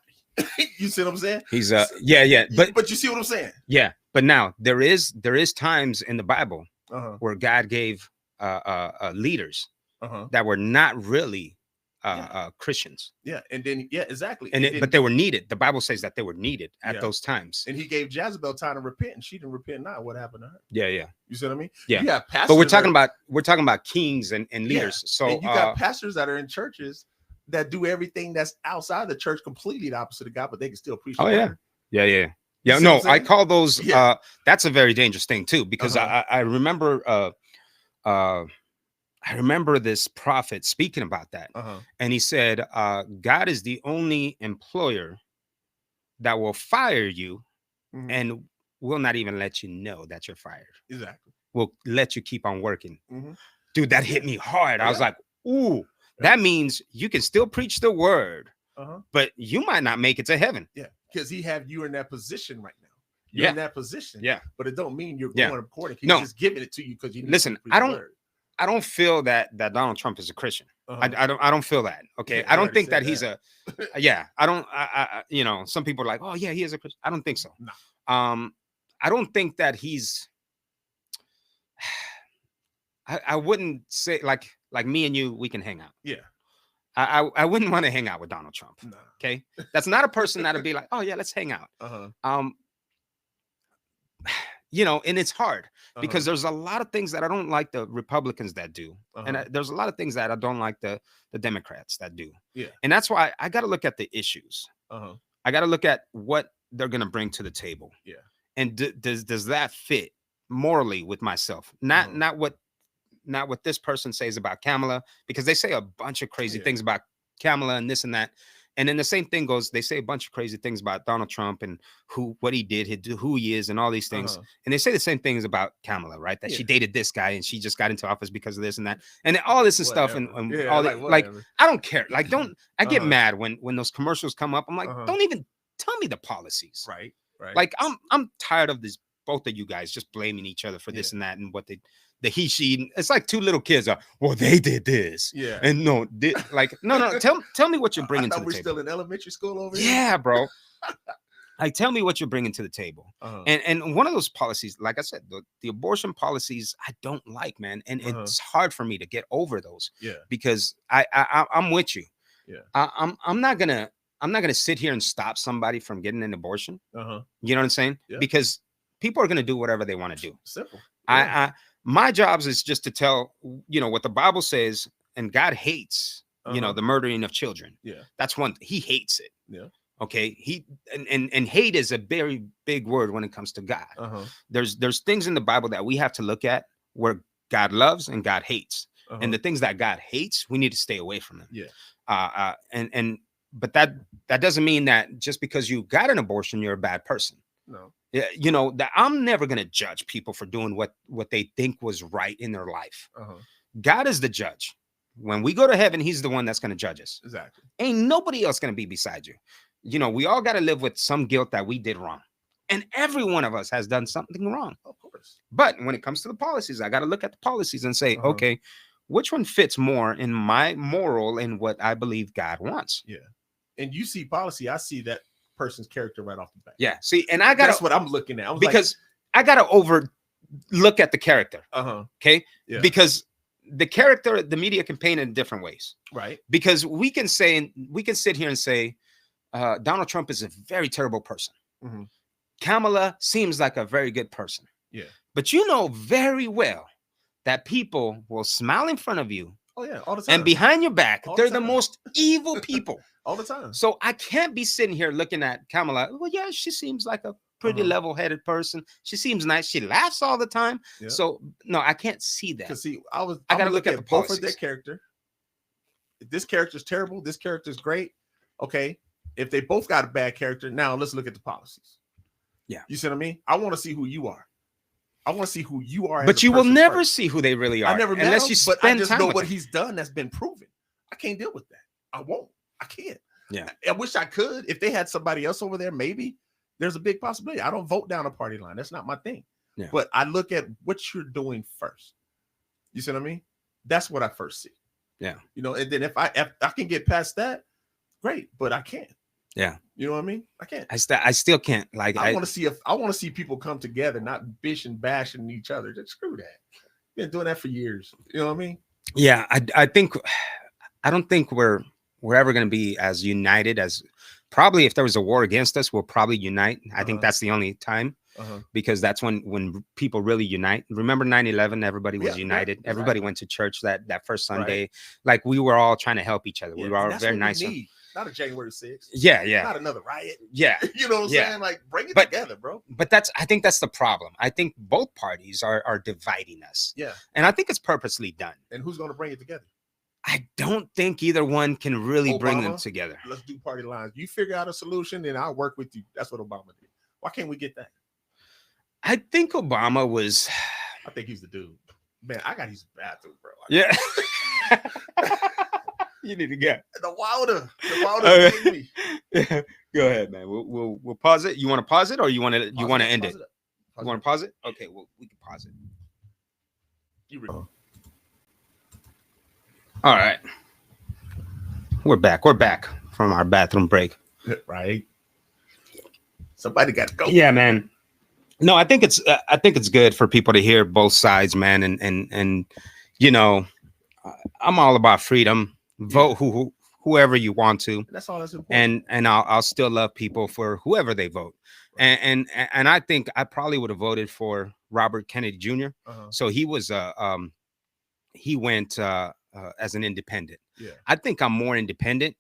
You see what I'm saying? He's but you see what I'm saying? Yeah. But now there is times in the Bible where God gave leaders that were not really Christians. Yeah, and then exactly. But they were needed. The Bible says that they were needed at those times. And he gave Jezebel time to repent, and she didn't repent. Now what happened to her? Yeah. You see what I mean? Yeah. You got pastors, but we're talking about kings and leaders. So and you got pastors that are in churches that do everything that's outside the church completely the opposite of God, but they can still preach. Yeah. No, I call those. That's a very dangerous thing too, because I remember I remember this prophet speaking about that. Uh-huh. And he said, God is the only employer that will fire you Hmm. and will not even let you know that you're fired. Exactly. Will let you keep on working. Hmm. Dude, that Yeah. hit me hard. Oh, I was yeah. like, ooh, Yeah. that means you can still preach the word, Uh-huh. but you might not make it to heaven. Yeah. Because he have you in that position right now. You're Yeah. in that position. Yeah. But it don't mean you're Yeah. going according. He's No, just giving it to you because you need listen, to preach the word. I don't feel that Donald Trump is a Christian. Uh-huh. I don't feel that. Okay. Yeah, I you don't already think said that he's that. yeah, I don't you know, some people are like, oh yeah, he is a Christian. I don't think so. No. I don't think that he's I wouldn't say like me and you, we can hang out. Yeah. I wouldn't want to hang out with Donald Trump. No. Okay. That's not a person that'd be like, oh yeah, let's hang out. Uh-huh. You know, and it's hard because Uh-huh. there's a lot of things that I don't like the Republicans that do, and Uh-huh. there's a lot of things that I don't like the Democrats that do, Yeah. and that's why I got to look at the issues. Uh-huh. I got to look at what they're going to bring to the table, Yeah. and does that fit morally with myself? Not Uh-huh. not what this person says about Kamala, because they say a bunch of crazy Yeah. things about Kamala and this and that. And then the same thing goes, they say a bunch of crazy things about Donald Trump and what he did, who he is, and all these things. Uh-huh. And they say the same things about Kamala, right? That Yeah. she dated this guy and she just got into office because of this and that. And all this and stuff. And, Whatever. Yeah, all like that. Like, whatever. I don't care. Like, don't I get Uh-huh. mad when those commercials come up. I'm like, Uh-huh. don't even tell me the policies. Right. Right. Like I'm tired of this, both of you guys just blaming each other for this Yeah. and that and what they the he she. It's like two little kids are. Well, they did this, Yeah. and no, like no. Tell me what you're I bringing to thought the we're table. still in elementary school over here. Yeah, bro. Like, tell me what you're bringing to the table. Uh-huh. And one of those policies, like I said, the abortion policies, I don't like, man, and Uh-huh. it's hard for me to get over those Yeah. because I'm with you. Yeah. I'm not gonna sit here and stop somebody from getting an abortion. Uh-huh. You know what I'm saying? Yeah. Because people are gonna do whatever they want to do. Simple. Yeah. I my job is just to tell what the Bible says, and God hates Uh-huh. the murdering of children. Yeah. That's one. He hates it. Yeah. Okay. He and hate is a very big word when it comes to God. Uh-huh. There's things in the Bible that we have to look at where God loves and God hates, Uh-huh. and the things that God hates, we need to stay away from them. Yeah. But that doesn't mean that just because you got an abortion, you're a bad person. No. Yeah, that I'm never gonna judge people for doing what they think was right in their life. Uh-huh. God is the judge. When we go to heaven, he's the one that's gonna judge us. Exactly. Ain't nobody else gonna be beside you. We all gotta live with some guilt that we did wrong. And every one of us has done something wrong. Of course. But when it comes to the policies, I gotta look at the policies and say, Uh-huh. okay, which one fits more in my moral and what I believe God wants? Yeah. And you see policy, I see that person's character right off the bat. Yeah. See, and I gotta That's what I'm looking at. I was because I gotta look at the character. uh-huh. Okay. Yeah. Because the character, the media can paint in different ways. Right. Because we can sit here and say, Donald Trump is a very terrible person. Mm-hmm. Kamala seems like a very good person. Yeah. But you know very well that people will smile in front of you. Oh yeah, all the time. And behind your back, All the they're the time. most evil people. All the time. So I can't be sitting here looking at Kamala. Well, yeah, she seems like a pretty level-headed person. She seems nice. She laughs all the time. Yeah. So no, I can't see that. Because see, I I'm gotta gonna look at the both of their policies. character. If this character's terrible, this character's great. Okay. If they both got a bad character, now let's look at the policies. Yeah. You see what I mean? I want to see who you are. I want to see who you are. But you will never see who they really are. I never met unless him, you but I spend just time know with what them. he's done that's been proven. I can't deal with that. I won't. I can't. Yeah. I wish I could. If they had somebody else over there, maybe there's a big possibility. I don't vote down a party line. That's not my thing. Yeah. But I look at what you're doing first. You see what I mean? That's what I first see. Yeah. And then if I can get past that, great. But I can't. Yeah. You know what I mean? I can't. I still can't. Like I want to see people come together, not bitching, bashing each other. Just screw that. Been doing that for years. You know what I mean? Yeah, I don't think we're ever going to be as united as probably if there was a war against us, we'll probably unite. I think that's the only time because that's when people really unite. Remember 9/11, everybody was united. Everybody went to church that first Sunday. Right. Like we were all trying to help each other. Yeah, we were all that's very what nice. we need. Not a January 6th. Yeah, yeah. Not another riot. Yeah. You know what I'm Yeah. saying? Like, bring it together, bro. But I think that's the problem. I think both parties are dividing us. Yeah. And I think it's purposely done. And who's going to bring it together? I don't think either one can really bring them Obama? together. Let's do party lines. You figure out a solution, then I'll work with you. That's what Obama did. Why can't we get that? I think Obama was. I think he's the dude. Man, I got to use the bathroom, bro. Yeah. You need to get The wilder made me. Yeah. Go ahead, man. We'll pause it. You want to pause it, or you want to end it? You want to pause it? Okay, well, we can pause it. All right. We're back from our bathroom break. Right. Somebody got to go. Yeah, man. No, I think it's good for people to hear both sides, man. And you know, I'm all about freedom. Vote whoever you want to. That's all that's important. And I'll still love people for whoever they vote. Right. And I think I probably would have voted for Robert Kennedy Jr. So he was he went as an independent. Yeah. I think I'm more independent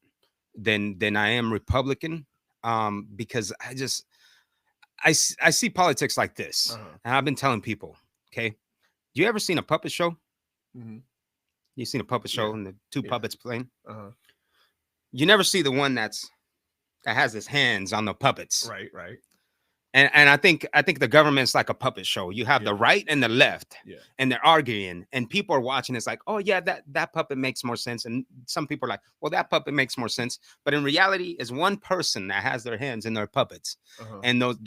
than I am Republican, because I see politics like this. And I've been telling people, okay, you ever seen a puppet show? Mm-hmm. You seen a puppet show and the two puppets playing? You never see the one that has his hands on the puppets. Right. And I think the government's like a puppet show. You have the right and the left, and they're arguing, and people are watching. It's like, oh yeah, that puppet makes more sense. And some people are like, well, that puppet makes more sense. But in reality, it's one person that has their hands in their puppets, and those,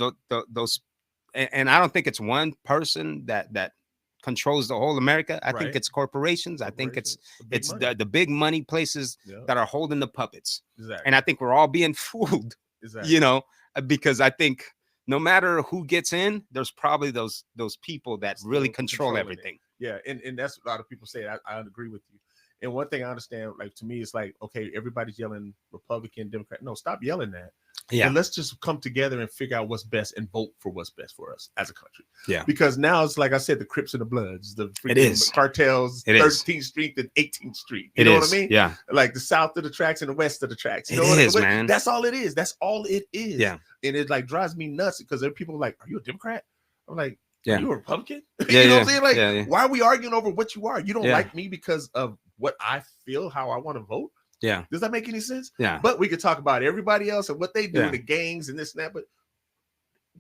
and I don't think it's one person that controls the whole America. I think it's corporations. I think it's the big money places that are holding the puppets. Exactly. And I think we're all being fooled. Exactly. You know, because I think no matter who gets in, there's probably those people that really control everything. Yeah, and that's what a lot of people say. I agree with you. And one thing I understand, like, to me, it's like, okay, everybody's yelling Republican, Democrat. No, stop yelling that. Yeah. And let's just come together and figure out what's best and vote for what's best for us as a country. Yeah. Because now it's like I said, the Crips and the Bloods, the cartels, 13th Street and 18th Street. You know what I mean? Yeah. Like the south of the tracks and the west of the tracks. You know what I mean? Man. That's all it is. That's all it is. Yeah. And it like drives me nuts because there are people like, are you a Democrat? I'm like, are you a Republican? You know what I'm saying? Like, why are we arguing over what you are? You don't like me because of what I feel, how I want to vote? Yeah. Does that make any sense? Yeah. But we could talk about everybody else and what they do, the gangs and this and that. But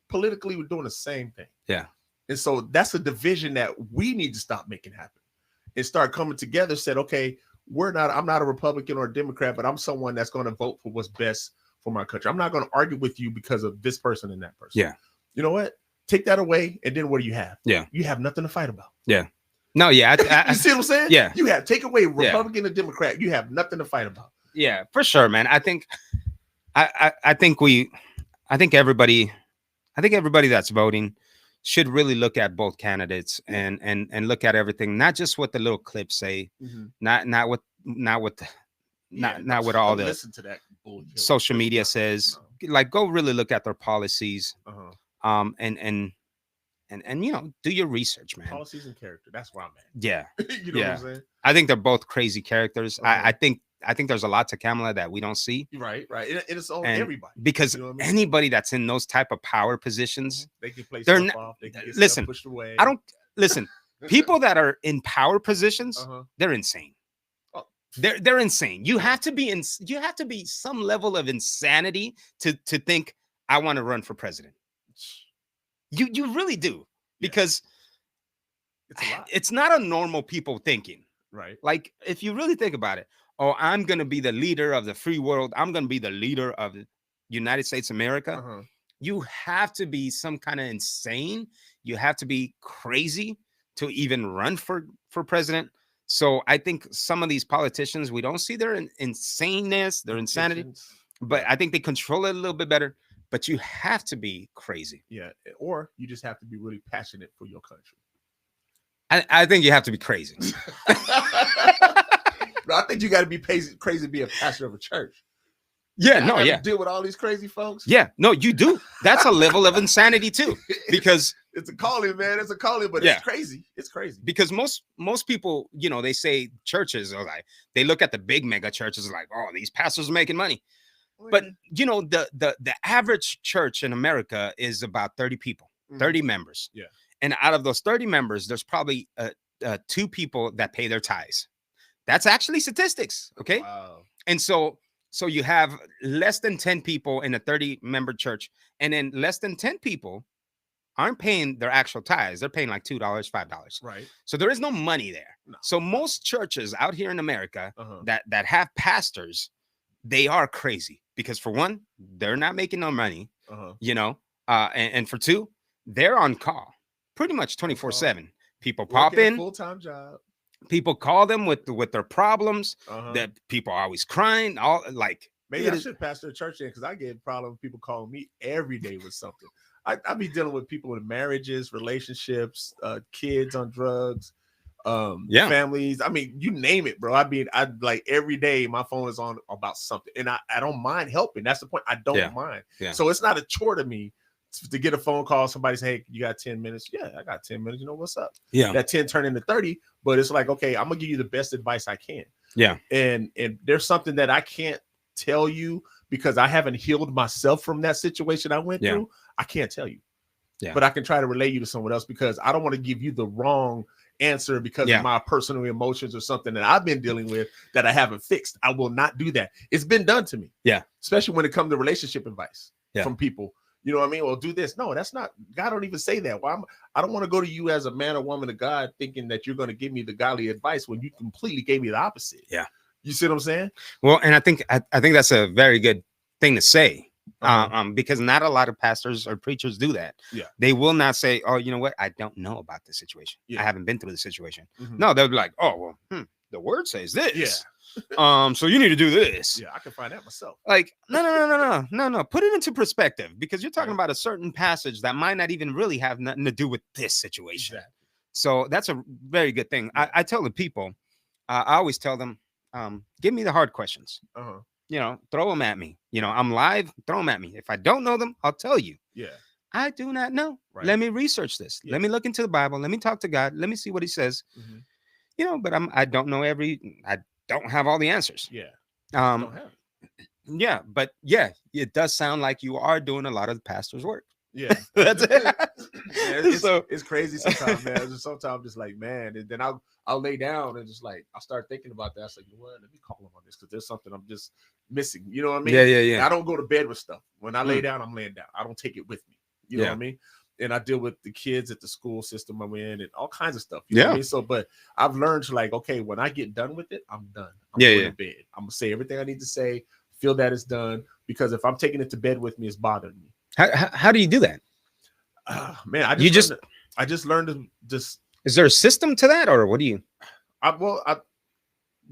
politically, we're doing the same thing. Yeah. And so that's a division that we need to stop making happen and start coming together. Said, okay, I'm not a Republican or a Democrat, but I'm someone that's going to vote for what's best for my country. I'm not going to argue with you because of this person and that person. Yeah. You know what? Take that away. And then what do you have? Yeah. You have nothing to fight about. Yeah. No, yeah. You see what I'm saying? Yeah. You have take away Republican and Democrat. You have nothing to fight about. Yeah, for sure, man. I think everybody that's voting should really look at both candidates and look at everything, not just what the little clips say, not what all the listen to that social media says. No. Like, go really look at their policies, and you know, do your research, man. Policies and character. That's where I'm at. Yeah. You know what I'm saying? I think they're both crazy characters. I think there's a lot to Kamala that we don't see. Right. It's on everybody. Because anybody that's in those type of power positions, they can play stuff off. They can get stuff pushed away. Listen. People that are in power positions, they're insane. Oh. They're insane. You have to be some level of insanity to think I want to run for president. You really do, because it's not a normal people thinking, right? Like, if you really think about it, oh, I'm going to be the leader of the free world. I'm going to be the leader of the United States of America. You have to be some kind of insane. You have to be crazy to even run for president. So I think some of these politicians, we don't see their insaneness, their insanity, but I think they control it a little bit better. But you have to be crazy. Yeah. Or you just have to be really passionate for your country. I think you have to be crazy. No, I think you got to be crazy to be a pastor of a church. Yeah, deal with all these crazy folks. Yeah, no, you do. That's a level of insanity too, because It's a calling, man. It's a calling, but Yeah. it's crazy. It's crazy. Because most people, they say churches are like, they look at the big mega churches like, oh, these pastors are making money. But the average church in America is about 30 people, 30 members. Yeah. And out of those 30 members, there's probably 2 people that pay their tithes. That's actually statistics. Okay. Wow. And so you have less than 10 people in a 30-member church, and then less than 10 people aren't paying their actual tithes. They're paying like $2, $5. Right. So there is no money there. No. So most churches out here in America that have pastors, they are crazy because for one, they're not making no money, and for two, they're on call pretty much 24/7. People pop in, full-time job. People call them with their problems. That people are always crying. All like maybe I should pastor a church in because I get problems. People calling me every day with something. I be dealing with people in marriages, relationships, kids on drugs, families. I mean, you name it, bro. I like every day my phone is on about something, and I don't mind helping. That's the point. I don't mind. Yeah. So it's not a chore to me to get a phone call. Somebody say, "Hey, you got 10 minutes?" Yeah, I got 10 minutes. You know what's up? Yeah. That 10 turned into 30, but it's like, okay, I'm gonna give you the best advice I can. Yeah. And there's something that I can't tell you because I haven't healed myself from that situation I went through. I can't tell you. Yeah. But I can try to relay you to someone else because I don't want to give you the wrong answer because of my personal emotions or something that I've been dealing with that I haven't fixed. I will not do that. It's been done to me. Yeah. Especially when it comes to relationship advice from people. You know what I mean? Well, do this. No, that's not. God don't even say that. Well, I don't want to go to you as a man or woman of God thinking that you're going to give me the godly advice when you completely gave me the opposite. Yeah. You see what I'm saying? Well, and I think that's a very good thing to say. Because not a lot of pastors or preachers do that. Yeah. They will not say, oh, you know what? I don't know about this situation. Yeah. I haven't been through the situation. No, they'll be like, oh, well, the word says this. Yeah. So you need to do this. Yeah, I can find that myself. Like, no. Put it into perspective because you're talking about a certain passage that might not even really have nothing to do with this situation. Exactly. So that's a very good thing. Yeah. I tell the people, I always tell them, give me the hard questions. Throw them at me. I'm live, throw them at me. If I don't know them, I'll tell you. Yeah. I do not know. Right. Let me research this. Yeah. Let me look into the Bible. Let me talk to God. Let me see what he says. But I don't know I don't have all the answers. Yeah. Don't have it. Yeah, but it does sound like you are doing a lot of the pastor's work. Yeah. That's it. It's crazy sometimes, man. Sometimes I'm just like, man, and then I'll lay down and just like I'll start thinking about that. I was like, you know what? Let me call him on this because there's something I'm just missing. You know what I mean? Yeah. I don't go to bed with stuff. When I lay down, I'm laying down. I don't take it with me. You know what I mean? And I deal with the kids at the school system I'm in and all kinds of stuff. You know what I mean? So, but I've learned to like, okay, when I get done with it, I'm done. I'm going to bed. I'm gonna say everything I need to say. Feel that it's done because if I'm taking it to bed with me, it's bothering me. How do you do that? Man, I just learned to just. Is there a system to that, or what do you?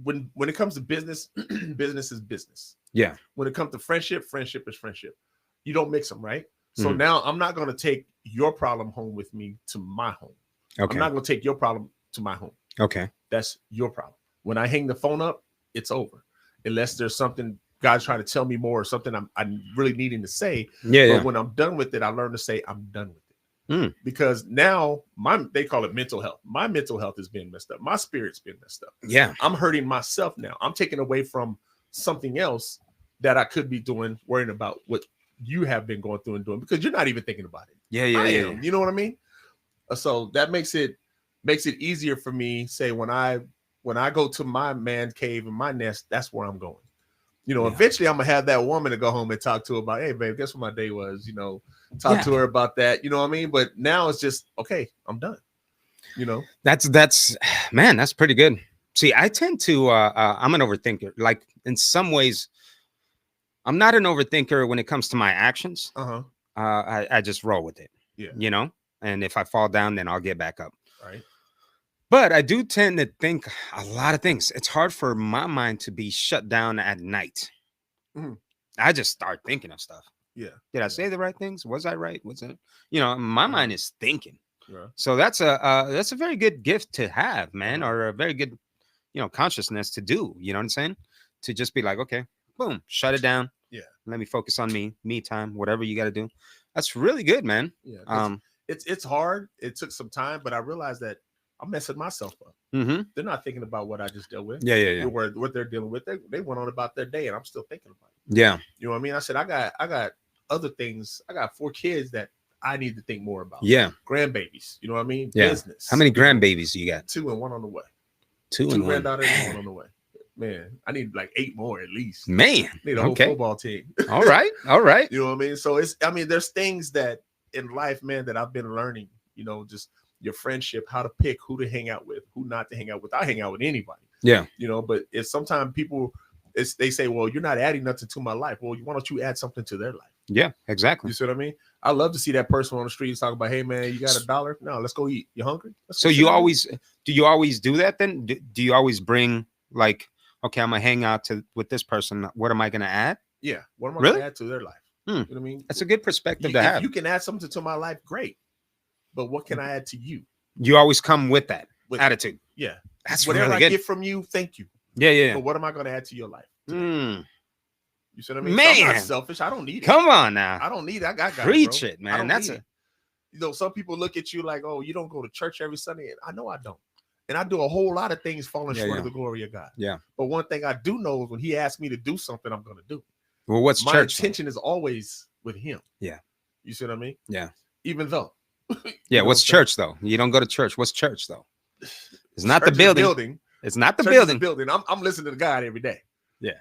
When it comes to business, business is business. Yeah. When it comes to friendship, friendship is friendship. You don't mix them, right? So now I'm not going to take your problem home with me to my home. Okay. I'm not going to take your problem to my home. Okay. That's your problem. When I hang the phone up, it's over. Unless there's something God's trying to tell me more or something I'm really needing to say. Yeah. But when I'm done with it, I learn to say I'm done with it. Because now they call it mental health. My mental health is being messed up. My spirit's been messed up. Yeah. I'm hurting myself now. I'm taking away from something else that I could be doing, worrying about what you have been going through and doing because you're not even thinking about it. Yeah. You know what I mean? So that makes it easier for me. Say when I go to my man cave and my nest, that's where I'm going. Eventually I'm gonna have that woman to go home and talk to her about, hey, babe, guess what my day was? Talk to her about that. You know what I mean? But now it's just, okay, I'm done. That's man, that's pretty good. See, I tend to, I'm an overthinker. Like in some ways, I'm not an overthinker when it comes to my actions. I just roll with it. Yeah. And if I fall down, then I'll get back up. Right. But I do tend to think a lot of things. It's hard for my mind to be shut down at night. I just start thinking of stuff. Yeah. Did I say the right things? Was I right? Was it? My mind is thinking. Yeah. So that's a very good gift to have, man, or a very good, consciousness to do. You know what I'm saying? To just be like, okay, boom, shut it down. Yeah. Let me focus on me time, whatever you got to do. That's really good, man. Yeah. it's hard. It took some time, but I realized that I'm messing myself up. Mm-hmm. They're not thinking about what I just dealt with. Yeah, yeah, yeah. What they're dealing with. They went on about their day, and I'm still thinking about it. Yeah. You know what I mean? I said, I got other things. I got 4 kids that I need to think more about. Yeah. Grandbabies. You know what I mean? Yeah. Business. How many grandbabies you got? 2 and 1 on the way. 2 2 and 1. granddaughters and 1 on the way. Man, I need like 8 more at least. Man. Need a whole Okay. football team. All right. All right. You know what I mean? So there's things that in life, man, that I've been learning, just your friendship, how to pick who to hang out with, who not to hang out with. I hang out with anybody. Yeah. But it's sometimes people, they say, well, you're not adding nothing to my life. Well, why don't you add something to their life? Yeah, exactly. You see what I mean? I love to see that person on the street talking about, hey, man, you got $1? No, let's go eat. You hungry? So do you always do that then? Do you always bring like, okay, I'm going to hang out with this person. What am I going to add? Yeah. What am I Really? going to add to their life? You know what I mean? That's a good perspective to If have. you can add something to my life, great. But what can I add to you? You always come with that attitude. Yeah. That's whatever really I good. get from you, thank you. Yeah, yeah. But what am I going to add to your life? You see what I mean? Man. So I'm not selfish. I don't need it. Come on now. I don't need it. I got Preach bro. it, man. That's some people look at you like, oh, you don't go to church every Sunday. And I know I don't. And I do a whole lot of things falling short of the glory of God. Yeah. But one thing I do know is when he asks me to do something, I'm going to do. Well, what's my church? intention is always with him. Yeah. You see what I mean? Yeah. Even though. Yeah. What's church though? You don't go to church. What's church though? It's not the building. It's not the building. I'm listening to God every day. Yeah.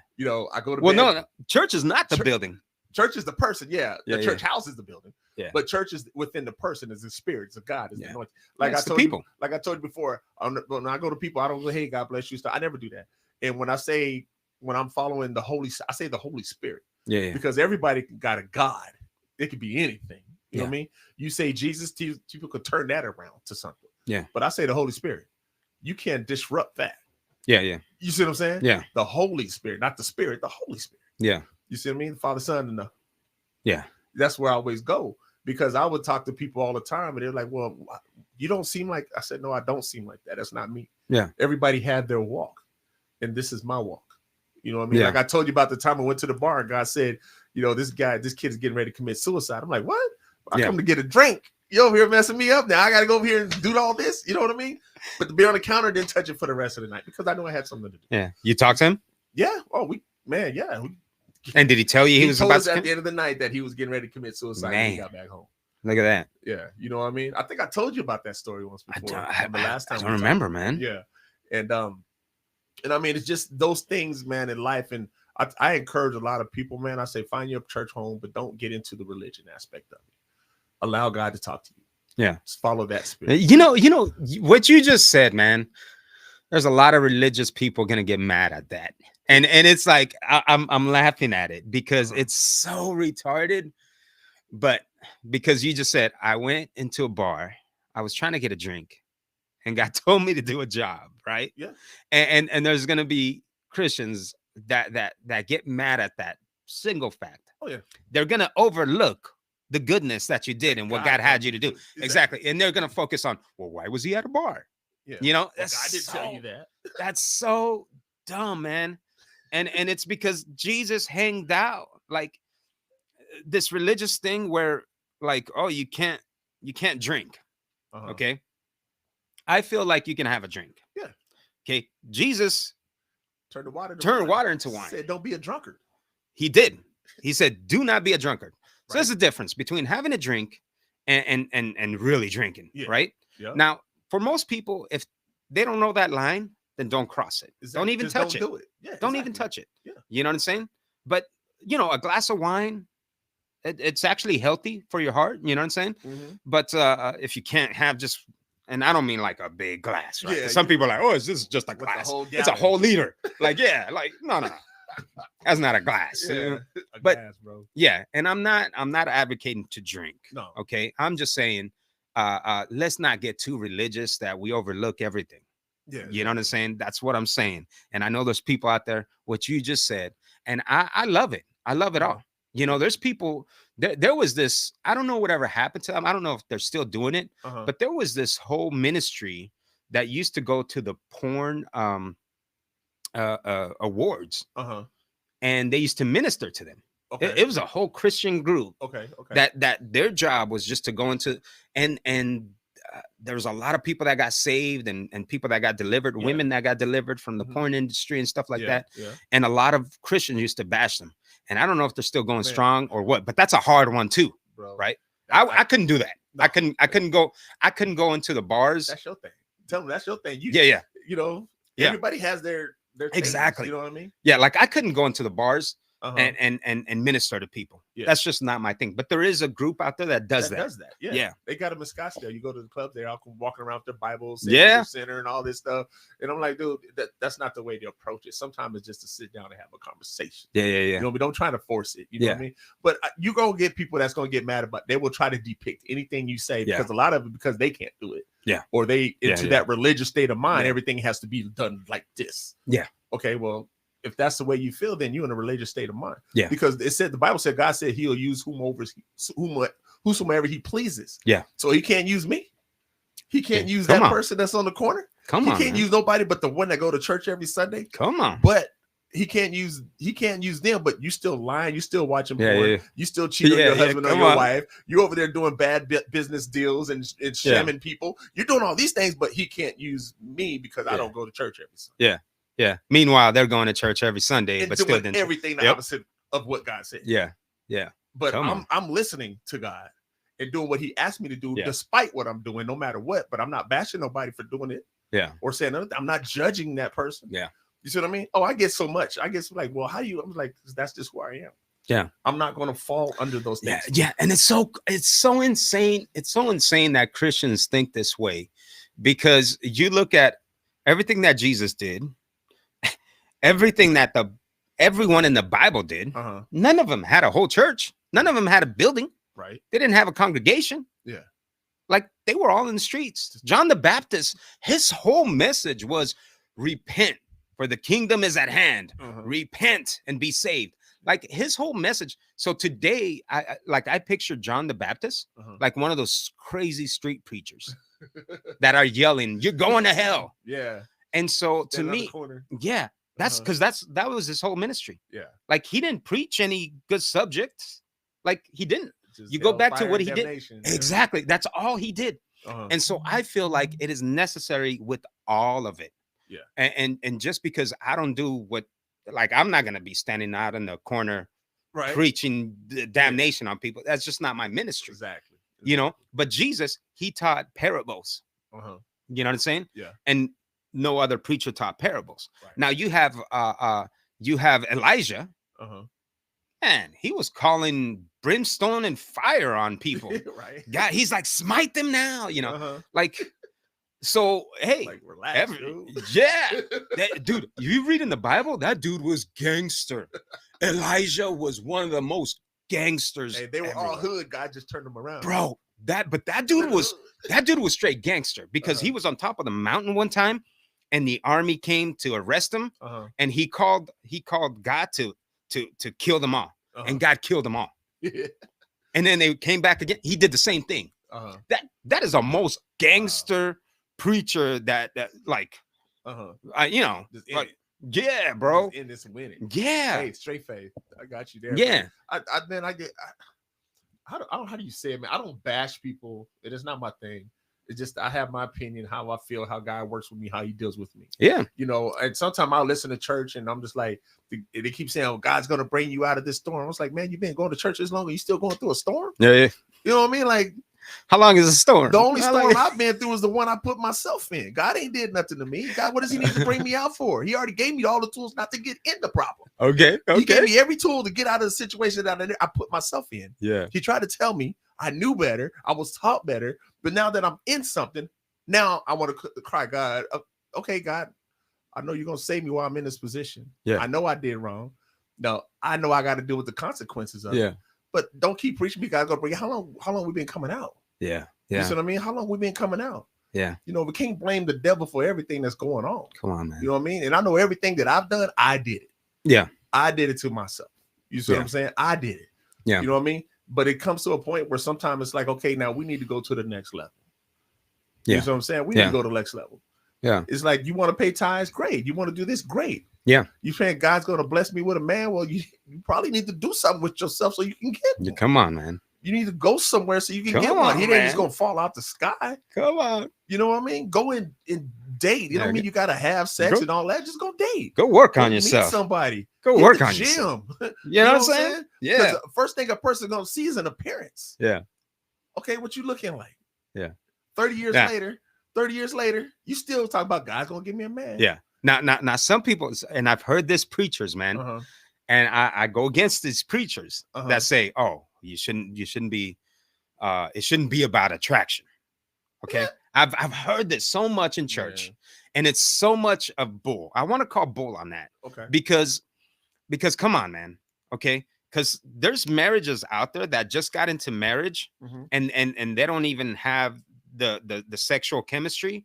I go to well, bed. no, church is not the building. Church is the person. Yeah. The church house is the building. Yeah. But church is within the person, is the spirit, it's the God, is the anointing. Like I told you, like I told you before, when I go to people, I don't go, hey, God bless you. I never do that. And when I'm following I say the Holy Spirit. Yeah. Because everybody got a God. It could be anything. You know what I mean? You say Jesus, people could turn that around to something. Yeah. But I say the Holy Spirit. You can't disrupt that. Yeah, yeah. You see what I'm saying? Yeah. The Holy Spirit, not the Spirit, the Holy Spirit. Yeah. You see what I mean? The Father, Son, and the. Yeah. That's where I always go, because I would talk to people all the time and they're like, well, you don't seem like. I said, no, I don't seem like that. That's not me. Yeah. Everybody had their walk, and this is my walk. You know what I mean? Yeah. Like I told you about the time I went to the bar and God said, this kid is getting ready to commit suicide. I'm like, what? I come to get a drink. You over here messing me up now. I got to go over here and do all this. You know what I mean? But to be on the counter, didn't touch it for the rest of the night because I knew I had something to do. Yeah. You talked to him? Yeah. Oh, yeah. And did he tell you he was told about us to at the end of the night that he was getting ready to commit suicide when he got back home? Look at that. Yeah. You know what I mean? I think I told you about that story once before. The last time I don't remember, man. Yeah. And I mean, it's just those things, man, in life. And I encourage a lot of people, man. I say, find your church home, but don't get into the religion aspect of it. Allow God to talk to you. Yeah. Just follow that spirit. You know what you just said, man. There's a lot of religious people gonna get mad at that. And it's like I'm laughing at it because it's so retarded. But because you just said, I went into a bar, I was trying to get a drink, and God told me to do a job, right? Yeah. And there's gonna be Christians that get mad at that single fact. Oh yeah. They're gonna overlook the goodness that you did and what God had you to do. Exactly. And they're gonna focus on, well, why was he at a bar? Yeah. Well, I didn't tell you that. That's so dumb, man. And it's because Jesus hanged out like this religious thing where like, oh, you can't drink. Okay. I feel like you can have a drink. Yeah. Okay. Jesus turned water into wine. Said, don't be a drunkard. He did. He said, do not be a drunkard. So there's a difference between having a drink and really drinking, right? Yeah. Now, for most people, if they don't know that line, then don't cross it. Don't even touch it. Do it. Yeah, don't even touch it. Yeah. You know what I'm saying? But, a glass of wine, it's actually healthy for your heart. You know what I'm saying? Mm-hmm. But if you can't have just, and I don't mean like a big glass, right? Yeah, some people are like, oh, is this just a glass? It's a whole liter. Like, yeah, like, no. That's not a glass. Yeah, but glass, bro. Yeah, and I'm not advocating to drink. No. Okay. I'm just saying, let's not get too religious that we overlook everything. Yeah. You know what I'm saying? That's what I'm saying. And I know there's people out there, what you just said, and I love it. I love it all. There's people, there was this, I don't know whatever happened to them. I don't know if they're still doing it, but there was this whole ministry that used to go to the porn awards, and they used to minister to them. Okay. It was a whole Christian group Okay. that their job was just to go into and there was a lot of people that got saved and people that got delivered, Yeah. women that got delivered from the Mhm. porn industry and stuff like Yeah, that. yeah. And a lot of Christians used to bash them. And I don't know if they're still going Man. strong or what, but that's a hard one too, Bro. right? I couldn't do that. No. I couldn't go into the bars. That's your thing. Tell me that's your thing. Yeah. You know, Yeah. everybody has their Exactly. things, you know what I mean? Yeah, like I couldn't go into the bars Uh-huh. and minister to people. Yeah. That's just not my thing. But there is a group out there that does that. Yeah. Yeah. They got them in Scottsdale. You go to the club, they're all walking around with their Bibles, Yeah. center and all this stuff. And I'm like, dude, that's not the way to approach it. Sometimes it's just to sit down and have a conversation. Yeah. You know, we don't try to force it. You know Yeah. what I mean? But you gonna get people that's gonna get mad about. They will try to depict anything you say Yeah. because a lot of it because they can't do it. Yeah. Or they into that religious state of mind. Yeah. Everything has to be done like this. Yeah. Okay. Well, if that's the way you feel, then you're in a religious state of mind. Yeah. Because it said the Bible said God said He'll use whosoever He pleases. Yeah. So He can't use me. He can't use Come that on. person that's on the corner. He on. can't use nobody but the one that go to church every Sunday. Come on. But he can't use them. But you still lying. You still watching porn. Yeah. You still cheating on your husband or come your on. wife. You over there doing bad business deals and shamming people. You're doing all these things, but he can't use me because I don't go to church every Sunday. Yeah. Meanwhile, they're going to church every Sunday, And but doing still didn't. everything the opposite of what God said. Yeah. But Come I'm listening to God and doing what He asked me to do, Yeah. despite what I'm doing, no matter what. But I'm not bashing nobody for doing it. Yeah. Or saying anything. I'm not judging that person. Yeah. You see what I mean? Oh, I get so much. I get like, well, how do you? I'm like, that's just who I am. Yeah. I'm not going to fall under those things. Yeah. And it's so insane. It's so insane that Christians think this way, because you look at everything that Jesus did, everything that everyone in the Bible did. None of them had a whole church. None of them had a building. Right. They didn't have a congregation. Yeah. Like they were all in the streets. John the Baptist, his whole message was repent, for the kingdom is at hand. Repent and be saved. Like his whole message. So today, I picture John the Baptist like one of those crazy street preachers that are yelling, "You're going to hell." Yeah. And so to me, yeah, that's because that was his whole ministry. Yeah. Like he didn't preach any good subjects. Like he didn't. Just You go back to hellfire what and he did. damnation. Exactly. That's all he did. And so I feel like it is necessary with all of it. Yeah. And just because I don't do what, like, I'm not going to be standing out in the corner preaching damnation on people. That's just not my ministry. Exactly. You know, but Jesus, he taught parables. You know what I'm saying? Yeah. And no other preacher taught parables. Right. Now you have Elijah. Man, he was calling brimstone and fire on people. Right. God, he's like, smite them now, you know, like, so, hey, like, relax, dude, you read in the Bible, that dude was gangster. Elijah was one of the most gangsters. Hey, they were all hood. God just turned them around, bro. That dude was straight gangster, because he was on top of the mountain one time and the army came to arrest him. And he called God to kill them all. And God killed them all. And then they came back again. He did the same thing. That is a most gangster preacher that like, you know, like, yeah, bro. In this winning. Yeah. Hey, straight faith. I got you there. Yeah. How do you say it, man? I don't bash people. It is not my thing. It's just I have my opinion, how I feel, how God works with me, how He deals with me. Yeah. You know, and sometimes I'll listen to church and I'm just like, they keep saying, "Oh, God's gonna bring you out of this storm." I was like, man, you've been going to church this long and you still going through a storm? Yeah. You know what I mean? Like, how long is the storm? The only storm I've been through is the one I put myself in. God ain't did nothing to me. God, what does He need to bring me out for? He already gave me all the tools not to get in the problem. Okay. He gave me every tool to get out of the situation that I put myself in. Yeah. He tried to tell me I knew better. I was taught better. But now that I'm in something, now I want to cry, God, okay, God, I know you're going to save me while I'm in this position. Yeah. I know I did wrong. No, I know I got to deal with the consequences of it. But don't keep preaching me. God's going to bring you. How long we been coming out? Yeah. You see what I mean? How long we been coming out? Yeah. You know, we can't blame the devil for everything that's going on. Come on, man. You know what I mean? And I know everything that I've done, I did it. Yeah. I did it to myself. You see what I'm saying? I did it. Yeah. You know what I mean? But it comes to a point where sometimes it's like, okay, now we need to go to the next level. You know what I'm saying? We need to go to the next level. Yeah. It's like, you want to pay tithes, great. You want to do this, great. Yeah. You saying God's going to bless me with a man? Well, you probably need to do something with yourself so you can get one. Come on, man. You need to go somewhere so you can Come get one. on, He ain't just man. gonna fall out the sky. Come on. You know what I mean? Go and date. You know what I mean? You gotta have sex and all that. Just go date. Go work Go on yourself. Meet somebody. Go Hit work the on gym. yourself. You know what I'm saying? Yeah. Because the first thing a person's gonna see is an appearance. Yeah. Okay, what you looking like? Yeah. 30 years later, you still talk about God's gonna give me a man. Yeah. Now, some people, and I've heard this preachers, man, and I go against these preachers that say, "Oh, you shouldn't be, it shouldn't be about attraction." Okay, I've heard this so much in church, and it's so much of bull. I want to call bull on that, because come on, man, okay, because there's marriages out there that just got into marriage, and they don't even have the sexual chemistry,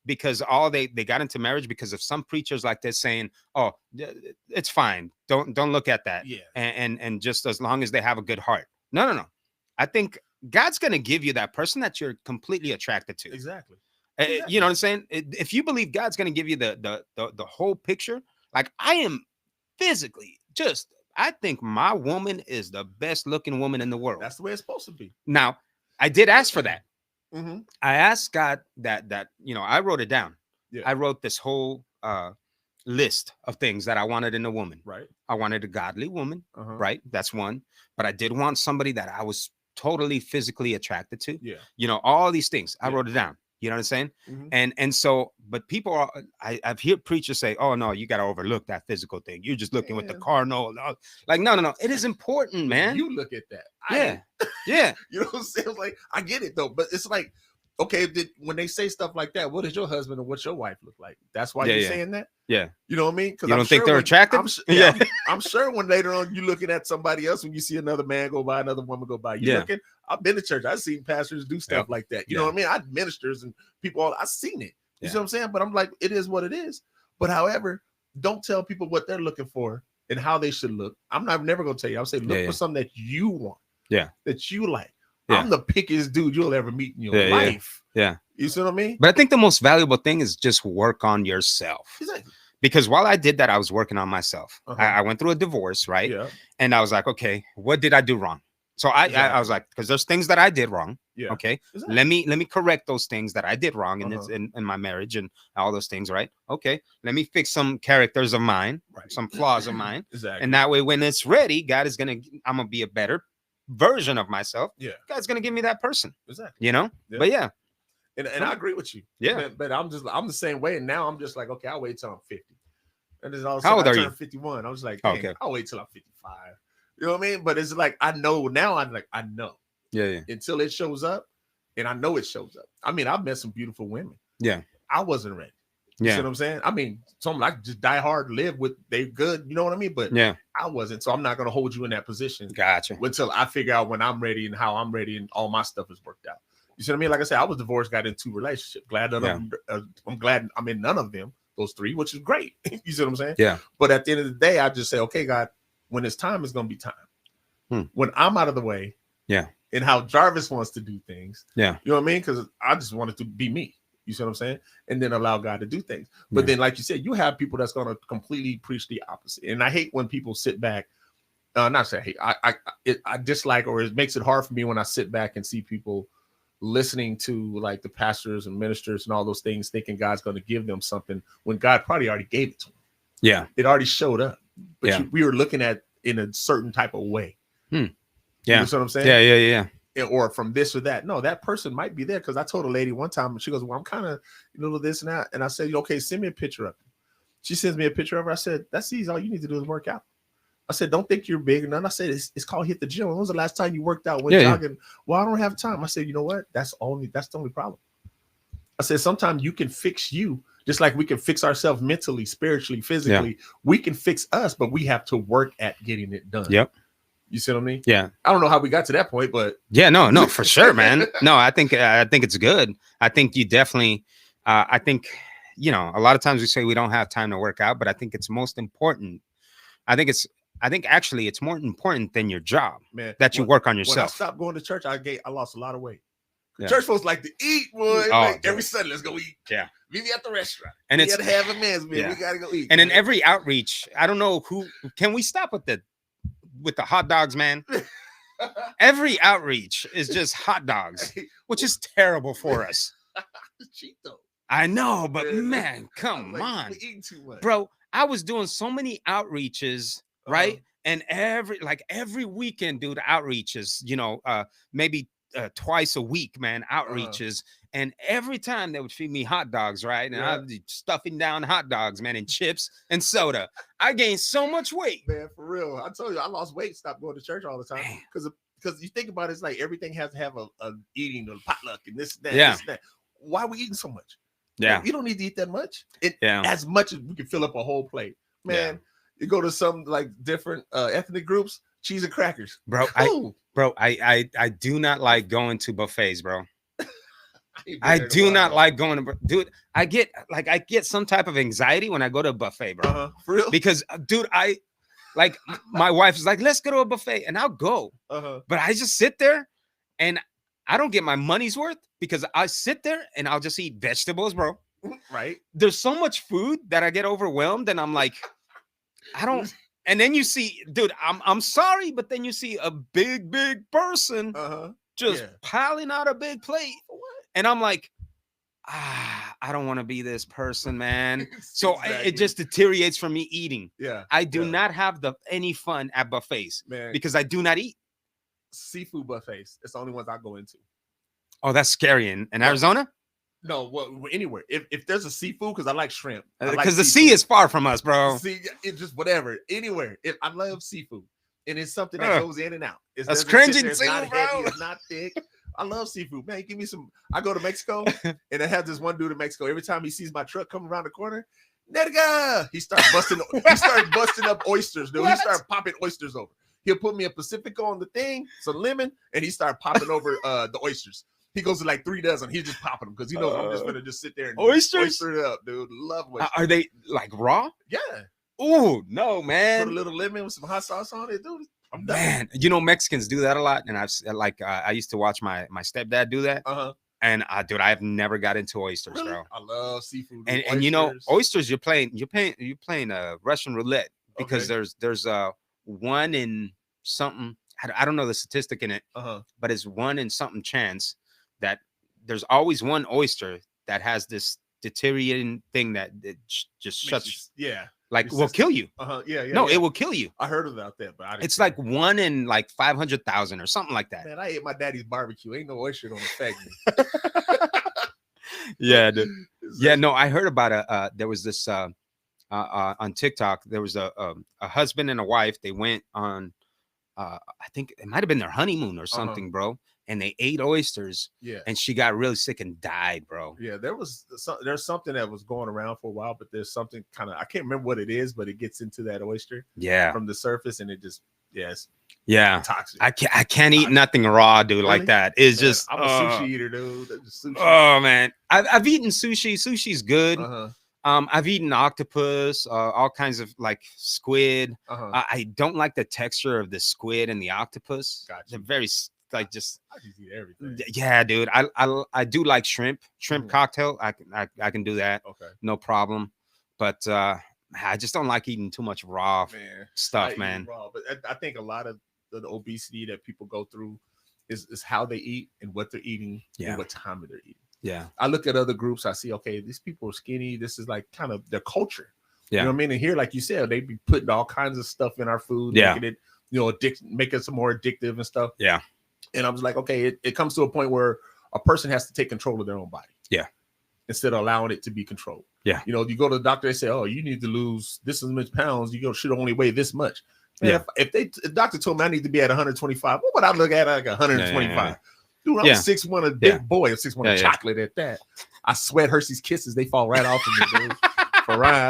because all they got into marriage because of some preachers like this saying, "Oh, it's fine, don't look at that," and just as long as they have a good heart. No. I think God's gonna give you that person that you're completely attracted to. Exactly. You know what I'm saying? If you believe God's gonna give you the whole picture, like I am physically just, I think my woman is the best looking woman in the world. That's the way it's supposed to be. Now, I did ask for that. I asked God that I wrote it down. I wrote this whole list of things that I wanted in a woman. Right. I wanted a godly woman. Right. That's one. But I did want somebody that I was totally physically attracted to. Yeah. You know, all these things. I wrote it down. You know what I'm saying? And so, but people are, I've heard preachers say, "Oh no, you got to overlook that physical thing. You're just looking with the carnal." Like, no. It is important, man. You look at that. Yeah. You know what I'm saying? Like, I get it though, but it's like, okay, when they say stuff like that, what does your husband and what's your wife look like? That's why you're saying that? Yeah. You know what I mean? Because you don't think they're attractive? I'm sure when later on you looking at somebody else, when you see another man go by, another woman go by, you looking. I've been to church. I've seen pastors do stuff like that. You know what I mean? I ministers and people, I've seen it. You see what I'm saying? But I'm like, it is what it is. But however, don't tell people what they're looking for and how they should look. I'm never gonna tell you. I'll say look for something that you want. Yeah. That you like. I'm the pickiest dude you'll ever meet in your life. Yeah. You see what I mean? But I think the most valuable thing is just work on yourself. Exactly. Because while I did that, I was working on myself. I went through a divorce, right? Yeah. And I was like, okay, what did I do wrong? So I was like, because there's things that I did wrong. Yeah. Okay. Exactly. Let me correct those things that I did wrong in my marriage and all those things, right? Okay. Let me fix some characters of mine, some flaws of mine. Exactly. And that way, when it's ready, I'm gonna be a better version of myself. Yeah. God's gonna give me that person. Exactly. You know? Yeah. But yeah. And I agree with you. Yeah. But I'm the same way. And now I'm just like, okay, I'll wait till I'm 50. And then all of a sudden I turn 51. I was like, okay, I'll wait till I'm 55. You know what I mean? But it's like, I know now. I'm like, I know. Yeah. Until it shows up, and I know it shows up. I mean, I've met some beautiful women. Yeah. I wasn't ready. You see what I'm saying? I mean, some like just die hard, live with, they good. You know what I mean? But I wasn't. So I'm not going to hold you in that position. Gotcha. Until I figure out when I'm ready and how I'm ready and all my stuff is worked out. You see what I mean? Like I said, I was divorced, got into 2 relationships. I'm glad I'm in none of them, those 3, which is great. You see what I'm saying? Yeah. But at the end of the day, I just say, okay, God, when it's time, it's going to be time. When I'm out of the way, and how Jarvis wants to do things, you know what I mean? Because I just want it to be me. You see what I'm saying? And then allow God to do things. But then, like you said, you have people that's going to completely preach the opposite. And I hate when people sit back. Not say hate. I dislike, or it makes it hard for me when I sit back and see people listening to like the pastors and ministers and all those things, thinking God's going to give them something when God probably already gave it to them. Yeah. It already showed up. But we were looking at in a certain type of way. Yeah. You know what I'm saying? Yeah. Or from this or that. No, that person might be there. Because I told a lady one time, and she goes, well, I'm kind of this and that. And I said, okay, send me a picture of it. She sends me a picture of her. I said, that's easy. All you need to do is work out. I said, don't think you're big. And then I said, it's called hit the gym. When was the last time you worked out? Went jogging? Well, I don't have time. I said, you know what? That's the only problem. I said, sometimes you can fix you. Just like we can fix ourselves mentally, spiritually, physically, we can fix us, but we have to work at getting it done. Yep. You see what I mean? Yeah. I don't know how we got to that point, but no, for sure, man. No, I think it's good. I think you definitely, I think, a lot of times we say we don't have time to work out, but I think it's most important. I think actually it's more important than your job, man, that you work on yourself. When I stopped going to church, I lost a lot of weight. Yeah. Church folks like to eat, boy. Oh, Like, dude. every Sunday, let's go eat. Yeah. Meet me at the restaurant. And We it's gotta have a man's meal. yeah. We gotta go eat. And in man. every outreach, I don't know who can we stop with the hot dogs, man. Every outreach is just hot dogs, which is terrible for us. It's cheap though. I know, but Yeah. man, come Like, on, we eating too much. bro. I was doing so many outreaches, right? And every weekend, dude, outreaches, maybe twice a week, man, outreaches. And every time they would feed me hot dogs, right? And I'd be stuffing down hot dogs, man, and chips and soda. I gained so much weight. Man, for real. I told you, I lost weight, stopped going to church all the time. Man. Because you think about it, it's like everything has to have a eating or potluck and this, that, Yeah. this, that. Why are we eating so much? Yeah. You don't need to eat that much. Yeah. As much as we can fill up a whole plate. Man, you go to some like different ethnic groups, cheese and crackers. Bro, I do not like going to buffets, bro. I do not like going to, dude. I get some type of anxiety when I go to a buffet, bro. For real? Because, dude, my wife is like, let's go to a buffet, and I'll go. But I just sit there, and I don't get my money's worth because I sit there and I'll just eat vegetables, bro. Right? There's so much food that I get overwhelmed, and I'm like, I don't. And then you see, dude, I'm sorry, but then you see a big person just piling out a big plate. And I'm like, I don't want to be this person, man. So Exactly. it just deteriorates from me eating. Yeah. I do not have any fun at buffets, man, because I do not eat. Seafood buffets. It's the only ones I go into. Oh, that's scary. In Arizona? No, well, anywhere. If there's a seafood, because I like shrimp. Because the sea is far from us, bro. See, it's just whatever. Anywhere. I love seafood. And it's something that goes in and out. That's cringing it's too, not bro. heavy, it's not thick. I love seafood, man. Give me some. I go to Mexico, and I have this one dude in Mexico. Every time he sees my truck coming around the corner, Nedga, he starts busting. He started busting up oysters, dude. What? He started popping oysters over. He'll put me a Pacifico on the thing, some lemon, and he started popping over the oysters. He goes to like 3 dozen. He's just popping them because he knows I'm just gonna just sit there and oyster it up, dude. Love oysters. Are they like raw? Yeah. Oh no, man. Put a little lemon with some hot sauce on it, dude. I'm done. Man, Mexicans do that a lot, and I used to watch my stepdad do that. And dude, I've never got into oysters, really? bro. I love seafood. And oysters, you're playing Russian roulette, because there's one in something. I don't know the statistic in it, but it's 1 in something chance that there's always one oyster that has this deteriorating thing that it just shuts. Like will kill you. It will kill you. I heard about that, but it's like 1 in like 500,000 or something like that. Man, I ate my daddy's barbecue. Ain't no oyster gonna affect me. Yeah, dude. Yeah, no, I heard about there was this on TikTok. There was a husband and a wife. They went on I think it might have been their honeymoon or something, bro. And they ate oysters. Yeah. And she got really sick and died, bro. Yeah, there's something that was going around for a while, but there's something kind of, I can't remember what it is, but it gets into that oyster. Yeah. From the surface, and it just it's toxic. I can't eat nothing raw, dude, really? Like that. It's just I'm a sushi eater, dude. Sushi. Oh man. I've eaten sushi. Sushi's good. I've eaten octopus, all kinds of like squid. I don't like the texture of the squid and the octopus. Gotcha. They're very I just eat everything. Yeah, dude. I do like shrimp cocktail. I can do that. Okay, no problem. But I just don't like eating too much raw stuff, man. Raw, but I think a lot of the obesity that people go through is how they eat and what they're eating and what time they're eating. Yeah, I look at other groups. I see, okay, these people are skinny. This is like kind of their culture. Yeah, you know what I mean. And here, like you said, they be putting all kinds of stuff in our food, making it, making it more addictive and stuff. Yeah. And I was like, okay, it comes to a point where a person has to take control of their own body. Yeah. Instead of allowing it to be controlled. Yeah. You go to the doctor, they say, oh, you need to lose this much pounds. You should only weigh this much. Man, if the doctor told me I need to be at 125, what would I look at like 125? Dude, I'm 6'1", a big boy, 6'1", a chocolate at that. I sweat Hershey's Kisses. They fall right off of me, dude.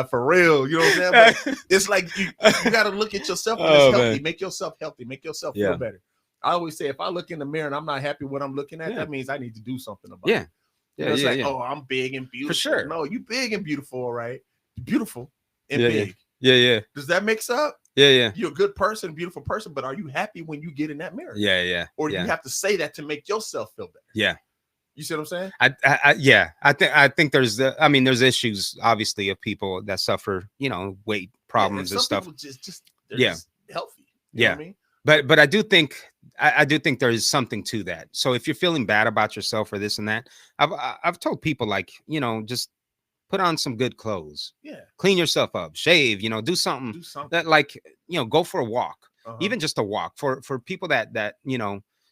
For real. You know what I'm saying? But it's like you got to look at yourself when it's healthy. Man. Make yourself healthy. Make yourself feel better. I always say, if I look in the mirror and I'm not happy with what I'm looking at, that means I need to do something about it. It's like, oh, I'm big and beautiful. For sure. No, you big and beautiful, all right? Beautiful and big. Yeah. Does that mix up? Yeah. You're a good person, beautiful person, but are you happy when you get in that mirror? Yeah. Or do you have to say that to make yourself feel better? You see what I'm saying? Yeah, I think there's issues obviously of people that suffer, weight Yeah, and problems and some stuff. people just they're Yeah, just healthy. You know what yeah. I mean? But I do think there is something to that. So if you're feeling bad about yourself or this and that, I've told people, like, just put on some good clothes, Yeah, clean yourself up, shave, do something do something. that, like, go for a walk, Uh-huh. even just a walk for people that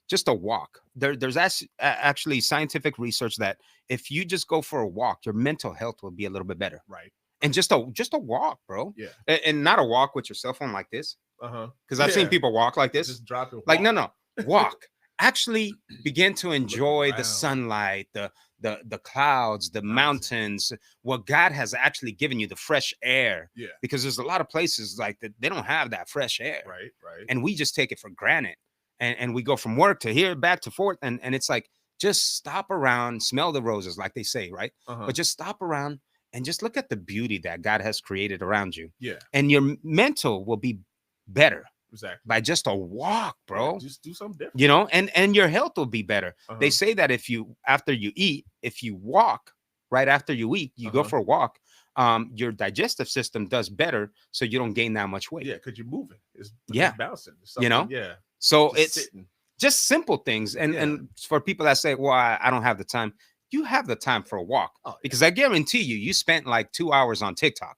just a walk. There's actually scientific research that if you just go for a walk, your mental health will be a little bit better. Right. And just a walk, bro. Yeah. And not a walk with your cell phone like this, Uh-huh. because I've seen people walk like this. Just drop it. Like, no, walk. Actually begin to enjoy the around. sunlight, the clouds, the mountains, what God has actually given you, the fresh air. Yeah. Because there's a lot of places like that, they don't have that fresh air. Right. And we just take it for granted. And we go from work to here, back to forth. And it's like, just stop around, smell the roses, like they say, right? Uh-huh. But just stop around and just look at the beauty that God has created around you. Yeah. And your mental will be better. Exactly. By just a walk, bro. Yeah, just do something different. And your health will be better. Uh-huh. They say that after you eat, if you walk right after you eat, you go for a walk, your digestive system does better, so you don't gain that much weight. Yeah, because you're moving. It's bouncing. Yeah. So just it's sitting. Just simple things. And for people that say, well, I don't have the time, you have the time for a walk. Because I guarantee you spent like 2 hours on TikTok.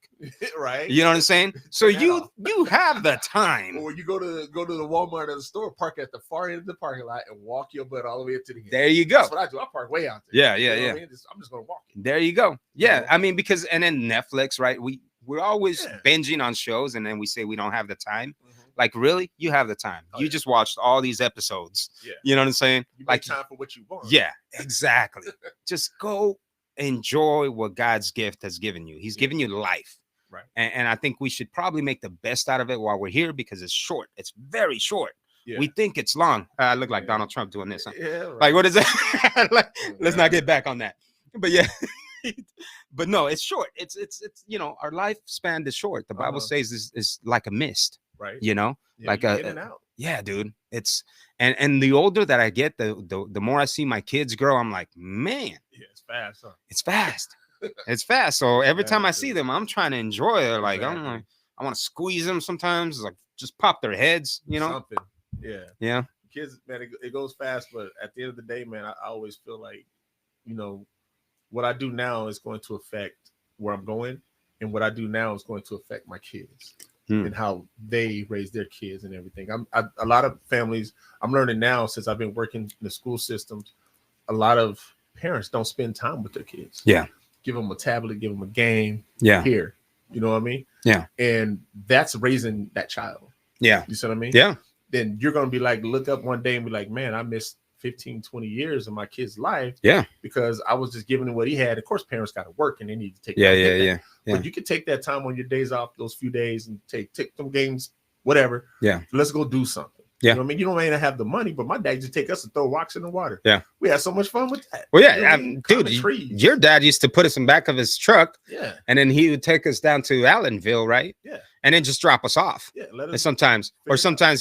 Right. You know what I'm saying? So you have the time. Or you go to the Walmart or the store, park at the far end of the parking lot and walk your butt all the way up to the end. There you go. That's what I do. I park way out there. Yeah. I mean? I'm just gonna walk it. There you go. Yeah. I mean, because and then Netflix, right? We're always binging on shows, and then we say we don't have the time. Like, really? You have the time. You just watched all these episodes. Yeah. You know what I'm saying? You make like time for what you want. Yeah, exactly. Just go enjoy what God's gift has given you. He's given you life. Right. And I think we should probably make the best out of it while we're here, because it's short. It's very short. Yeah. We think it's long. I look like Donald Trump doing this. Huh? Yeah. Right. Like, what is that? Like, let's not get back on that. But yeah. But no, it's short. It's our lifespan is short. The Bible says is like a mist. Right. Like in and out. Yeah, dude. It's and the older that I get, the more I see my kids grow, I'm like, man. Yeah, it's fast. Huh? It's fast. It's fast. So every time I see them, I'm trying to enjoy it. Like, I'm like, I want to squeeze them sometimes, like just pop their heads, Something. Yeah. Yeah. Kids, man, it goes fast, but at the end of the day, man, I always feel like, what I do now is going to affect where I'm going, and what I do now is going to affect my kids. And how they raise their kids and everything. A lot of families, I'm learning now, since I've been working in the school systems, a lot of parents don't spend time with their kids. Yeah. Give them a tablet, give them a game. Yeah. Here. You know what I mean? Yeah. And that's raising that child. Yeah. You see what I mean? Yeah. Then you're going to be like, look up one day and be like, man, I missed 15, 20 years of my kid's life. Yeah. Because I was just giving him what he had. Of course, parents got to work and they need to take Yeah. But you can take that time on your days off, those few days, and take some games, whatever. Yeah. Let's go do something. Yeah. You know what I mean? You don't even have the money, but my dad used to take us to throw rocks in the water. Yeah. We had so much fun with that. Well, yeah, dude, your dad used to put us in the back of his truck. Yeah. And then he would take us down to Allenville, right? Yeah. And then just drop us off. Yeah. And sometimes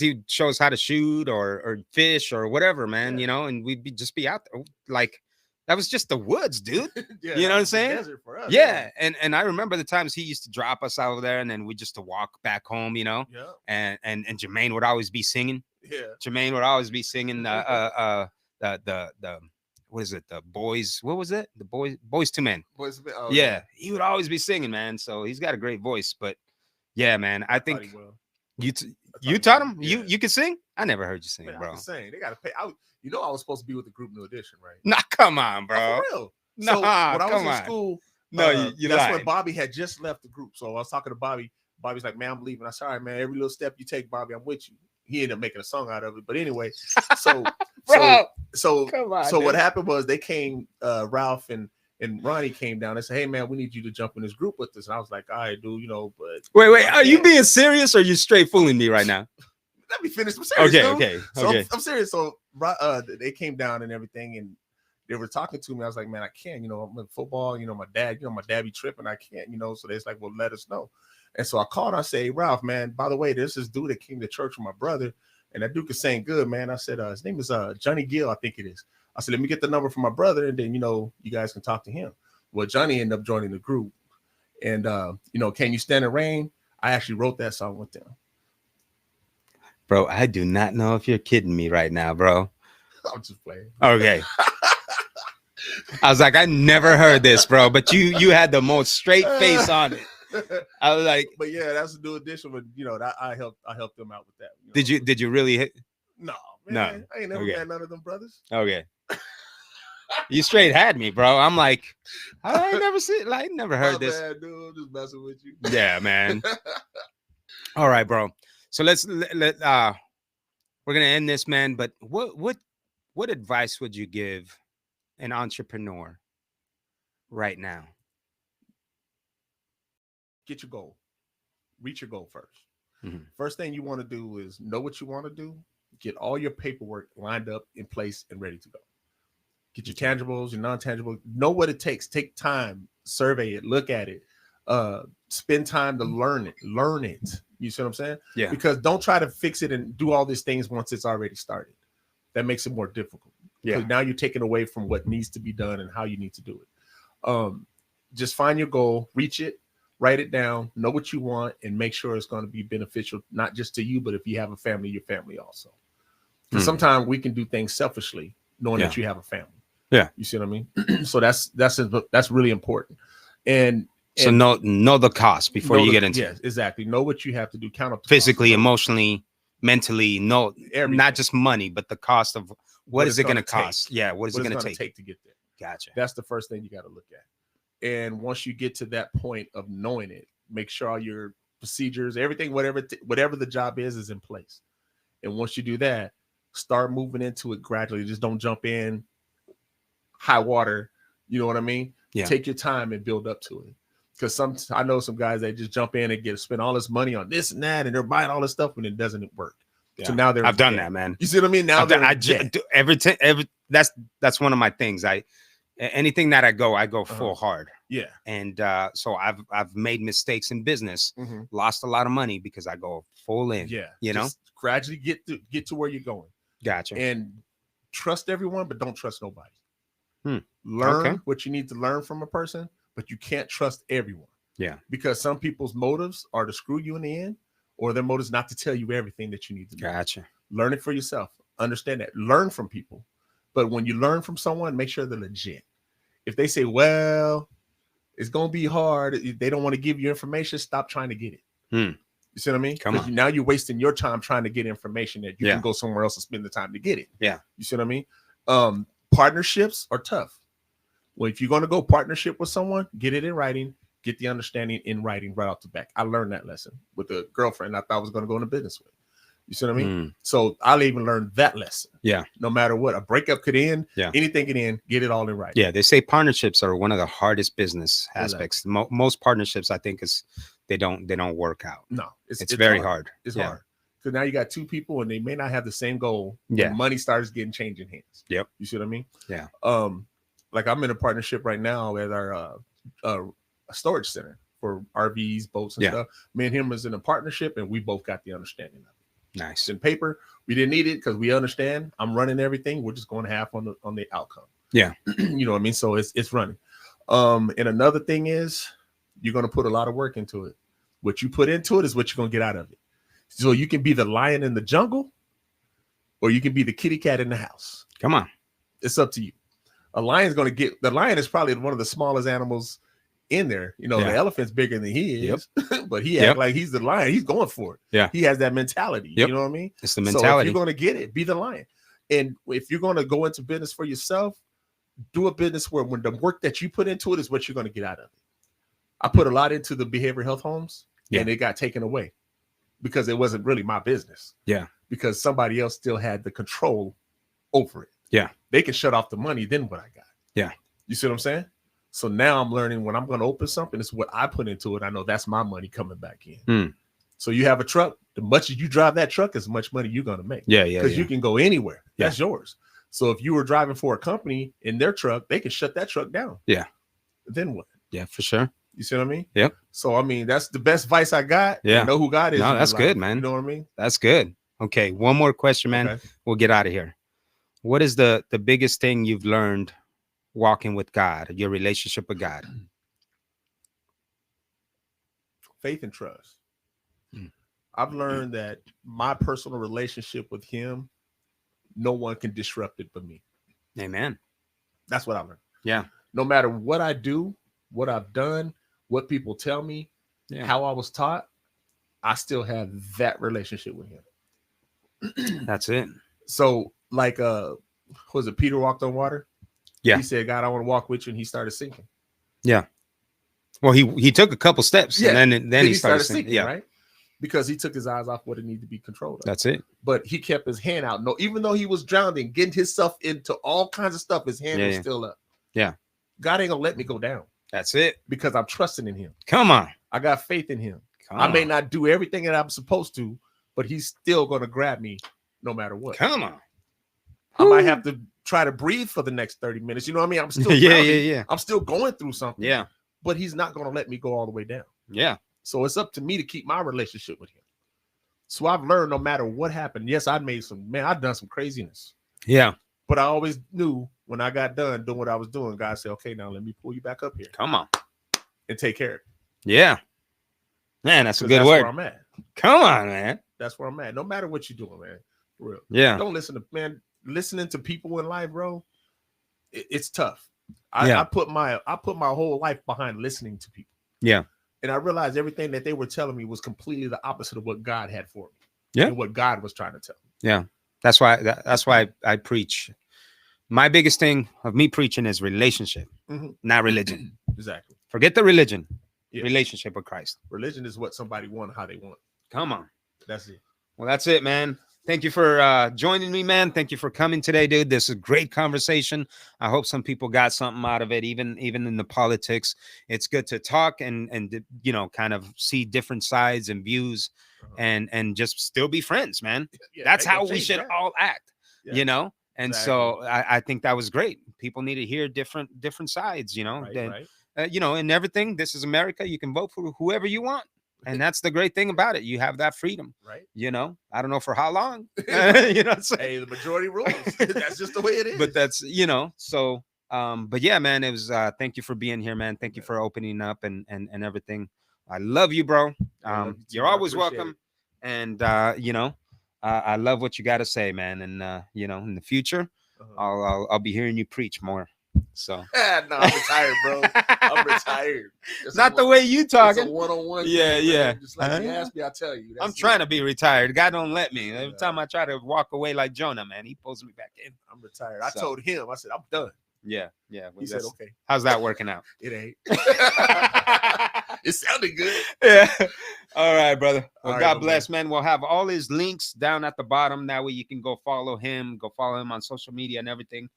he'd show us how to shoot or fish or whatever, man, and we'd just be out there. Like, that was just the woods, dude. Yeah, you know what I'm saying? Desert for us, yeah. And I remember the times he used to drop us out there, and then we just to walk back home, Yeah. And Jermaine would always be singing. Yeah. Jermaine would always be singing the what is it? The boys. What was it? The boys to men. Boys. Oh, yeah. He would always be singing, man. So he's got a great voice. But yeah, man, I think you taught him. Yeah. You can sing. I never heard you sing, bro. I can sing. They gotta pay. I was supposed to be with the group New Edition, right? Nah, come on, bro. Oh, for real. Nah, so when I was in on. school, you that's lied. when Bobby had just left the group. So I was talking to Bobby. Bobby's like, man, I'm leaving. I said, all right, man, every little step you take, Bobby, I'm with you. He ended up making a song out of it. But anyway, so what happened was they came, Ralph and Ronnie came down. They said, hey, man, we need you to jump in this group with us. And I was like, all right, dude, but wait, are you being serious, or are you straight fooling me right now? Let me finish. I'm serious. Okay. So I'm serious. So they came down and everything, and they were talking to me. I was like, man, I can't. I'm in football. My dad be tripping. I can't. So they're like, well, let us know. And so I called. I say, hey, Ralph, man, by the way, there's this dude that came to church with my brother, and that dude can sing good, man. I said, his name is Johnny Gill, I think it is. I said, let me get the number from my brother, and then you guys can talk to him. Well, Johnny ended up joining the group, and Can You Stand the Rain? I actually wrote that song with them. Bro, I do not know if you're kidding me right now, bro. I'm just playing. Okay. I was like, I never heard this, bro. But you had the most straight face on it. I was like, but yeah, that's a new addition. But that I helped them out with that. Did you really hit? No, man, no. I ain't never met none of them brothers. Okay. You straight had me, bro. I'm like, I ain't never heard this. Man, dude, I'm just messing with you. Yeah, man. All right, bro. So we're gonna end this, man. But what advice would you give an entrepreneur right now? Get your goal. Reach your goal first. Mm-hmm. First thing you want to do is know what you want to do. Get all your paperwork lined up in place and ready to go. Get your tangibles, your non-tangible. Know what it takes. Take time, survey it, look at it, spend time to learn it. Learn it. You see what I'm saying? Yeah. Because don't try to fix it and do all these things once it's already started. That makes it more difficult. Yeah. Now you're taking away from what needs to be done and how you need to do it. Just find your goal, reach it, write it down, know what you want, and make sure it's going to be beneficial, not just to you, but if you have a family, your family also. Because sometimes we can do things selfishly, knowing that you have a family. Yeah. You see what I mean? So that's really important. And so know the cost before you get into it. Yes, exactly. Know what you have to do. Count up the physically, cost. Emotionally, mentally. Know everything. Not just money, but the cost of what is it going to cost? Take. Yeah, what is it going to take to get there? Gotcha. That's the first thing you got to look at. And once you get to that point of knowing it, make sure all your procedures, everything, whatever the job is in place. And once you do that, start moving into it gradually. Just don't jump in high water. You know what I mean? Yeah. Take your time and build up to it. Because I know some guys that just jump in and spend all this money on this and that, and they're buying all this stuff when it doesn't work. Yeah. So now I've done that, man. You see what I mean? Now that's one of my things. Anything that I go full hard. Yeah. And so I've made mistakes in business, lost a lot of money because I go full in. Yeah. Just gradually get to where you're going. Gotcha. And trust everyone, but don't trust nobody. Learn what you need to learn from a person, but you can't trust everyone. Yeah. Because some people's motives are to screw you in the end, or their motives not to tell you everything that you need to know. Gotcha. Learn Learn it for yourself. Understand that. Learn from people. But when you learn from someone, make sure they're legit. If they say, well, it's going to be hard, they don't want to give you information, stop trying to get it. You see what I mean? Come on. Now you're wasting your time trying to get information that you can go somewhere else and spend the time to get it. Yeah. You see what I mean? Partnerships are tough. Well, if you're going to go partnership with someone, get it in writing, get the understanding in writing right off the back. I learned that lesson with a girlfriend I thought I was going to go into business with. You see what I mean? So I'll even learn that lesson. Yeah. No matter what, a breakup could end. Yeah. Anything could end. Get it all in writing. Yeah. They say partnerships are one of the hardest business aspects. Most partnerships, I think, they don't work out. No, it's very hard. It's hard. Because now you got two people and they may not have the same goal. Yeah. Money starts getting changing hands. Yep. You see what I mean? Yeah. Like I'm in a partnership right now at our storage center for RVs, boats, and stuff. Me and him is in a partnership, and we both got the understanding of it. Nice. In paper, we didn't need it because we understand. I'm running everything. We're just going half on the outcome. Yeah. You know what I mean? So it's running. And another thing is you're going to put a lot of work into it. What you put into it is what you're going to get out of it. So you can be the lion in the jungle, or you can be the kitty cat in the house. Come on. It's up to you. The lion is probably one of the smallest animals in there. You know, the elephant's bigger than he is, but he acts like he's the lion. He's going for it. Yeah. He has that mentality. You know what I mean? It's the mentality. So if you're going to get it, be the lion. And if you're going to go into business for yourself, do a business where when the work that you put into it is what you're going to get out of it. I put a lot into the behavioral health homes and it got taken away because it wasn't really my business. Yeah. Because somebody else still had the control over it. Yeah. They can shut off the money, then what I got. Yeah. You see what I'm saying? So now I'm learning when I'm going to open something, it's what I put into it. I know that's my money coming back in. So you have a truck, the much as you drive that truck, as much money you're going to make. Yeah. Because you can go anywhere. That's yours. So if you were driving for a company in their truck, they can shut that truck down. Yeah. Then what? Yeah, for sure. You see what I mean? Yep. So, I mean, that's the best advice I got. Yeah. I know who God is. No, that's good, man. You know what I mean? That's good. Okay. One more question, man. Okay. We'll get out of here. What is the biggest thing you've learned walking with God, your relationship with God? Faith and trust. Mm. I've learned that my personal relationship with Him, no one can disrupt it but me. Amen. That's what I learned. Yeah. No matter what I do, what I've done, what people tell me, Yeah. how I was taught, I still have that relationship with Him. That's it. So, like, was it Peter walked on water? Yeah. He said, "God, I want to walk with you," and he started sinking. Yeah. Well, he took a couple steps, Yeah. and then he started sinking, sinking. Yeah. right? Because he took his eyes off what it needed to be controlled of. That's it. But he kept his hand out. No, even though he was drowning, getting himself into all kinds of stuff, his hand was still up. Yeah. God ain't gonna let me go down That's it. because I'm trusting in Him. Come on. I got faith in Him. Come I may on. not do everything that I'm supposed to, but He's still gonna grab me no matter what. Come on. I might have to try to breathe for the next 30 minutes. You know what I mean? I'm still yeah. I'm still going through something. Yeah. But He's not gonna let me go all the way down. Yeah. So it's up to me to keep my relationship with Him. So I've learned no matter what happened. Yes, I've done some craziness. Yeah. But I always knew when I got done doing what I was doing, God said, "Okay, now let me pull you back up here Come on. and take care of it." Yeah. Man, that's a 'Cause good that's word. where I'm at. Come on, man. That's where I'm at. No matter what you're doing, man. For real. Yeah. Don't listen to, man. Listening to people in life, bro, it's tough. Yeah. I put my whole life behind listening to people. Yeah. And I realized everything that they were telling me was completely the opposite of what God had for me. Yeah. And what God was trying to tell me. Yeah. That's why I preach. My biggest thing of me preaching is relationship, not religion. Exactly. Forget the religion. Yes. Relationship with Christ. Religion is what somebody want, how they want. Come on. That's it. Well, that's it, man. Thank you for joining me, man. Thank you for coming today, dude. This is a great conversation. I hope some people got something out of it, even in the politics. It's good to talk and kind of see different sides and views, and just still be friends, man. Yeah, that's how we should all act, Yeah. And Exactly. so I think that was great. People need to hear different sides, Right. And everything. This is America. You can vote for whoever you want. And that's the great thing about it. You have that freedom, right? I don't know for how long, Hey, the majority rules. That's just the way it is. But that's, so, but yeah, man, it was, thank you for being here, man. Thank you for opening up and everything. I love you, bro. You're always welcome. And, I love what you got to say, man. And, in the future, I'll be hearing you preach more. So no, I'm retired, bro. I'm retired. Not the way you talking. It's a one-on-one. Yeah, thing, yeah. Just like you ask me, I'll tell you. I'm trying to be retired. God don't let me. Every time I try to walk away like Jonah, man, He pulls me back in. I'm retired. I told him, I said, I'm done. Yeah, yeah. He said, okay. How's that working out? It ain't. It sounded good. Yeah. All right, brother. Well, All right, God bless, man. We'll have all his links down at the bottom. That way you can go follow him on social media and everything.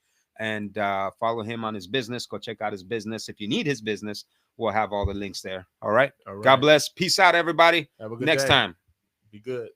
And follow him on his business. Go check out his business. If you need his business, we'll have all the links there. All right. God bless. Peace out, everybody. Have a good Next day. time. Be good.